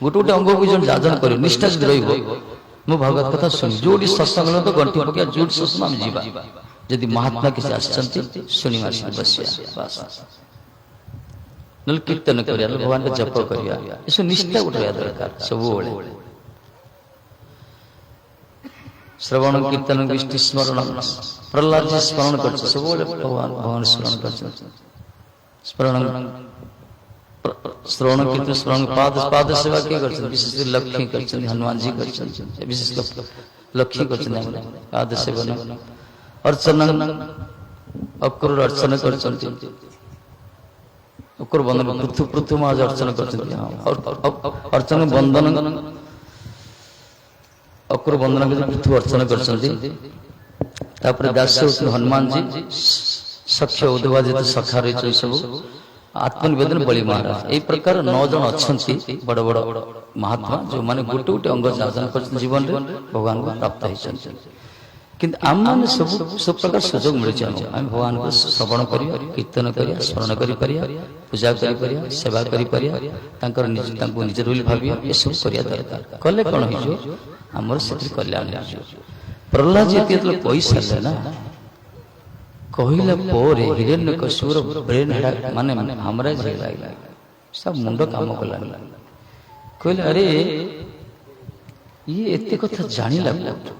ଗୋଟେ ଗୋଟେ ଅଙ୍ଗକୁ ଜଣେ ଯାଜନ କରିବ, ନିଷ୍ଠା ଯଦି ରହିବ, ମୁଁ ଭାଗବତ କଥା ଶୁଣି ଯୋଉଠି ସତ୍ସଙ୍ଗ ତ ଗଣ୍ଠି ପକେଇବା, ଯୋଉଠି ସତ୍ସଙ୍ଗ ଆମେ ଯିବା, ଯଦି ମହାତ୍ମା କିଛି ଆସିଛନ୍ତି ଶୁଣି ଆସିକି ବସିବା, ନହେଲେ କୀର୍ତ୍ତନ କରିବା, ଭଗବାନଙ୍କ ଜପ କରିବା, ଏସବୁ ନିଷ୍ଠା ଗୋଟେ ରହିବା ଦରକାର ସବୁବେଳେ। ଶ୍ରବଣ କୀର୍ତ୍ତନ ବିଷ୍ଣୁ ସ୍ମରଣ, ପ୍ରହ୍ଲାଦ ସ୍ମରଣ କରୁଛି ସବୁବେଳେ, ଭଗବାନ ସ୍ମରଣ କରୁଛନ୍ତି। ଶ୍ରବଣ କୀର୍ତ୍ତନ ସ୍ମରଣ, ପାଦ ସେବା କିଏ କରିଛନ୍ତି? ବିଶେଷ କରି ଲକ୍ଷ୍ମୀ କରିଛନ୍ତି, ହନୁମାନଜୀ କରିଛନ୍ତି, ବିଶେଷ ଲକ୍ଷ୍ମୀ କରିଛନ୍ତି ଆମର ପାଦ ସେବନ। ଅର୍ଚ୍ଚନା, ଅକ୍ରୁର ଅର୍ଚ୍ଚନା କରିଛନ୍ତି, ଅକ୍ରୁର ବନ୍ଦନ, ପୃଥୁ ମହାଜ ଅର୍ଚ୍ଚନା କରିଛନ୍ତି। ଅର୍ଚ୍ଚନା ବନ୍ଦନ, ଅକ୍ରୁର ବନ୍ଦନ ପୃଥୁ ଅର୍ଚ୍ଚନା କରିଛନ୍ତି। ତାପରେ ଦାସ୍ୟ ହନୁମାନଜୀ, ସଖ୍ୟ ଉଦ୍ଭାଜିତ ସଖା ରହିଛନ୍ତି ସବୁ। ଆତ୍ମନିବେଦନ ବଳି ମହାରାଜ, ଏଇ ପ୍ରକାର 9 ଜଣ ଅଛନ୍ତି ବଡ ବଡ ମହାତ୍ମା, ଯୋଉମାନେ ଗୋଟେ ଗୋଟେ ଅଙ୍ଗ ସାଧନ କରିଛନ୍ତି ଜୀବନରେ, ଭଗବାନଙ୍କୁ ପ୍ରାପ୍ତ ହେଇଛନ୍ତି। କିନ୍ତୁ ଆମମାନେ ସବୁ ପ୍ରକାର ସୁଯୋଗ ମିଳୁଛି, ଆମେ ଭଗବାନଙ୍କୁ ଶ୍ରବଣ କରିବା, କୀର୍ତ୍ତନ କରିବା, ସ୍ମରଣ କରିପାରିବା, ପୂଜା କରିପାରିବା, ସେବା କରିପାରିବା, ତାଙ୍କୁ ନିଜର ବୋଲି ଭାବିବା, ଏସବୁ କରିବା ଦରକାର। କଲେ କଣ ହେଇଯିବ, ଆମର ସେଥିରେ କଲ୍ୟାଣ ହେଇଯିବ। ପ୍ରହ୍ଲାଦ ଯେତେବେଳେ କହିସାରିଲେ ନା, କହିଲା ପରେ ହିରଣ୍ୟକଶିପୁର ବ୍ରେନ୍ ମାନେ ହାମରାଜ ହେଇଗଲା, ସବୁ ମୁଣ୍ଡ କାମ କଲାନି। କହିଲେ ଆରେ ଇଏ ଏତେ କଥା ଜାଣିଲା କୋଉଠୁ?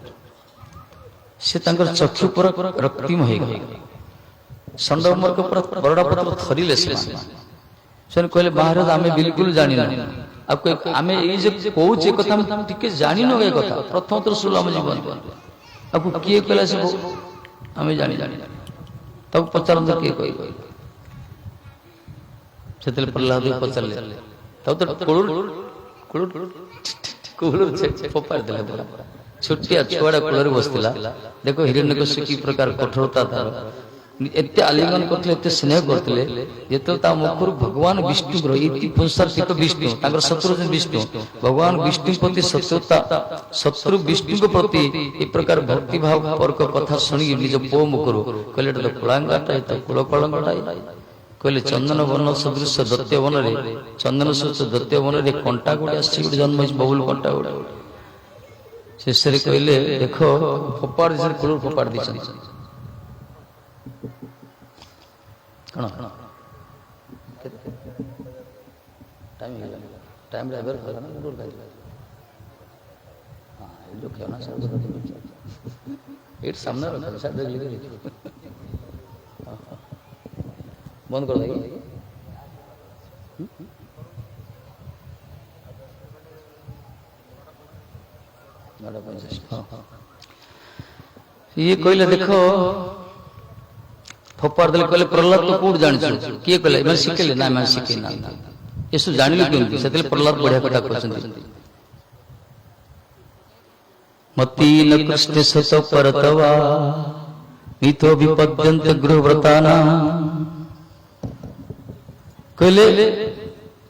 ସେ ତାଙ୍କର ଚକ୍ଷୁ ପୁରା ରକ୍ତିମ ହେଇଗଲା, ଷଣ୍ଢ ମର୍କ ପୁରା ବରଡା ପତ୍ର ଥରିଲେ। ସେମାନେ କହିଲେ ମହାରାଜ ଆମେ ବିଲକୁଲ ଜାଣିନୁ, ଆଉ ଆମେ ଏଇ ଯେ କହୁଛେ କଥା ଆମେ ଟିକେ ଜାଣିନୁ, ଏ କଥା ପ୍ରଥମ ଥର ଶୁଣିଲୁ ଆମ ଜୀବନ, ଆଉ କିଏ କହିଲା ସେ ଆମେ ଜାଣି। तब पचारंत किए कह से प्रहलाद पचारे तब तो फोपाड़ी देला छोटिया छुआड़ा कूल बसला देख हिरण्यकश्यप की प्रकार कठोरता तार एत आलिंगन करते एत स्नेह करते जो मुखर भगवान विष्णु पुंसार्थिक विष्णु शत्रु विष्णु भगवान विष्णु प्रति शत्रुता शत्रु विष्णु प्रति ए प्रकार भक्ति भाव पर्क कथा शुणी निज पो मुखर कहले तो कुलांगाटा तो कुल कलंगटा कहले चंदन वन सदृश दत्य वन चंदन सदृश दत्य वन कंटा गोटे आसी गोटे जन्म बबुल कंटा गोटे शेष कहले देख फोपाड़ कूल फोपाड़ दी टाइम सामने बंद कर देगी ये कहले देखो फोपाड़ देले कहले प्रहलाद तो कौट जान किए कहले मैं शिखेले ना मैं शिखे ना ये सब जानिले केमती से प्रहलाद बढ़िया कथा कहछन्ती मती न कृष्ण सत परतवा नीतो विपद्यन्त गृहव्रताना कहले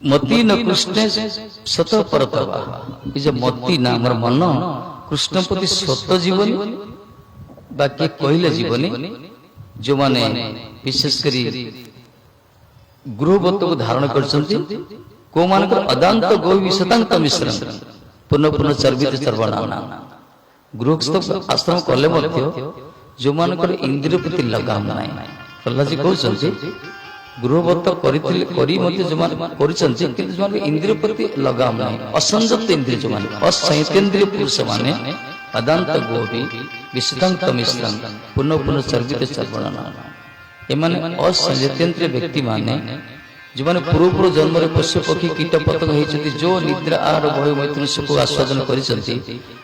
मती न कृष्ण सत परतवा ये जो मती ना हमर मन कृष्ण प्रति सत जीवन बाकी कहले जीवनी जो माने विशेषकर गृहवत्त को धारण करछन्ति को मानक अदांत गोवी शतांत मिश्रण पुनः पुनः चर्बित चर्वणाना गृहस्थ आश्रम कले मध्य जो मानक इंद्रिय प्रति लगाम नाही प्रहलाद जी कहछन्ति गृहवत्त करिथिले करी मध्य जो मान करछन्ति किंतु जो मानक इंद्रिय प्रति लगाम नाही असंजत इंद्रिय जो माने असंयतेन्द्रिय पुरुष माने अदांत गोभी विशुद्धांत मिश्रण पुनः पुनः चर्बित चर्वणाना एमाने असंयतेन्द्रिय व्यक्ति माने जो माने पूर्व पूर्व जन्म रे पशु पक्षी कीट पतंग होइछन्ति जो निद्रा आहार भय मैथुन सुख आस्वादन करिसन्ति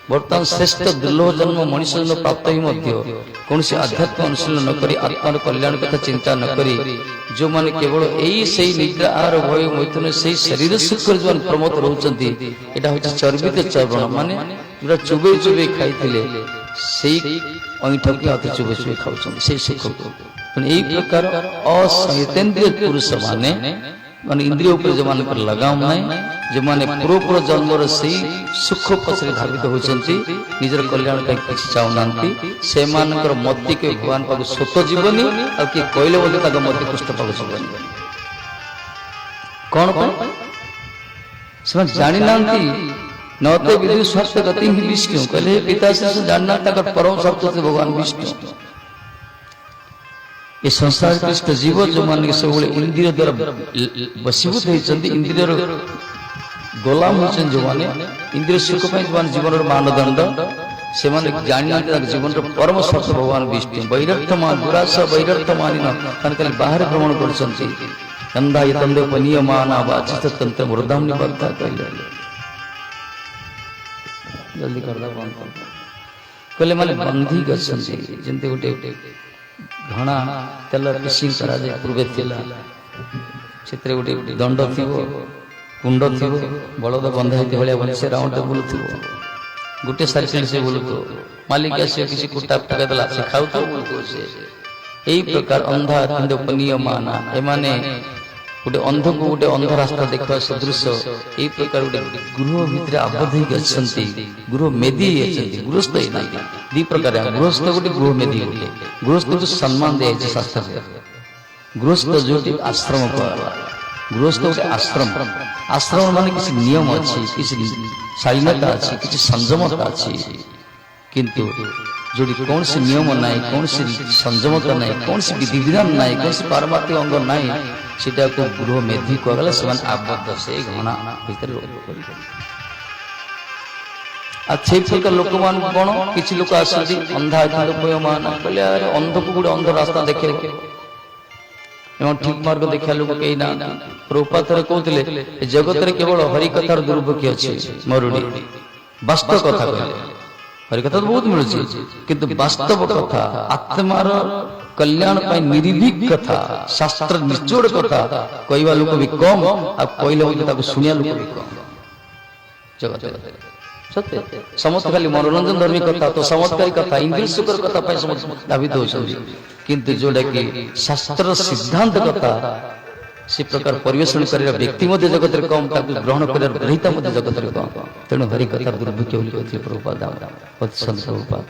वर्तमान श्रेष्ठ दुर्लभ जन्म मनुष्य जन्म प्राप्त ही मध्य कौनसी आध्यात्म अनुशीलन न करी आत्मार कल्याण कथा चिंता न करी जो माने केवल एई सेई निद्रा आहार भय मैथुन सेई शरीर सुख जो माने प्रमोद रहउछन्ति एटा होइछ चर्बित चर्वण माने जेटा चुबे चुबे खाइथिले सेई अइठा के हाथ चुबे चुबे खाउछन्ति सेई सुख यही प्रकार असंयतेन्द्रिय पुरुष माने माने इंद्रिय उपर जो मान पर लगाम नहीं जो माने पूर्व पूर्व जन्म से सुख पछरे धावित होचंती निजर कल्याण ପାଇଁ କିଛି ଚାହୁନାंती से मानकर मति के भगवान पाक स्वत जीवनी और कि कहले बोले ताक मति कुष्ठ पाक जीवनी कौन कौन से जानि नांती नते विदु स्वार्थ गति ही विष्णु कहले पिता से जानना ताक परम सत्य से भगवान विष्णु ये संसार कृष्ण जीव जो मान सब इंद्रिय द्वारा वशीभूत होती इंद्रिय गोलाम होती जो मैंने इंद्रिय सुख जीवन मानदंड से जाना जीवन परम स्पर्श भगवान विष्णु वैरक्त मान दुराश वैरक्त मानी बाहर भ्रमण कर वृद्धाम निबद्धा जल्दी कर कहले माने बंधी गछन्ति जंते गोटे घना तेल फिशिंग करा जाए पूर्वे थिला क्षेत्र गोटे दंड थिबो कुंड थिबो बलद बंधा हेते भलिया बन से राउंड बुलुथिबो गोटे साइकिल से बुलुतो मालिक आसे किसी कुटा पका देला से खाउ तो बुलतो से एई प्रकार अंधा अंध पनीय माना ए माने गोटे अंध को गोटे अंध रास्ता देखा सदृश एई प्रकार गोटे गृह भितर आबद्ध होई गछन्ति गृह मेदी अछन्ति गृहस्थ ही नाही दी प्रकार गृहस्थ गोटे गृह मेदी गोटे गृहस्थ को सम्मान दे छै शास्त्र गृहस्थ जो आश्रम पर गृहस्थ गोटे आश्रम आश्रम माने किसी नियम अछि किसी शालीनता अछि किसी संयमता अछि किंतु जोड़ी कौन से नियम नाई कौन से संयमता नाई कौन से विधि विधान नाई कौन से पारमार्थिक अंग नाई सीटा को गृह मेधी कहला समान आबद्ध से घना भीतर अच्छे प्रकार लोक मान कोन किछि लोक आसती अंधा अंध मान कहले अरे अंध को गुड अंध रास्ता देखे एवं ठीक मार्ग देखा लोक कई ना प्रभुपाद कहते जगत रे केवल हरि कथार दुर्भिक्ष अछि मरुडी वास्तव कथा कहले हरि कथा तो बहुत मिलुछि किंतु वास्तव कथा आत्मार कल्याण पाई निर्भीक कथा शास्त्र निचोड़ कथा कहवा लोक भी कम आ कहले शुणिया लोक भी कम जगत सत्य समस्त खाली मनोरंजन धर्मी कथा तो चमत्कारी कथा इंद्रिय सुखर कथा पाई समस्त दावित होछन किंतु जोड़ा कि शास्त्र सिद्धांत कथा से प्रकार परिवेशन कर व्यक्ति मध्य जगत रे कम ताकू ग्रहण कर ग्रहिता मध्य जगत रे कम तेणु हरि कथा दुर्भिक्ष बोली कहते प्रभुपाद पतिसंत प्रभुपाद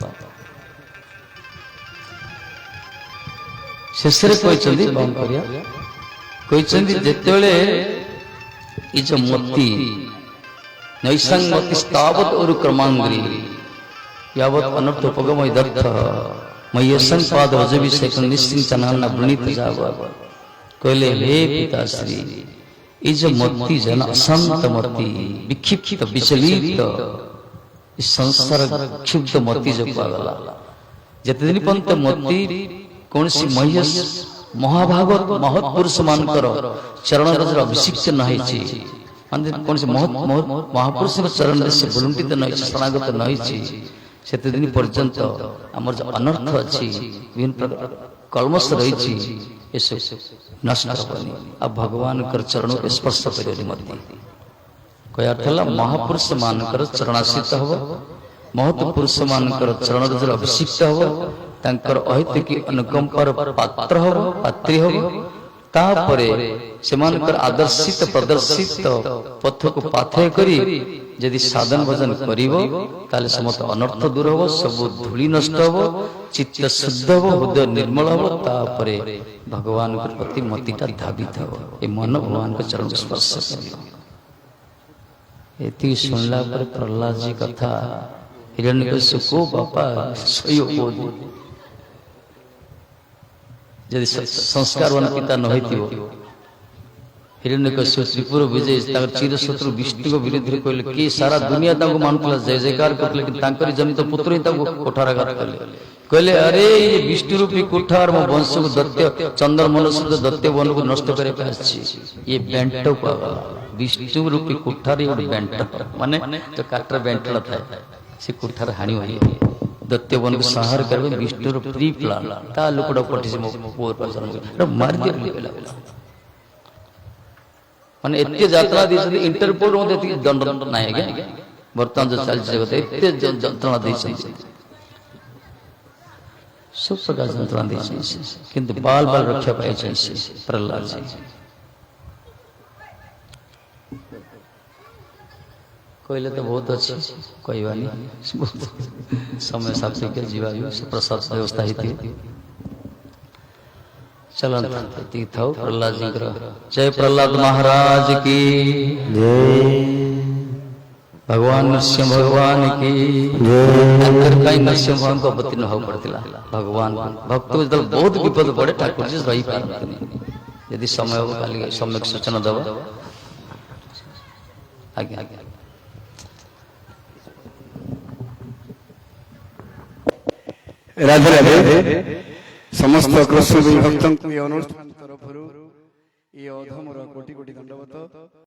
शेष कहते कौन कहते जितेबले ये जो मती नैसंग मती स्थावत और क्रमांग्री यावत अनर्थ उपगम दत्त मयसंग पाद वजभिषेक निश्चिंग चनाना वृणीत जाव कहले हे पिताश्री ये जो मती जन असंत मती विक्षिप्त विचलित इस संसार क्षुब्ध मती जो पागला जिते दिन पंत मती कौन सी मह्यस महाभागवत महत् पुरुष मानकर चरण रजर अभिषिक्त नहीं कौन से महापुरुष चरण से बुलुंटित नहीं शरणागत नहीं से दिन पर्यंत आम जो अनर्थ अच्छी विभिन्न प्रकार कलमश रही नष्ट हेनी आ भगवान चरण को स्पर्श कर कहला महापुरुष मानकर चरणाश्रित हम महत् पुरुष मानकर चरण रजर अभिषिक्त हम तांकर अहितकी अनुकंपार पात्र हो पात्री हो तापरे सेमानकर आदर्शित प्रदर्शित पथ को पाथय करी यदि साधन भजन करिवो ताले समस्त अनर्थ दूर हो सब धूली नष्ट हो चित्त शुद्ध हो हृदय निर्मल हो तापरे भगवान के प्रति मतिटा धावित हो ए मन भगवान के चरण स्पर्श करियो एति सुनला पर प्रहलाद जी कथा हिरण्यकशिपु को बापा सयो बोली यदि संस्कारवान पिता न होइतिबो हिरण्यकशिपु त्रिपुर विजय ताकर चिर शत्रु विष्णु को विरुद्ध कहले कि सारा दुनिया ताको मानतला जय जयकार करले कि तांकरी जमित पुत्र ही ताको कोठाराघात करले कहले अरे ये विष्णु रूपी कोठार मो वंश को दत्य चंद्र मनुष्य दत्य वन को नष्ट करे पाछि ये बेंट पागल विष्णु रूपी कोठार ये बेंट माने जो काटर बेंटला थाए से कोठार हानि होई दत्य वन को संहार करबे विष्णु प्री प्लान ता लोकड़ा पटी से मोर पर मार दिया माने एते यात्रा दी इंटरपोल मध्ये दंड नाही आगे वर्तमान जो चल जगत एते यंत्रणा दी सब प्रकार यंत्रणा दी किंतु बाल बाल रक्षा पाए प्रहलाद जी कहले तो बहुत अच्छे कहवानी समय सापेक्ष जीवा प्रसाद व्यवस्था ही चलन था प्रहलाद जी जय प्रहलाद महाराज की जय भगवान नरसिंह भगवान की जय नरसिंह भगवान को अवतीर्ण हो पड़ता भगवान भक्त जो बहुत विपद पड़े ठाकुर जी रही पारती यदि समय हो खाली सम्यक सूचना दबा आज्ञा आज्ञा राधे राधे समस्त कृष्ण भक्तों को अनुष्ठान तरफ ये अधमर कोटि कोटि दंडवत।